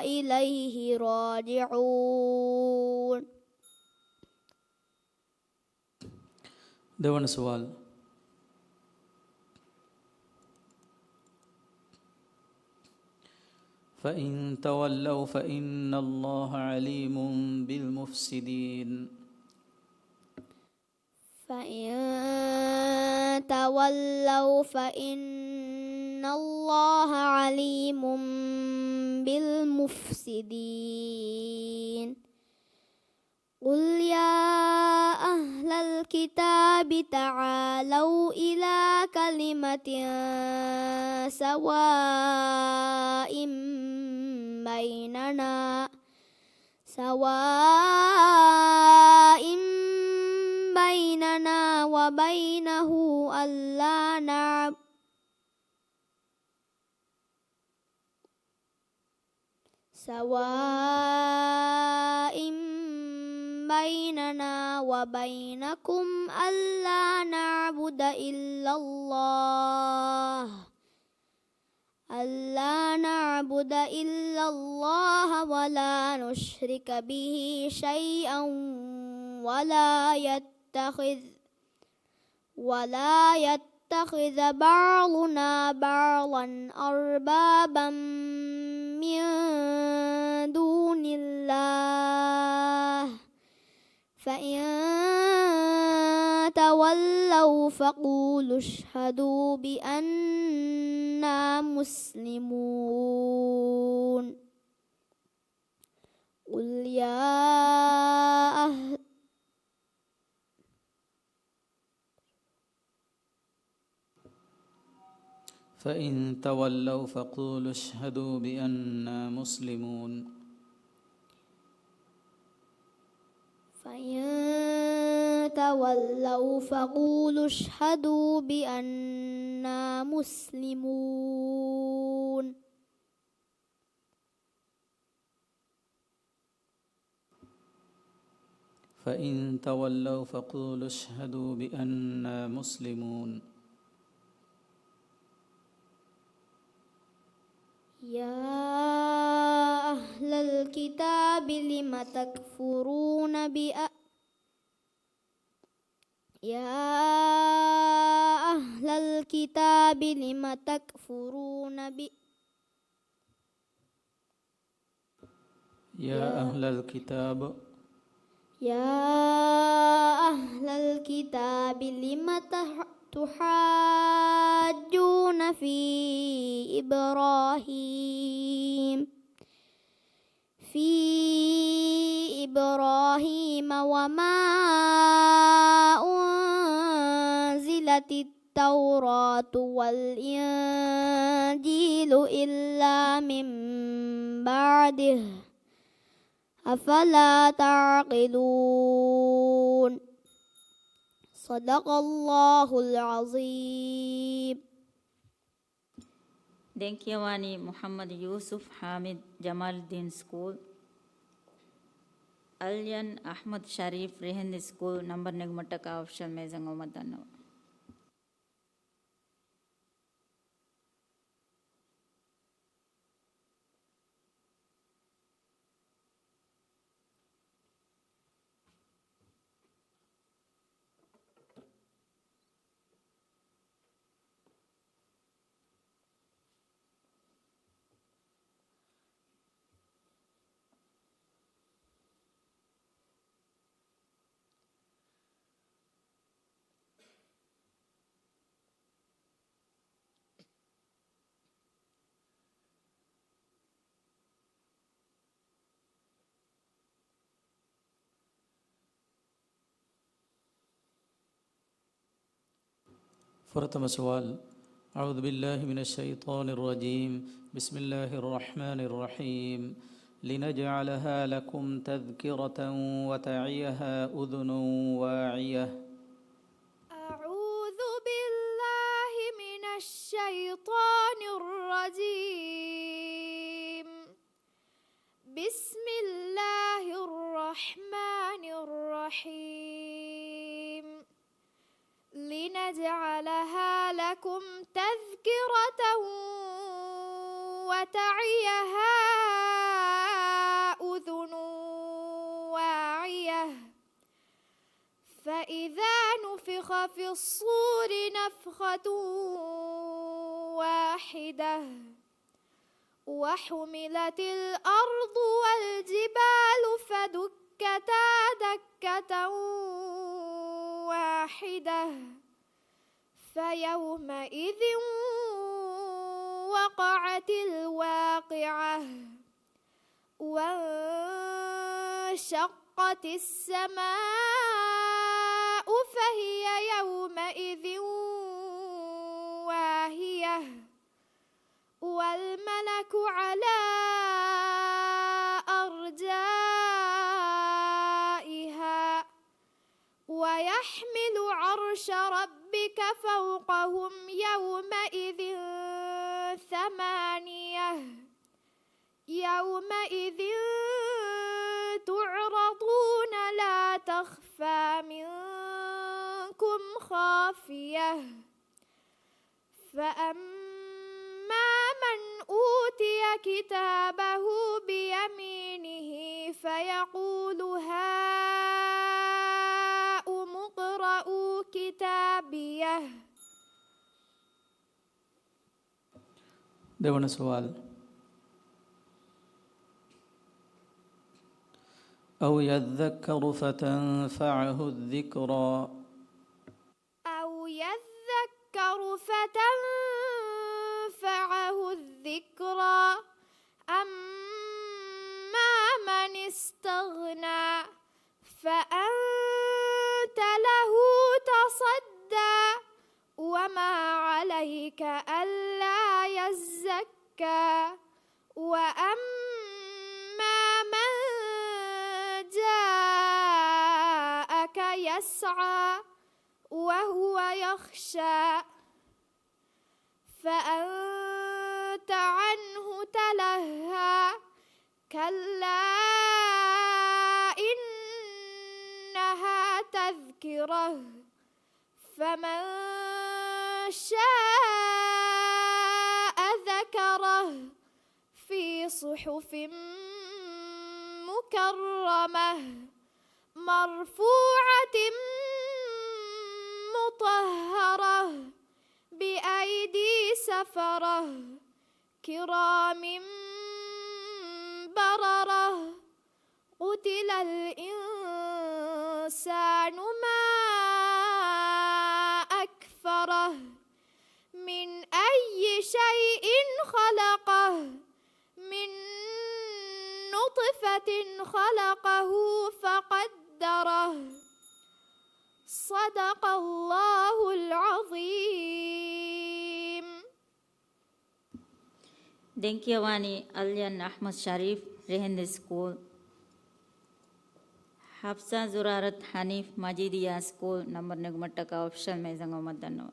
Speaker 5: إليه راجعون.
Speaker 2: देवन सवाल. فإن تولوا فإن الله عليم بالمفسدين.
Speaker 5: فإن تولوا فإن الله عليم بالمفسدين. قل يا أهل الكتاب تعالوا إلى كلمة سواء بيننا وبينه ألا نعبد بيننا وبينكم ألا نعبد إلا الله ولا نشرك به شيئا ولا يتخذ بعضنا بعضا أربابا من دون الله فإن تولوا فقولوا اشهدوا بأننا مسلمون قل يا أهل
Speaker 2: فإن تولوا فقولوا اشهدوا بأننا مسلمون
Speaker 5: فإن تولوا فقولوا اشهدوا بأننا مسلمون
Speaker 2: فإن تولوا فقولوا اشهدوا بأننا مسلمون
Speaker 5: يا أهل الكتاب لم تكفرون يا أهل الكتاب لم تكفرون
Speaker 2: يا أهل الكتاب
Speaker 5: يا أهل الكتاب لم تحاجون في إبراهيم وما أنزلت التوراة والإنجيل إلا من بعده أفلا تعقلون صدق الله العظيم.
Speaker 1: Denkiawani Muhammad Yusuf Hamid Jamaluddin School, Alyan Ahmad Sharif Rehind School, number Negmataka option Mezangomatano.
Speaker 2: فرتم سؤال. أعوذ بالله من الشيطان الرجيم. بسم الله الرحمن الرحيم. لنجعلها لكم تذكرة وتعيها أذن واعية.
Speaker 4: أعوذ بالله من الشيطان الرجيم. بسم الله الرحمن الرحيم. لنجعلها لكم تذكرة وتعيها أذن واعية. فإذا نفخ في الصور نفخة واحدة وحملت الأرض والجبال فدكتا دكة واحدة فيومئذ وقعت الواقعة وانشقت السماء فهي يومئذ واهية والملك على أرجائها ويحمل عرش ربك فوقهم يومئذ ثمانية. يومئذ تعرضون لا تخفى منكم خافية. فأما من أوتي كتابه بيمينه فيقول هاؤم اقرءوا كتابيه.
Speaker 2: देवण सवाल. أو يذكر فتنفعه الذكرى
Speaker 4: أو يذكر فتنفعه الذكرى أما من استغنى فأنت له تصدى وما عليك ألا يزكى وأما من جاءك يسعى وهو يخشى فأنت عنه تلهى كلا إنها تذكرة فمن شاء ذكره في صحف مكرمة مرفوعة مطهرة بأيدي سفرة كرام بررة قتل الإنسان ما أكفره من أي شيء خلقه من نطفة خلقه فقدره صدق الله العظيم.
Speaker 1: Denkiawani Alyan Ahmad Sharif, Rehend School. Hafsa Zurarat Hanif Majidiya School, number Nagmataka official Mezango Madano.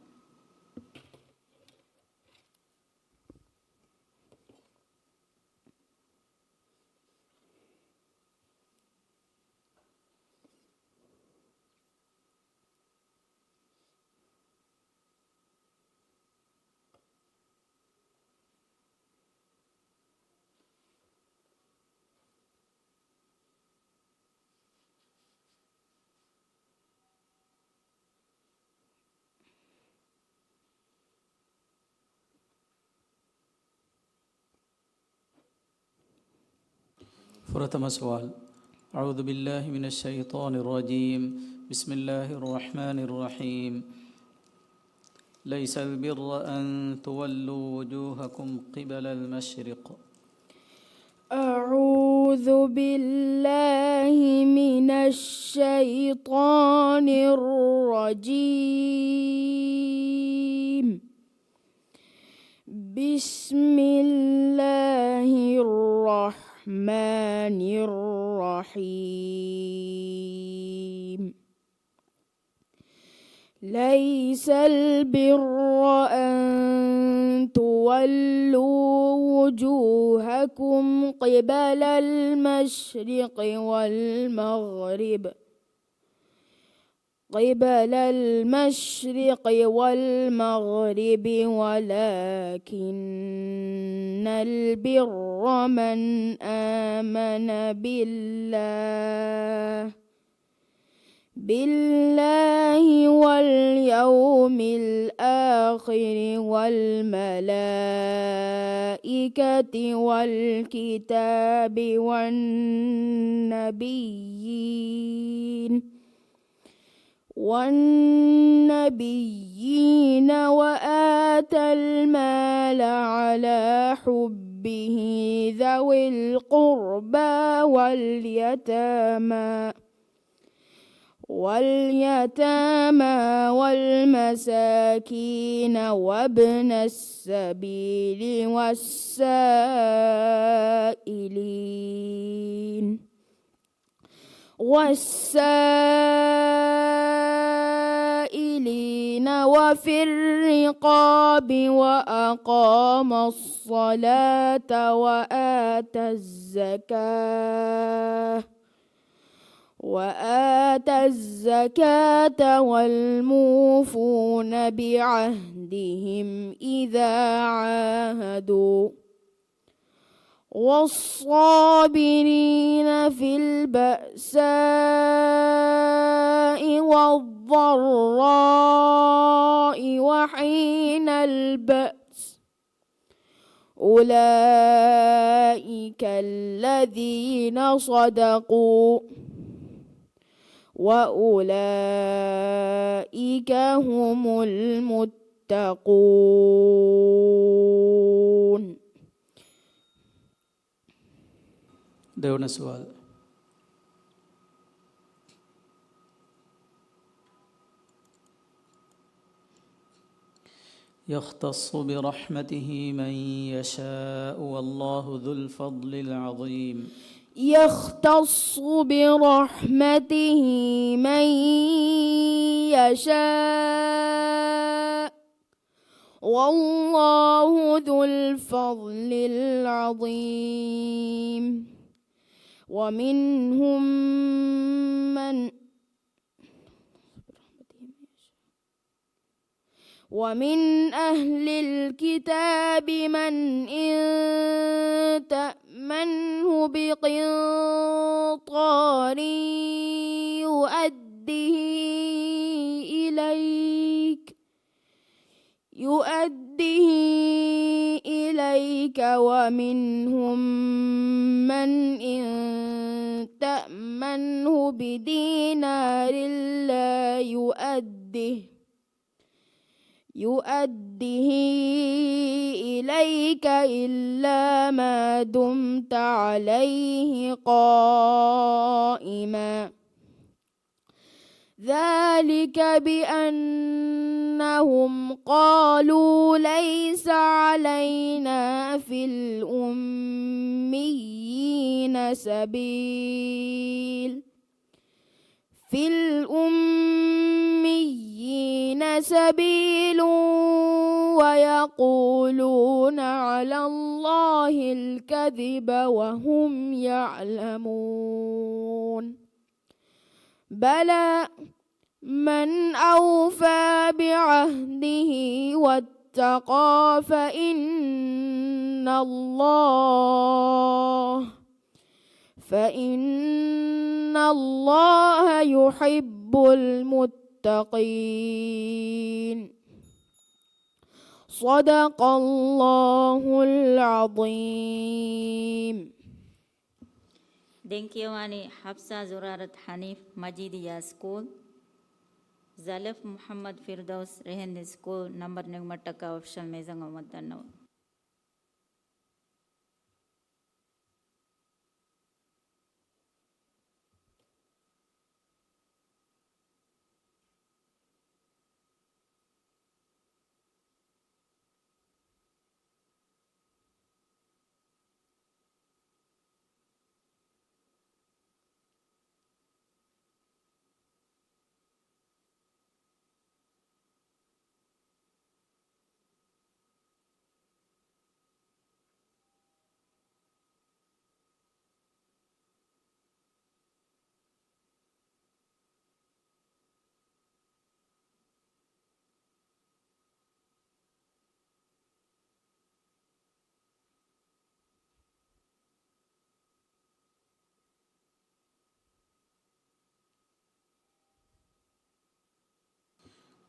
Speaker 2: فرتم سؤال. أعوذ بالله من الشيطان الرجيم. بسم الله الرحمن الرحيم. ليس البر أن تولوا وجوهكم قبل المشرق.
Speaker 4: أعوذ بالله من الشيطان الرجيم. بسم الله الرحمن الرحيم. ليس البر أن تولوا وجوهكم قبل المشرق والمغرب ولكن البر من آمن بالله واليوم الآخر والملائكة والكتاب والنبيين وآتى المال على حبه ذوي القربى واليتامى والمساكين وابن السبيل والسائلين وفي الرقاب وأقام الصلاة وآتى الزكاة والموفون بعهدهم إذا عاهدوا والصابرين في البأساء والضراء وحين البأس
Speaker 3: أولئك الذين صدقوا وأولئك هم المتقون.
Speaker 2: देवना सवाल يختص برحمته من يشاء والله ذو الفضل العظيم.
Speaker 3: يختص برحمته من يشاء والله ذو الفضل العظيم. ومن أهل الكتاب من إن تأمنه بقنطار يؤديه إليك ومنهم من إن تأمنه بدينار لا يؤديه إليك إلا ما دمت عليه قائما. ذلك بأنهم قالوا ليس علينا في الأميين سبيل ويقولون على الله الكذب وهم يعلمون. بلى من أوفى بعهده واتقى فإن الله يحب المتقين. صدق الله العظيم.
Speaker 1: Denkiawani Hafsa Zurarat Hanif Majidiya School, Zalef Muhammad Firdaus Rehendi School, number Nagmataka official Mezang Amatanau.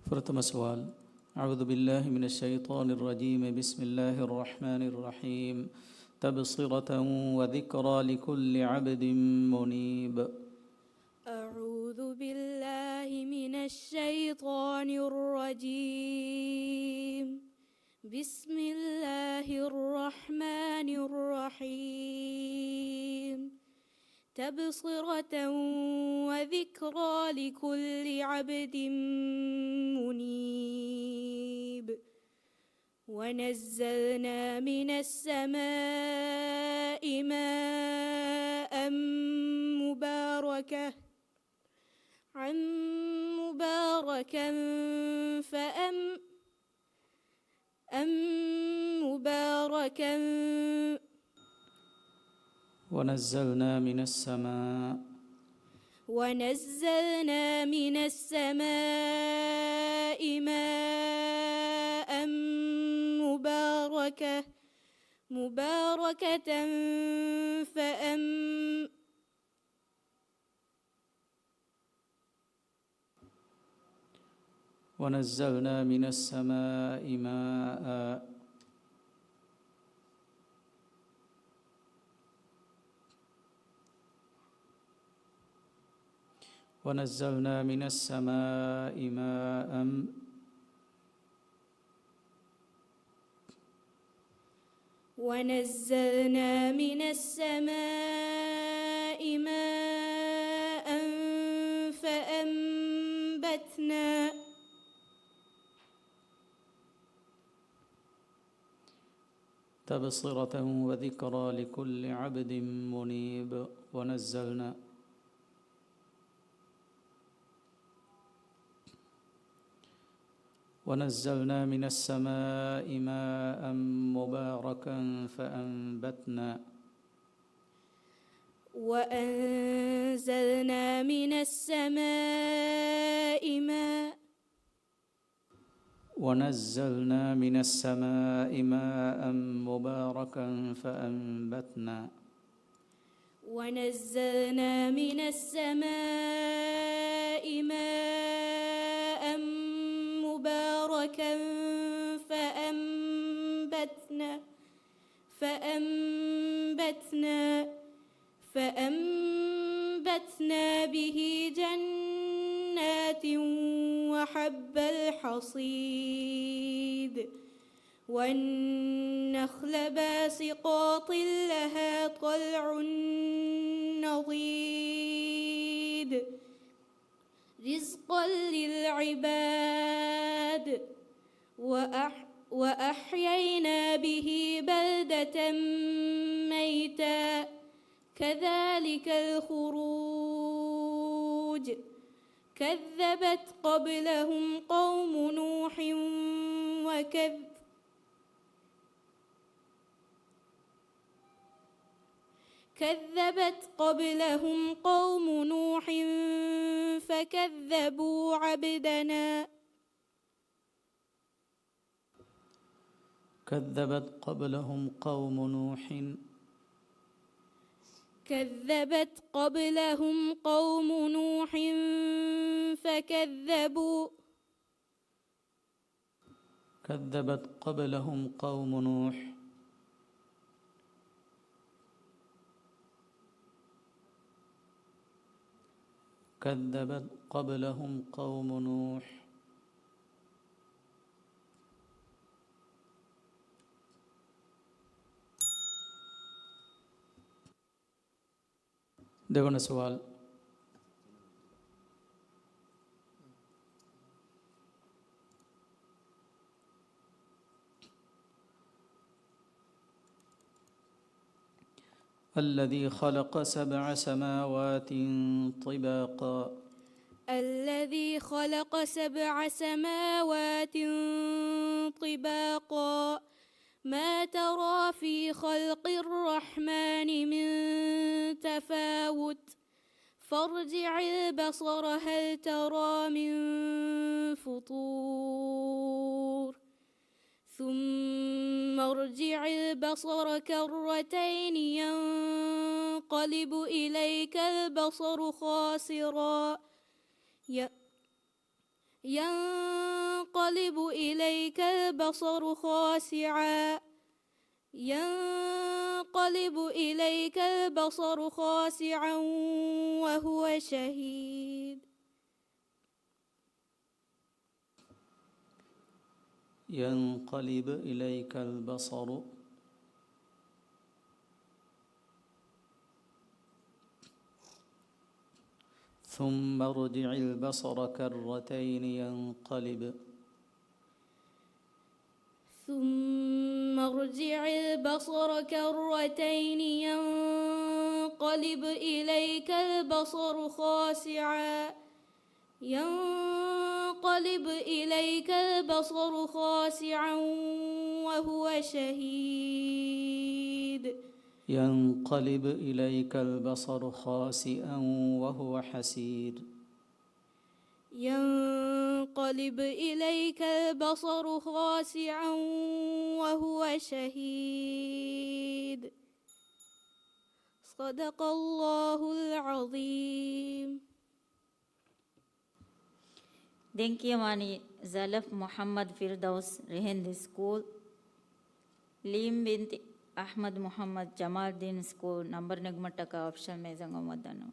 Speaker 2: प्रथम सवाल अऊज़ु बिल्लाहि मिनश शैतानिर रजीम बिस्मिल्लाहिर रहमानिर रहीम तबसिरतन व ज़िक्रा लिकुल्लि अब्दिन मुनीब।
Speaker 4: أعوذ بالله من الشيطان الرجيم بسم الله الرحمن الرحيم تبصرة وذكرى لكل عبد منيب. ونزلنا من السماء ماء مباركا
Speaker 2: ونزلنا من
Speaker 4: السماء ماء مباركة
Speaker 2: ونزلنا من السماء ماء ونزلنا من السماء ماء
Speaker 4: ونزلنا من السماء ماء فأنبتنا
Speaker 2: تبصرة وذكرى لكل عبد منيب. ونزلنا من السماء ماء مباركا فأنبتنا
Speaker 4: وأنزلنا من السماء ماء
Speaker 2: ونزلنا من السماء ماء مباركا فأنبتنا
Speaker 4: ونزلنا من السماء ماء مباركا فأنبتنا به جنات وحب الحصيد والنخل باسقات لها طلع نضيد رزقا للعباد وأحيينا به بلدة ميتا كذلك الخروج كذبت قبلهم قوم نوح فكذبوا عبدنا
Speaker 2: كذبت قبلهم قوم نوح
Speaker 4: فكذبوا
Speaker 2: كذبت قبلهم قوم نوح كذبت قبلهم قوم نوح देखो ना सवाल الذي خلق 7 سماوات طباقا
Speaker 4: الذي خلق 7 سماوات طباقا ما ترى في خلق الرحمن من تفاوت فارجع البصر هل ترى من فطور ثم ارجع البصر كرتين ينقلب إليك البصر خاسرا ينقلب إليك البصر خاسعا وهو شهيد
Speaker 2: ينقلب إليك البصر ثم ارجع البصر كرتين ينقلب
Speaker 4: إليك البصر خاسعا وهو شهيد
Speaker 2: ينقلب إليك البصر خاسئا وهو حسير
Speaker 4: ينقلب إليك البصر خاسعا وهو شهيد صدق الله العظيم.
Speaker 1: Denkiyamani Zalaf Muhammad Firdaus Rehend School, Lim bint Ahmad Muhammad Jamaluddin School, number Nagmataka option Mezangamadano.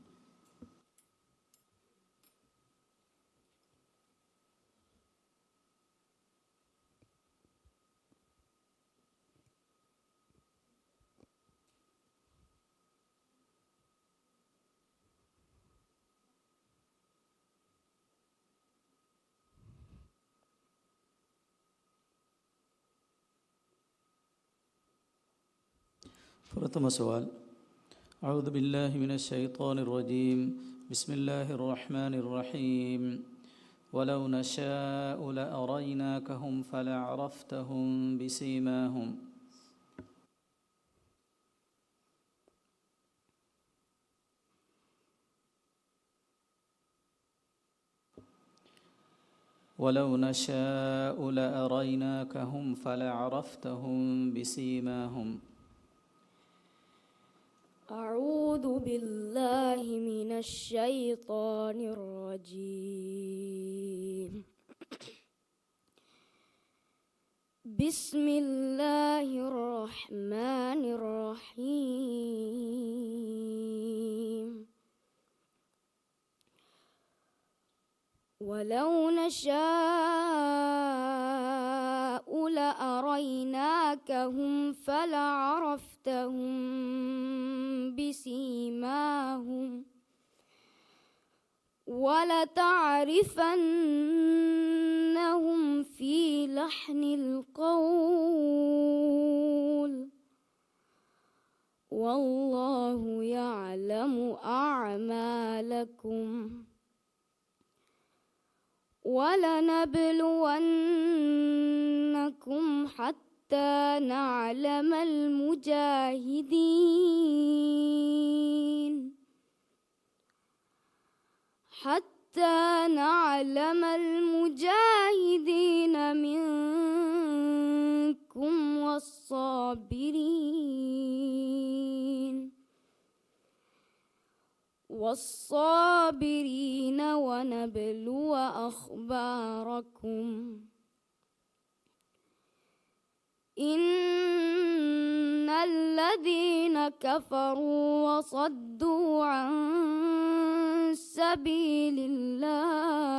Speaker 2: प्रथम सवाल أعوذ بالله من الشيطان الرجيم بسم الله الرحمن الرحيم ولو نشاء لأريناكهم فلعرفتهم بسيماهم ولو نشاء لأريناكهم فلعرفتهم بسيماهم
Speaker 3: أعوذ بالله من الشيطان الرجيم بسم الله الرحمن الرحيم ولو نشاء لأريناكهم فلعرفتهم بسيماهم ولتعرفنهم في لحن القول والله يعلم أعمالكم ولنبلونكم حتى نعلم المجاهدين منكم والصابرين ونبلو أخباركم إن الذين كفروا وصدوا عن سبيل الله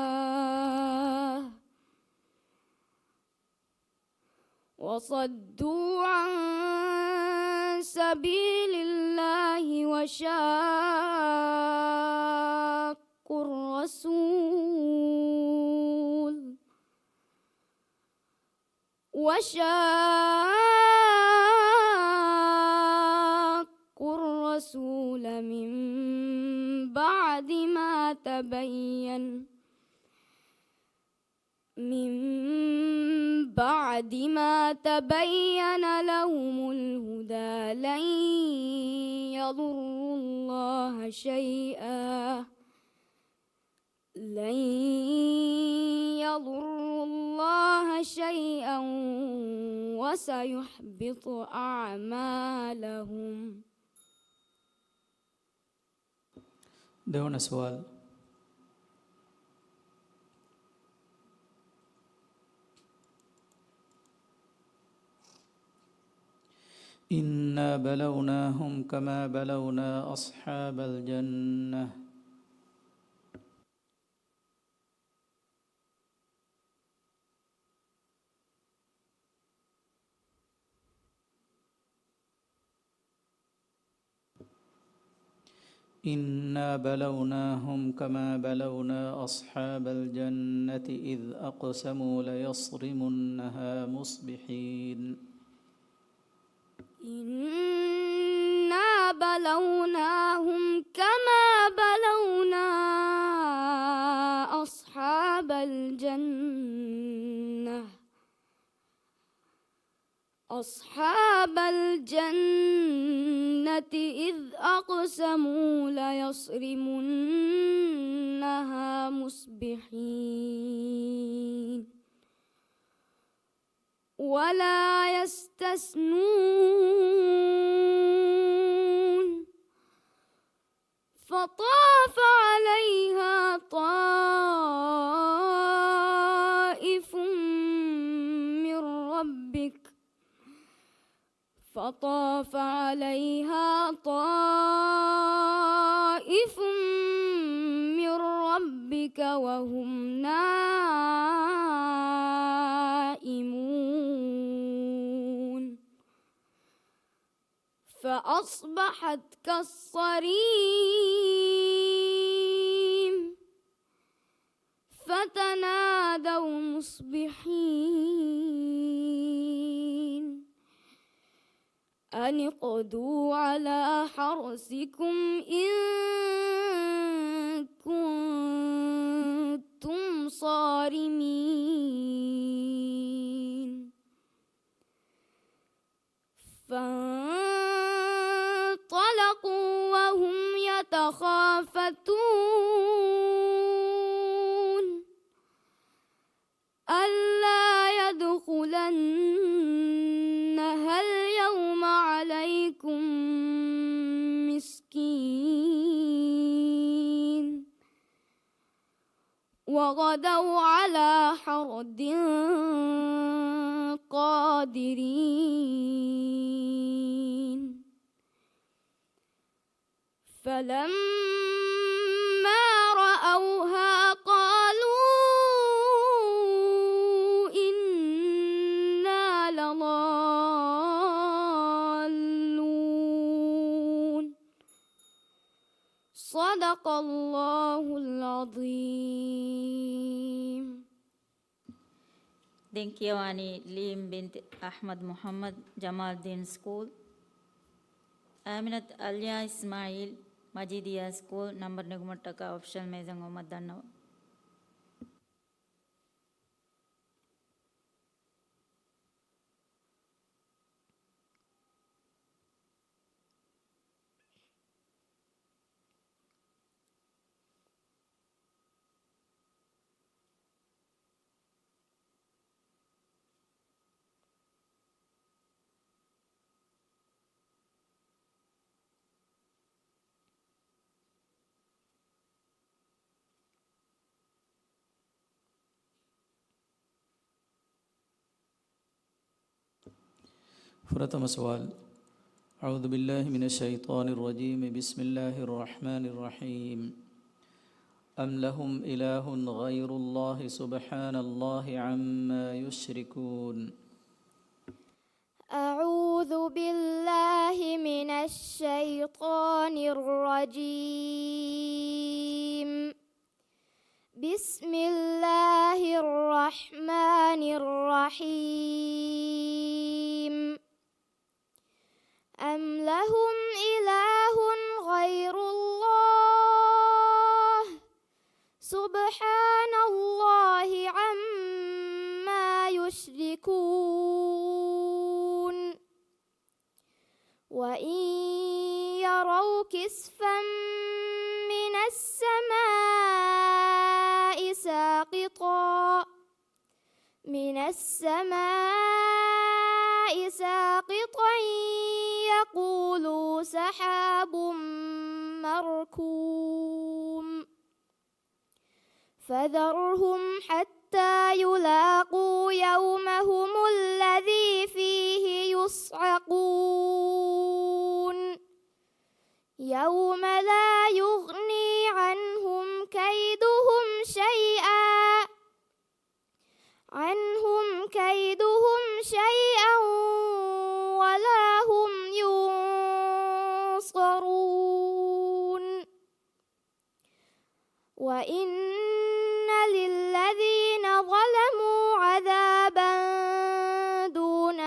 Speaker 3: وشاقوا الرسول من بعد ما تبين لهم الهدى لن يضروا الله شيئا وسيحبط أعمالهم.
Speaker 2: دونا سؤال إنا بلوناهم كما بلونا أصحاب الجنة إنا بلوناهم كما بلونا أصحاب الجنة إذ أقسموا ليصرمنها مصبحين
Speaker 3: إنا بلوناهم كما بلونا أصحاب الجنة إذ أقسموا ليصرمنها مصبحين ولا يستثنون فطاف عليها طائف من ربك وهم نائمون فأصبحت كالصريم فتنادوا مصبحين أن اغدوا على حرثكم إن كنتم صارمين فانطلقوا وهم يتخافتون ألا يدخلنها اليوم عليكم مسكين وغدوا على حرد قادرين فلما رأوها قالوا إنا لضالون صدق الله العظيم.
Speaker 1: Dinkiawani Lim bint Ahmad Muhammad Jamaluddin School, Aminat Alia Ismail Majidia School, number Nugmataka official Mezango Madana.
Speaker 2: فرتم سؤال. أعوذ بالله من الشيطان الرجيم. بسم الله الرحمن الرحيم. أم لهم إله غير الله سبحان الله عما يشركون.
Speaker 5: أعوذ بالله من الشيطان الرجيم. بسم الله الرحمن الرحيم. أم لهم إله غير الله سبحان الله عما يشركون. وإن يروا كسفا من السماء ساقطا يقولوا سحاب مركوم فذرهم حتى يلاقوا يومهم الذي فيه يصعقون يوم لا يغني عنهم كيدهم شيئا ولا هم ينصرون. وإن للذين ظلموا عذابا دون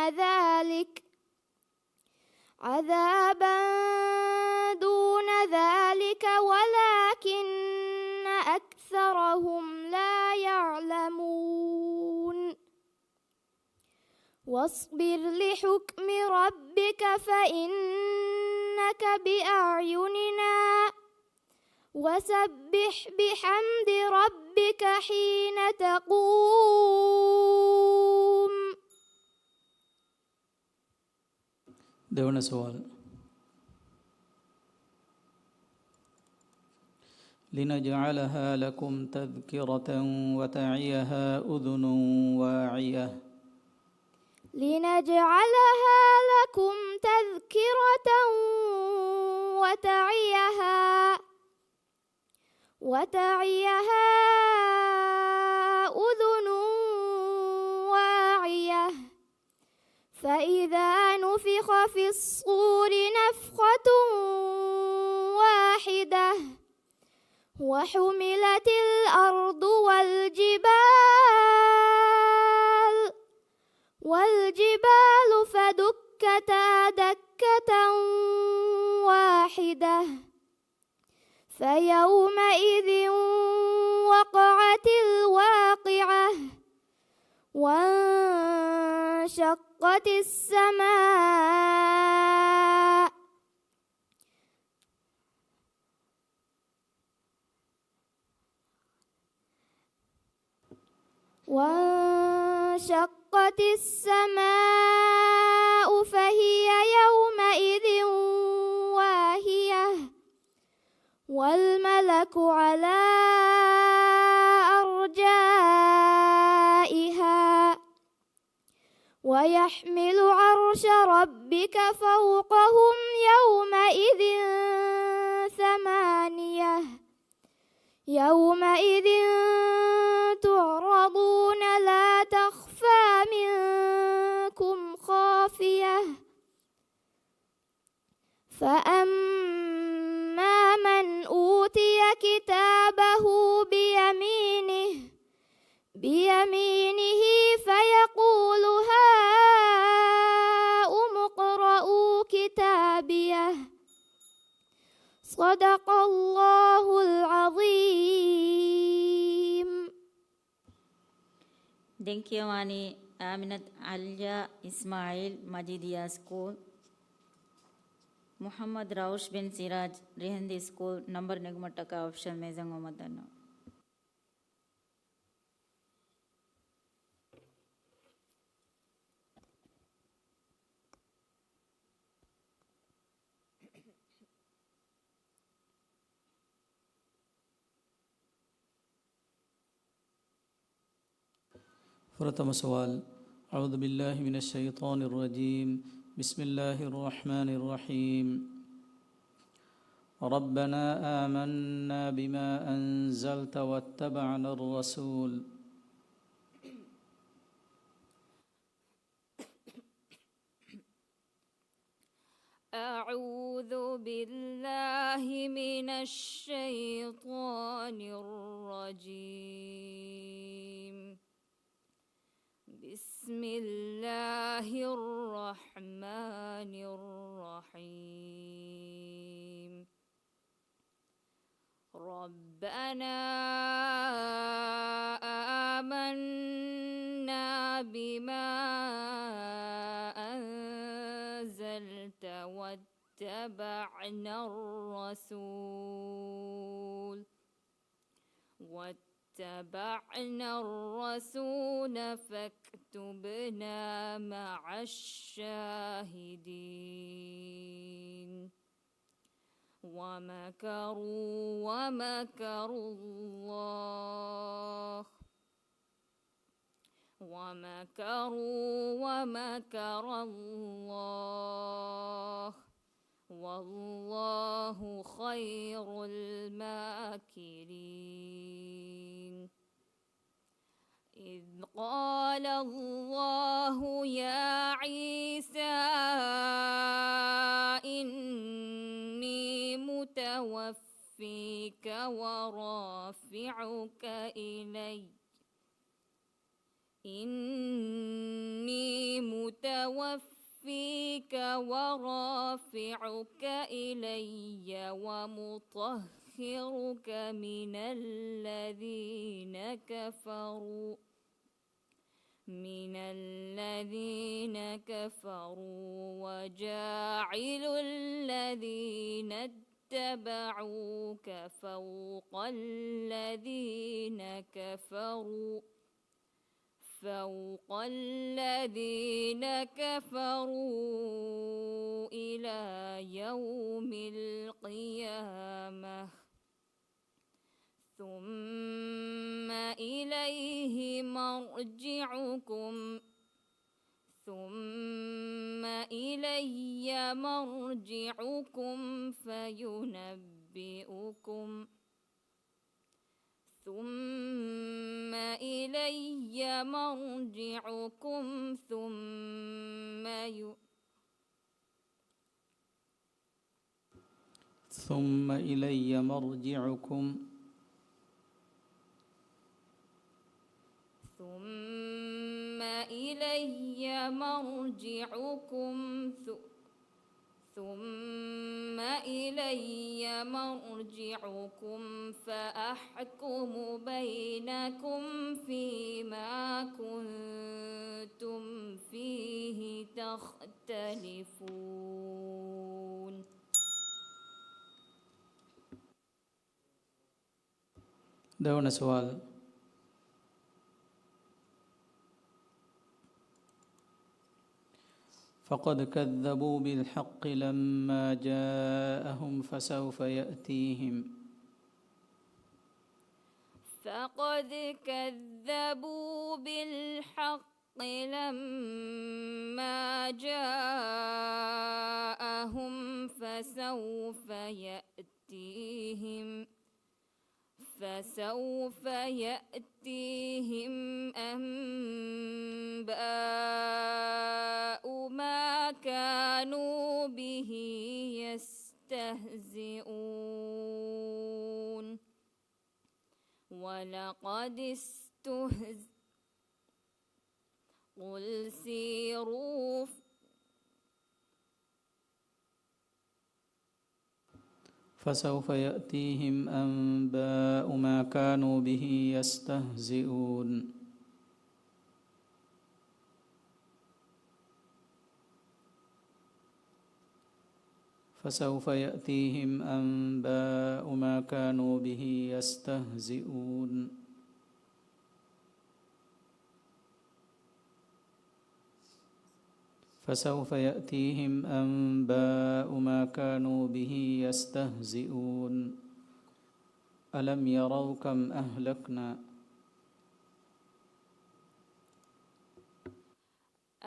Speaker 5: ذلك ولكن أكثرهم لا يعلمون. واصبر لحكم ربك فإنك بأعيننا وسبح بحمد ربك حين تقوم.
Speaker 2: දෙවන සුවල්. لنجعلها لكم تذكرة وتعيها أذن واعية.
Speaker 5: لنجعلها لكم تذكرة وتعيها أذن واعية. فإذا نفخ في الصور نفخة واحدة وحملت الأرض والجبال فدكتا دكة صيحة واحدة فيومئذ وقعت الواقعة وانشقت السماء فهي يومئذ واهية والملك على أرجائها ويحمل عرش ربك فوقهم يومئذ ثمانية يومئذ تعرضون لا تخفى منكم خافية فأما من أوتي كتابه بيمينه فيقول هاؤم اقرءوا كتابيه صدق الله العظيم.
Speaker 1: Dinkyawani Aminat Alya Ismail Majidia School, Muhammad Raush bin Siraj Rihandi School, number Nigmataka option Mezango Madana.
Speaker 2: प्रथम सवाल अऊज़ु बिल्लाहि मिनश शैतानिर रजीम बिस्मिल्लाहिर रहमानिर रहीम रब्बना आमन्ना बिमा अंज़लत वत्तबअनर रसूल
Speaker 7: أعوذ بالله من الشيطان الرجيم بسم الله الرحمن الرحيم ربنا آمنا بما أنزلت واتبعنا الرسول فاكتبنا مع الشاهدين ومكر الله والله خير الماكرين إذ قال الله يا عيسى إني متوفيك ورافعك إلي ومطهرك من الذين كفروا وجاعل الذين اتبعوك فوق الذين كفروا إلى يوم القيامة ثم إلي مرجعكم
Speaker 2: ثم إلي مرجعكم
Speaker 7: ثم إلي مرجعكم فأحكم بينكم فيما كنتم فيه تختلفون.
Speaker 2: دعونا سؤال. فقد كذبوا بالحق لما جاءهم فسوف يأتيهم
Speaker 7: فقد كذبوا بالحق لما جاءهم فسوف يأتيهم أنباء ما كانوا به يستهزئون. ولقد استهزئ قل سيروا
Speaker 2: فسوف يأتيهم أنباء ما كانوا به يستهزئون. فسوف يأتيهم أنباء ما كانوا به يستهزئون. فسوف يأتيهم أنباء ما كانوا به يستهزئون. ألم يروا كم أهلكنا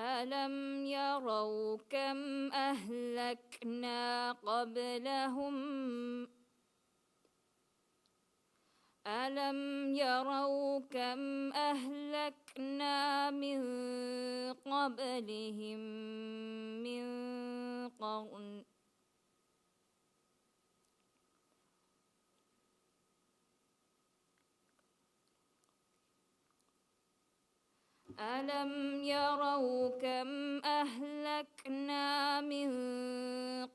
Speaker 7: ألم يروا كم أهلكنا قبلهم ألم يروا كم أهلكنا من قبلهم من قرن ألم يروا كم أهلكنا من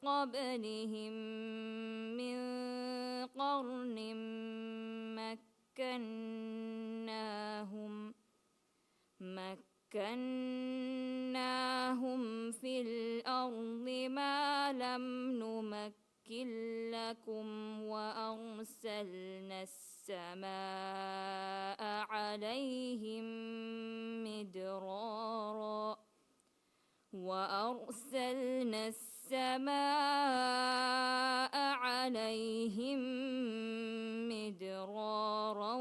Speaker 7: قبلهم من قرن مكناهم في الأرض ما لم نمكن لكم وأرسلنا السماء عليهم مدرارا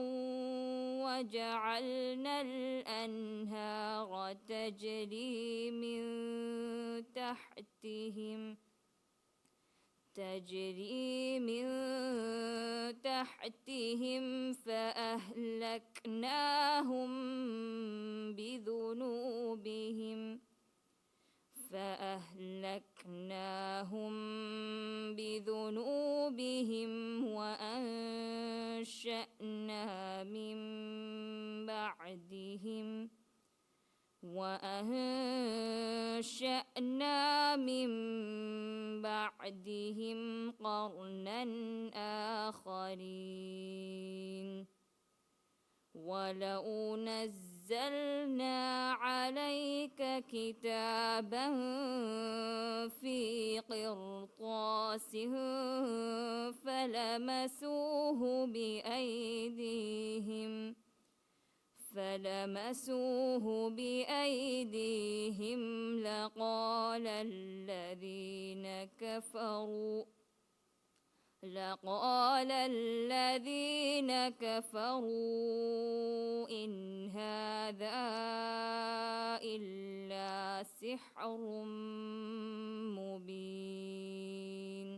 Speaker 7: وجعلنا الأنهار تجري من تحتهم فأهلكناهم بذنوبهم وأنشأنا من بعدهم قرنا آخرين. ولو نزلنا عليك كتابا في قرطاس فلمسوه بأيديهم لقال الذين كفروا إن هذا إلا سحر مبين.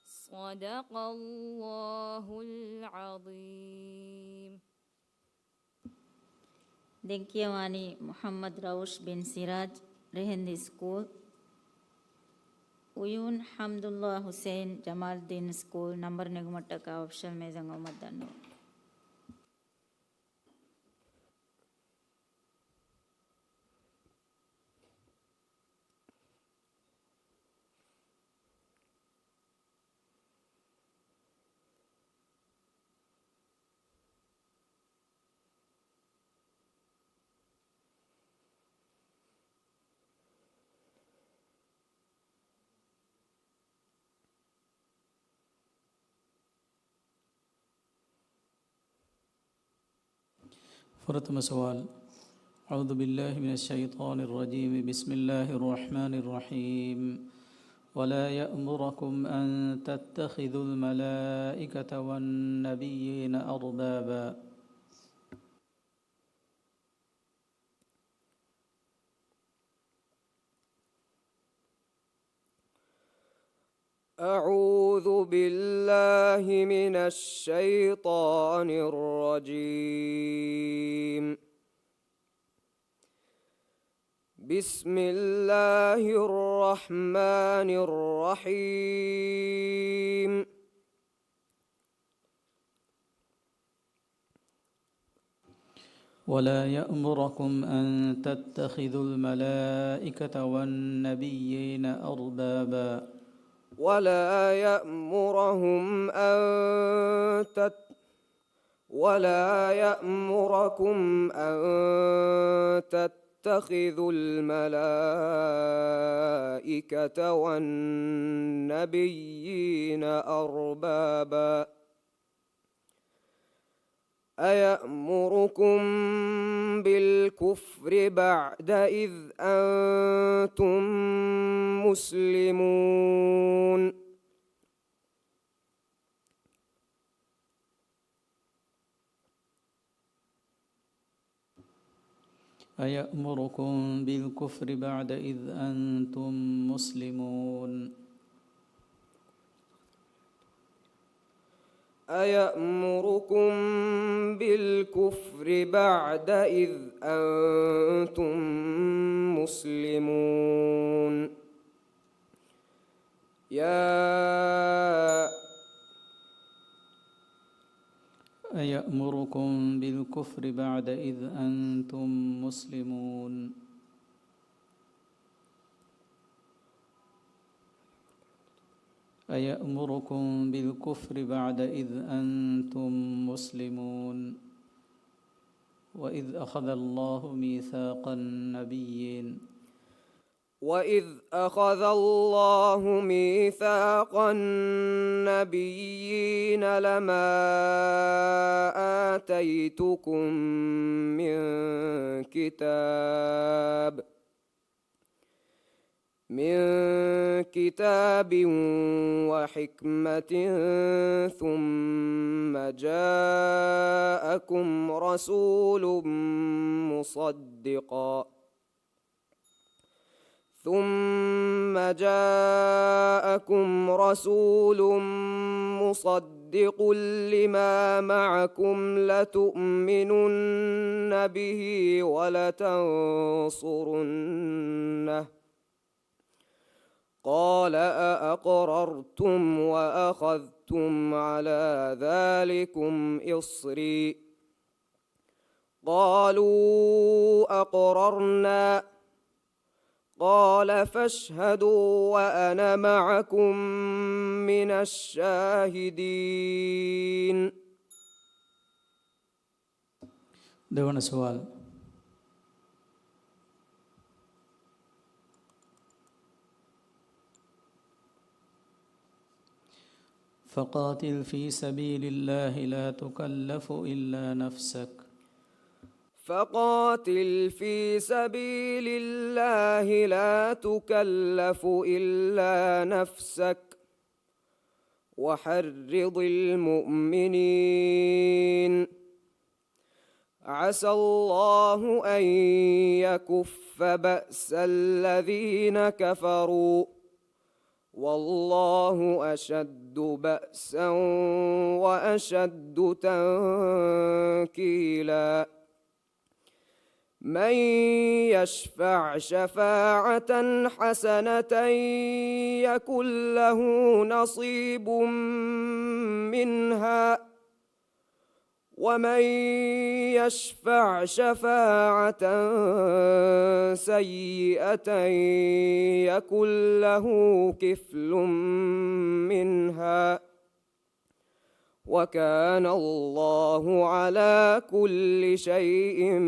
Speaker 7: صدق الله العظيم.
Speaker 1: Denkiawani Muhammad Raush bin Siraj, Rehendi School. Uyun Hamdullah Hussein Jamaluddin School, number Negumataka option Mezangomadano.
Speaker 2: प्रथम सवाल अऊज़ु बिल्लाहि मिनश शैतानिर रजीम बिस्मिल्लाहिर रहमानिर रहीम वला यअमुरुकुम अन तत्तखिज़ुल मलाइकता वन नबिय्यीन अरबाबा।
Speaker 10: أعوذ بالله من الشيطان الرجيم. بسم الله الرحمن الرحيم.
Speaker 2: ولا يأمركم أن تتخذوا الملائكة والنبيين أربابا.
Speaker 10: ولا يأمركم أن تتخذوا الملائكة والنبيين أربابا. أيأمركم بالكفر بعد إذ أنتم مسلمون.
Speaker 2: أيأمركم بالكفر بعد إذ أنتم مسلمون.
Speaker 10: أيأمركم بالكفر بعد إذ أنتم مسلمون.
Speaker 2: أيأمركم بالكفر بعد إذ أنتم مسلمون. أيأمركم بالكفر بعد إذ أنتم مسلمون. وإذ أخذ الله ميثاق النبيين
Speaker 10: وإذ أخذ الله ميثاق النبيين لما آتيتكم من كتاب وحكمة ثم جاءكم رسول مصدق لما معكم لتؤمنن به ولتنصرنه. قال أأقررتم وأخذتم على ذلكم إصري؟ قالوا أقررنا. قال فاشهدوا وأنا معكم من الشاهدين.
Speaker 2: देवण सवाल فقاتل في سبيل الله لا تكلف إلا نفسك.
Speaker 10: فقاتل في سبيل الله لا تكلف إلا نفسك وحرض المؤمنين. عسى الله أن يكف بأس الذين كفروا والله أشد بأسا وأشد تنكيلا. من يشفع شفاعة حسنة يكن له نصيب منها ومن يشفع شفاعة سيئة يكن له كفل منها وكان الله على كل شيء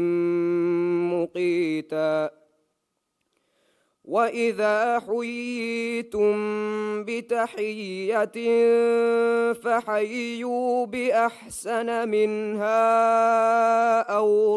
Speaker 10: مقيتا. وإذا حييتم بتحية فحيوا بأحسن منها أو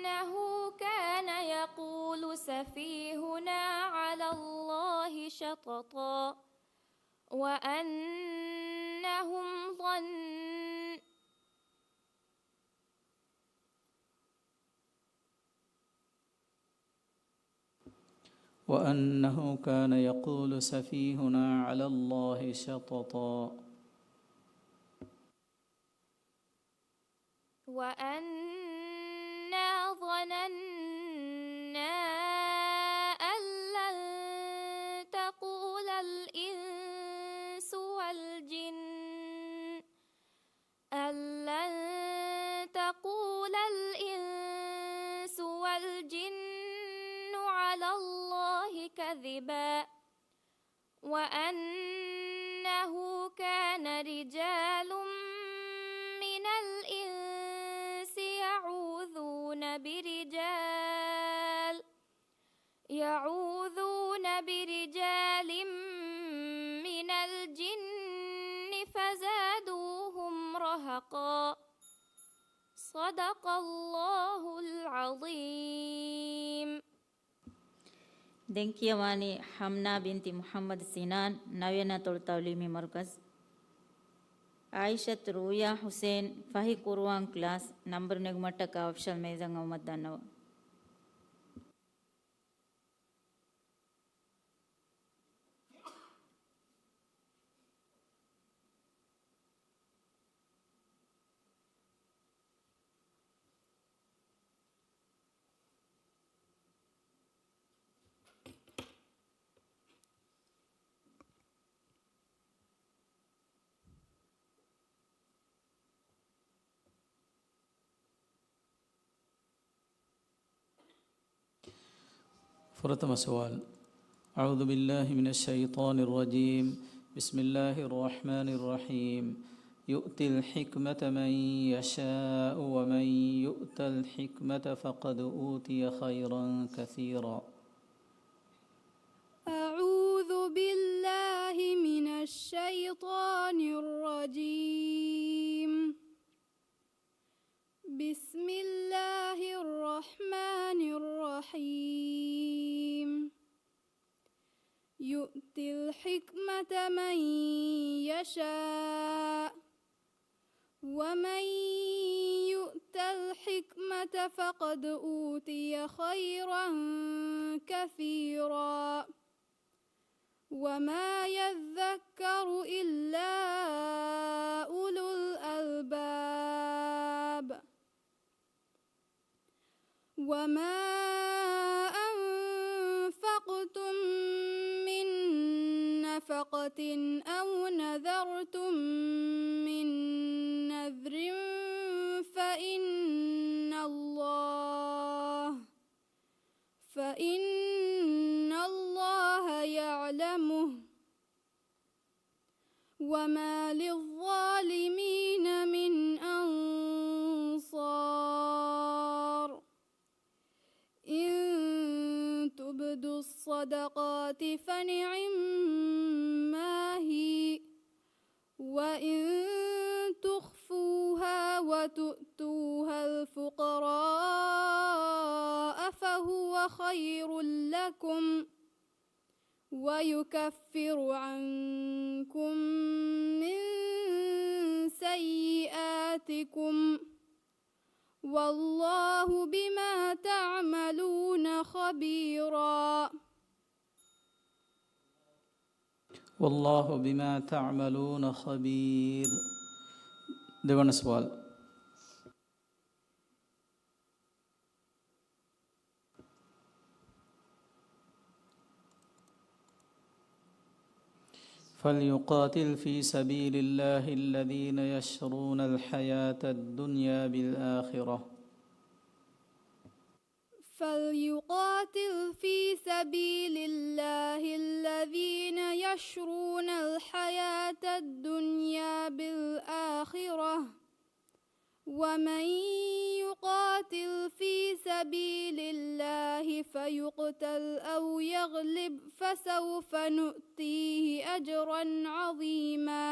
Speaker 7: كان يقول سفيهنا على الله شططا وأنهم
Speaker 2: وأنه كان يقول سفيهنا على الله شططا
Speaker 7: وأنا ظننا أن لن تقول الإنس والجن على الله كذبا وأنه كان رجال من الإنس يعوذون برجال من الجن فزادوهم رهقا صدق الله العظيم.
Speaker 1: ದೆಂಕಿಯವಾನಿ ಹಮ್ನಾ ಬಿಂತಿ ಮುಹಮ್ಮದ್ ಸಿನಾನ್ ನವ್ಯನ ತೊಳ್ತೌಲಿಮಿ ಮರ್ಕಜ್ ಆಯಿಷತ್ ರೂಯಾ ಹುಸೇನ್ ಫಹಿ ಕುರ್ವಾನ್ ಕ್ಲಾಸ್ ನಂಬರ್ ನೆಗ್ಮಟ್ಟಕ ಆಪ್ಷನ್ ಮೇಜಂಗ್ ಅವಮದ್ದನ್ನವ
Speaker 2: فرتم سؤال. أعوذ بالله من الشيطان الرجيم. بسم الله الرحمن الرحيم. يؤتي الحكمة من يشاء ومن يؤت الحكمة فقد أوتي خيرا كثيرا.
Speaker 3: أعوذ بالله من الشيطان الرجيم. بسم الله الرحمن الرحيم. يؤتي الحكمة من يشاء ومن يؤت الحكمة فقد أوتي خيرا كثيرا وما يذكر إلا أولو الألباب. وما أنفقتم من نفقة أو نذرتم من نذر فإن الله يعلمه وما للظالمين من أنصار. إن تبدوا الصدقات فنعما هي وإن تخفوها وتؤتوها الفقراء فهو خير لكم ويكفر عنكم من سيئاتكم والله بما تعملون خبيرا.
Speaker 2: والله بما تعملون خبير. देवन सवाल. فليقاتل في سبيل الله الذين يشرون الحياة الدنيا بالآخرة.
Speaker 3: فليقاتل في سبيل الله الذين يشرون الحياة الدنيا بالآخرة ومن يقاتل في سبيل الله فيقتل أو يغلب فسوف نؤتيه أجرا عظيما.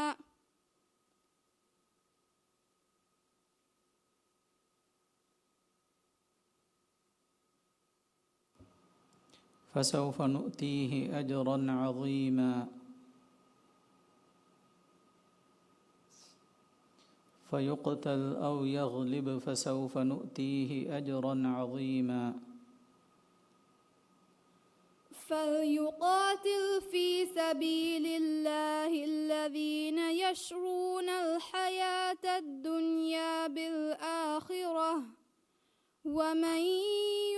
Speaker 2: فسوف نؤتيه أجرا عظيما فيقتل أو يغلب فسوف نؤتيه أجرا عظيما
Speaker 3: فليقاتل في سبيل الله الذين يشرون الحياة الدنيا بالآخرة ومن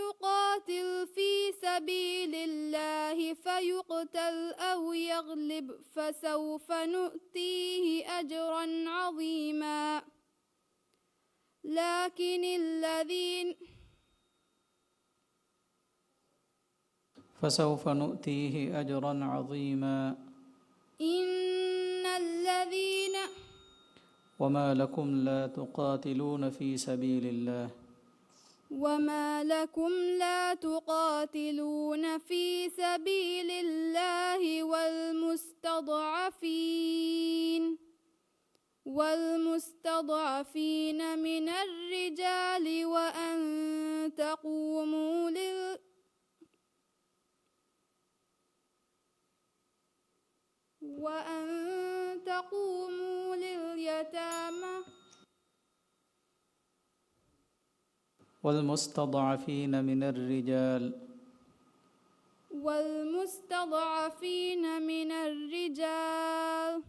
Speaker 3: يقاتل في سبيل الله فيقتل أو يغلب فسوف نؤتيه أجرا عظيما
Speaker 2: فسوف نؤتيه أجرا عظيما
Speaker 3: إن الذين
Speaker 2: وما لكم لا تقاتلون في سبيل الله
Speaker 3: وما لكم لا تقاتلون في سبيل الله والمستضعفين من الرجال وأن تقوموا لليتامى
Speaker 2: والمستضعفين من الرجال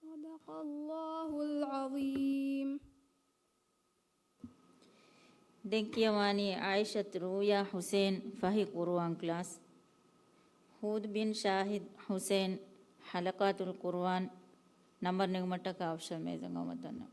Speaker 3: صدق الله العظيم.
Speaker 1: Denkiawani Aishat Ruya Hussein Fahi Quran class. Hud bin Shahid Hussein Halakatul Quran number nigmata ka option में जगह मतना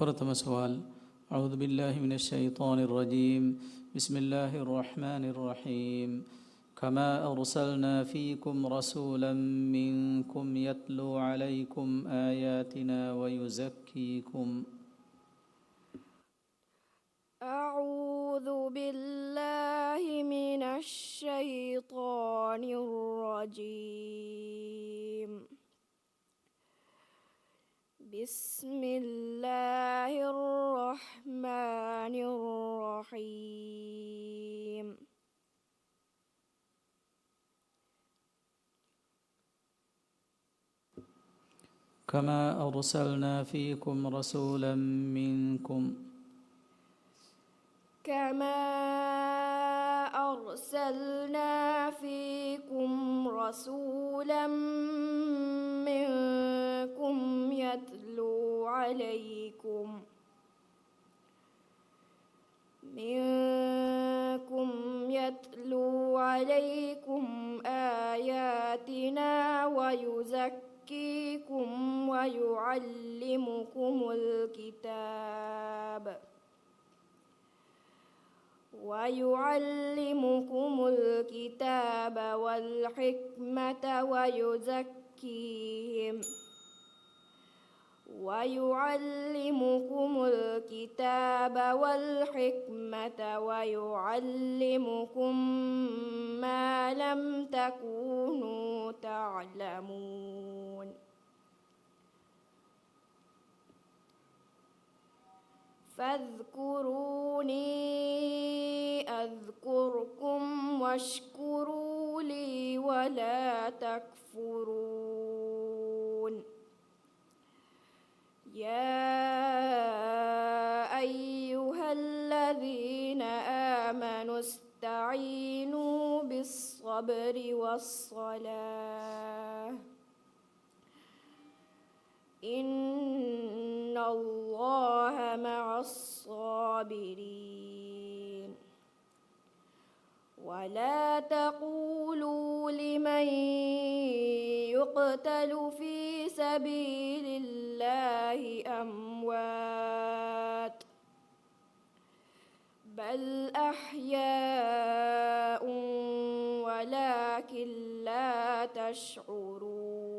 Speaker 2: فرتم سؤال أعوذ بالله من الشيطان الرجيم بسم الله الرحمن الرحيم كما أرسلنا فيكم رسولا منكم يتلو عليكم آياتنا ويزكيكم
Speaker 4: أعوذ بالله من الشيطان الرجيم بسم الله الرحمن الرحيم
Speaker 2: كما أرسلنا فيكم رسولا منكم
Speaker 4: كما أرسلنا فيكم رسولا منكم يتلو عليكم آياتنا ويزكيكم ويعلمكم الكتاب والحكمة ويعلمكم ما لم تكونوا تعلمون فاذكروني أذكركم واشكروا لي ولا تكفرون يا أيها الذين آمنوا استعينوا بالصبر والصلاة إن الله مع الصابرين ولا تقولوا لمن يقتل في
Speaker 3: سبيل الله أموات بل أحياء ولكن لا تشعرون.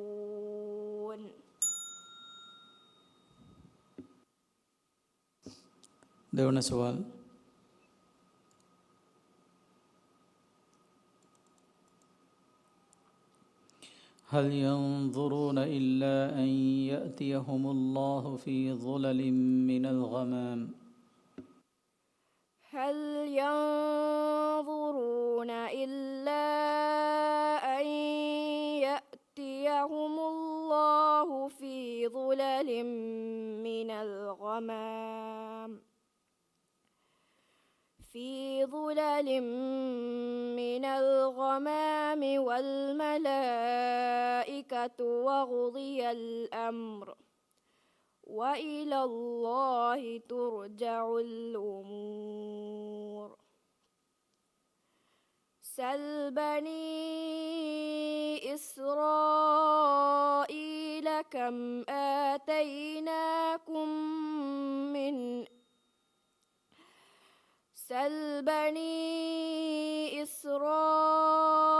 Speaker 2: देवना सवाल هل ينظرون إلا أن يأتيهم الله في ظلل من الغمام
Speaker 3: هل ينظرون إلا أن يأتيهم الله في ظلل من الغمام والملائكة وقضي الأمر وإلى الله ترجع الأمور. سل بني إسرائيل كم آتيناكم من سل بني إسرائيل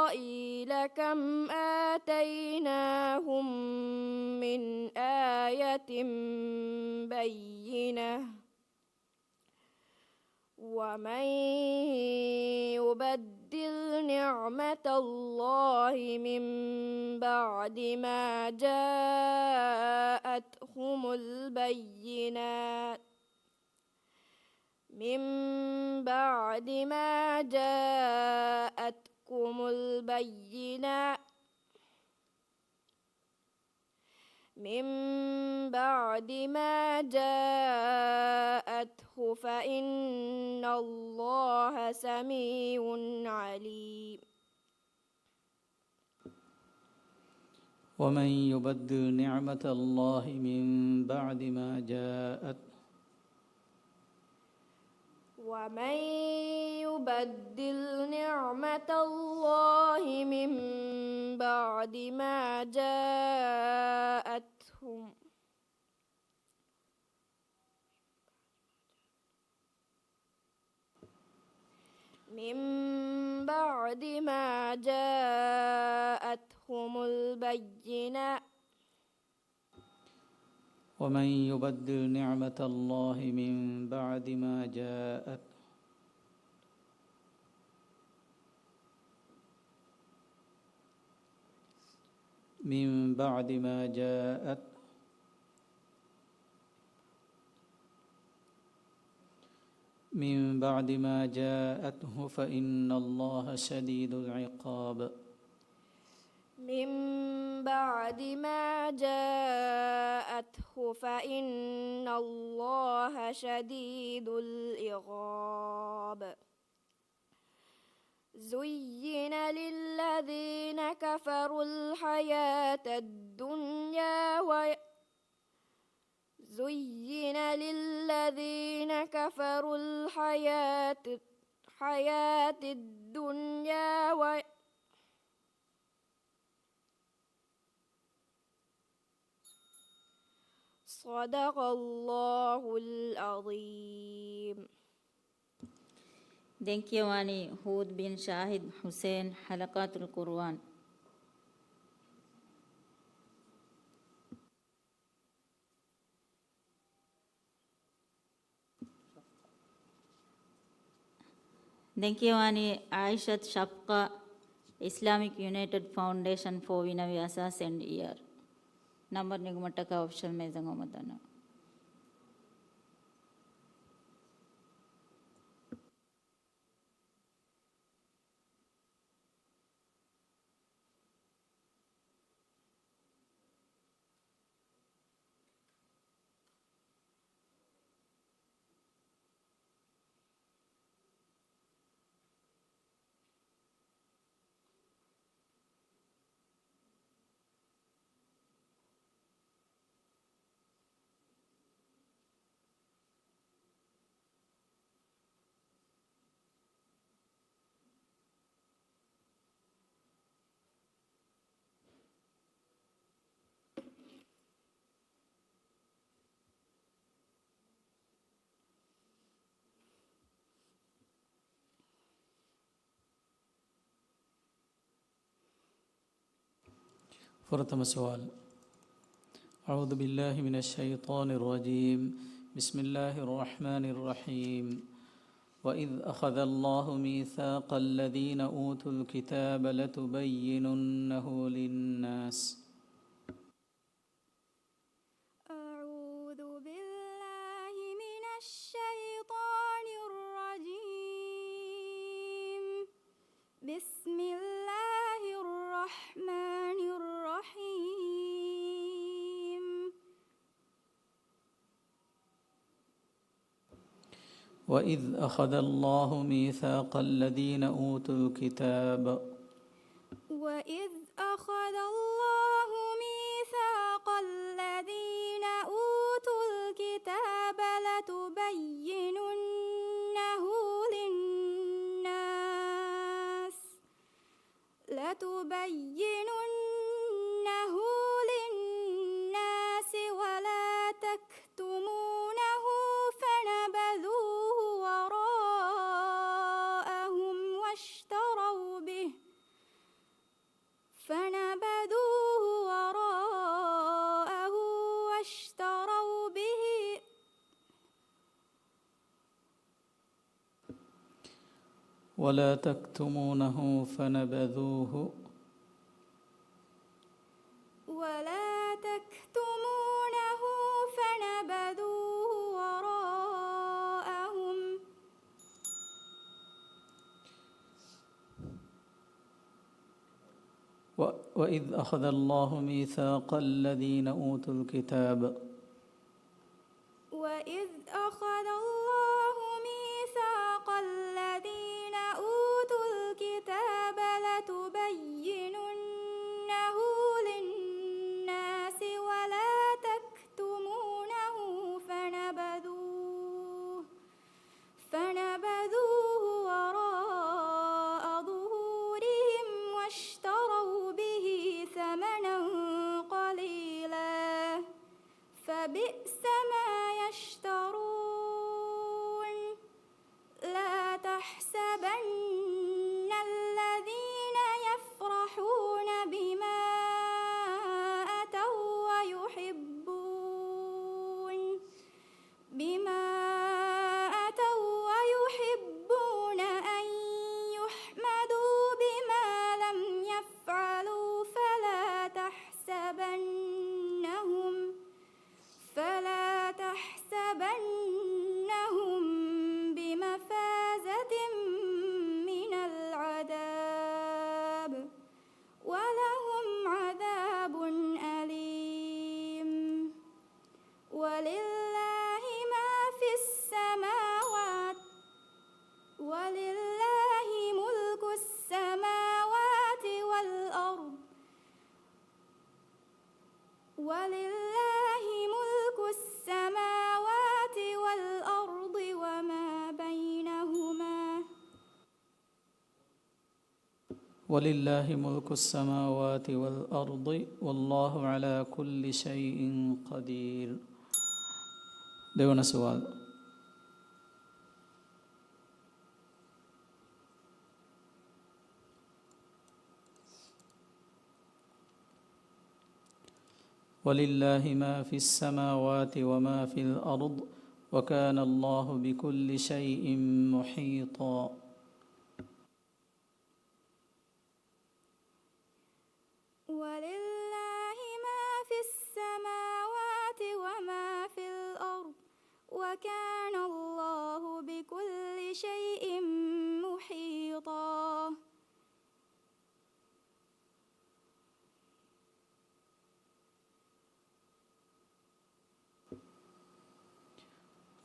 Speaker 3: كم آتيناهم من آية بينة ومن يبدل نعمة الله من بعد ما جاءتهم البينات فإن الله سميع عليم.
Speaker 2: ومن يبدل نعمة الله من بعد ما جاءته
Speaker 3: ومن يبدل نعمة الله من بعد ما جاءتهم البينات
Speaker 2: ومن يبدل نعمة الله من بعد ما جاءته فإن الله شديد العقاب.
Speaker 3: من بعد ما جاءته فإن الله شديد العقاب. زين للذين كفروا الحياة الدنيا صدق الله العظيم.
Speaker 1: Denkiawani Hud bin Shahid Hussein Halaqatul Quran. Denkiawani Aishat Shafqa Islamic United Foundation for Vinavi Asas and Year. Number Nigumataka option Mezangomadana.
Speaker 2: प्रथम सवाल أعوذ بالله من الشيطان الرجيم بسم الله الرحمن الرحيم وإذ أخذ الله ميثاق الذين أوتوا الكتاب لتبيننه للناس
Speaker 7: أعوذ بالله من الشيطان الرجيم بسم الله الرحمن الرحيم
Speaker 2: وإذ أخذ الله ميثاق الذين أوتوا الكتاب
Speaker 7: وإذ أخذ الله ميثاق الذين أوتوا الكتاب لتبيننه للناس ولا تكتمونه فنبذوه وراءهم واشتروا به
Speaker 2: ولا تكتمونه فنبذوه
Speaker 7: وراءهم
Speaker 2: وإذ أخذ الله ميثاق الذين أوتوا الكتاب
Speaker 7: وإذ أخذ الله ميثاق الذين أوتوا الكتاب لتبيننه للناس ولا تكتمونه فنبذوه وراء ظهورهم واشتروا به ثمنا قليلا فبئس ما يشترون لا تحسبن الذين يفرحون بما أتوا ويحبون أن يحمدوا بما لم يفعلوا فلا تحسبنهم بمفازة من العذاب ولهم عذاب أليم ولله ملك السماوات والأرض وما بينهما
Speaker 2: ولله ملك السماوات والأرض والله على كل شيء قدير देवन सवाल ولله ما في السماوات وما في الأرض وكان الله بكل شيء محيطا
Speaker 7: ولله ما في السماوات وما في الأرض وكان الله بكل شيء محيطا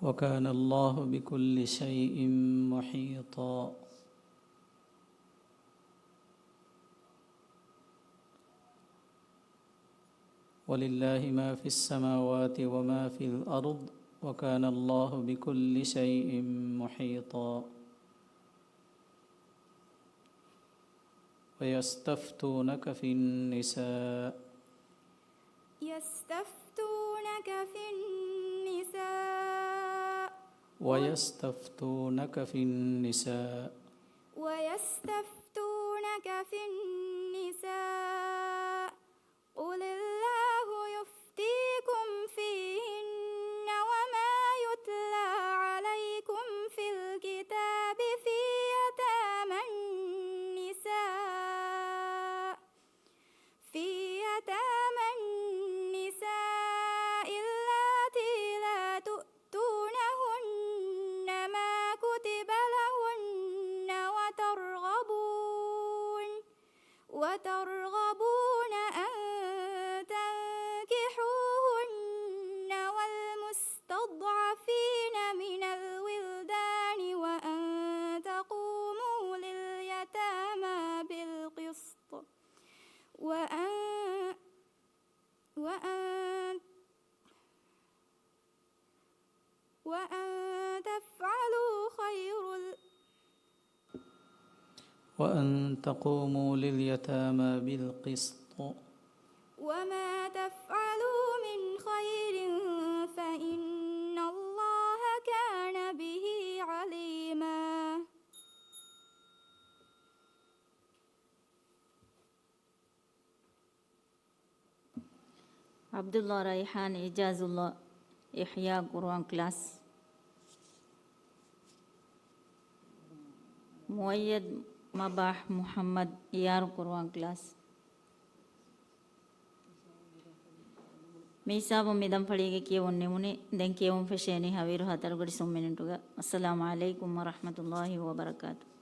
Speaker 2: وكان الله بكل شيء محيطا ولله ما في السماوات وما في الأرض وكان الله بكل شيء محيطا ويستفتونك في النساء
Speaker 7: ويستفتونك في النساء قل يتامى النساء اللاتي لا تؤتونهن ما كتب لهن وترغبون أن تنكحوهن والمستضعفين من الولدان وأن تقوموا لليتامى بالقسط وأن تفعلوا
Speaker 2: وأن تقوموا لليتامى بالقسط
Speaker 7: وما تفعلوا من خير فإن الله كان به عليما.
Speaker 1: Abdullah Raihan Ijazullah Ihya Quran class. Muayyad Mabah Muhammad ER Quran class. Meesabu midam palige kiyawunne mune den kiyawun fesheni haviru hatarugadi 9 minutuga. Assalamu alaikum wa rahmatullahi wa barakatuh.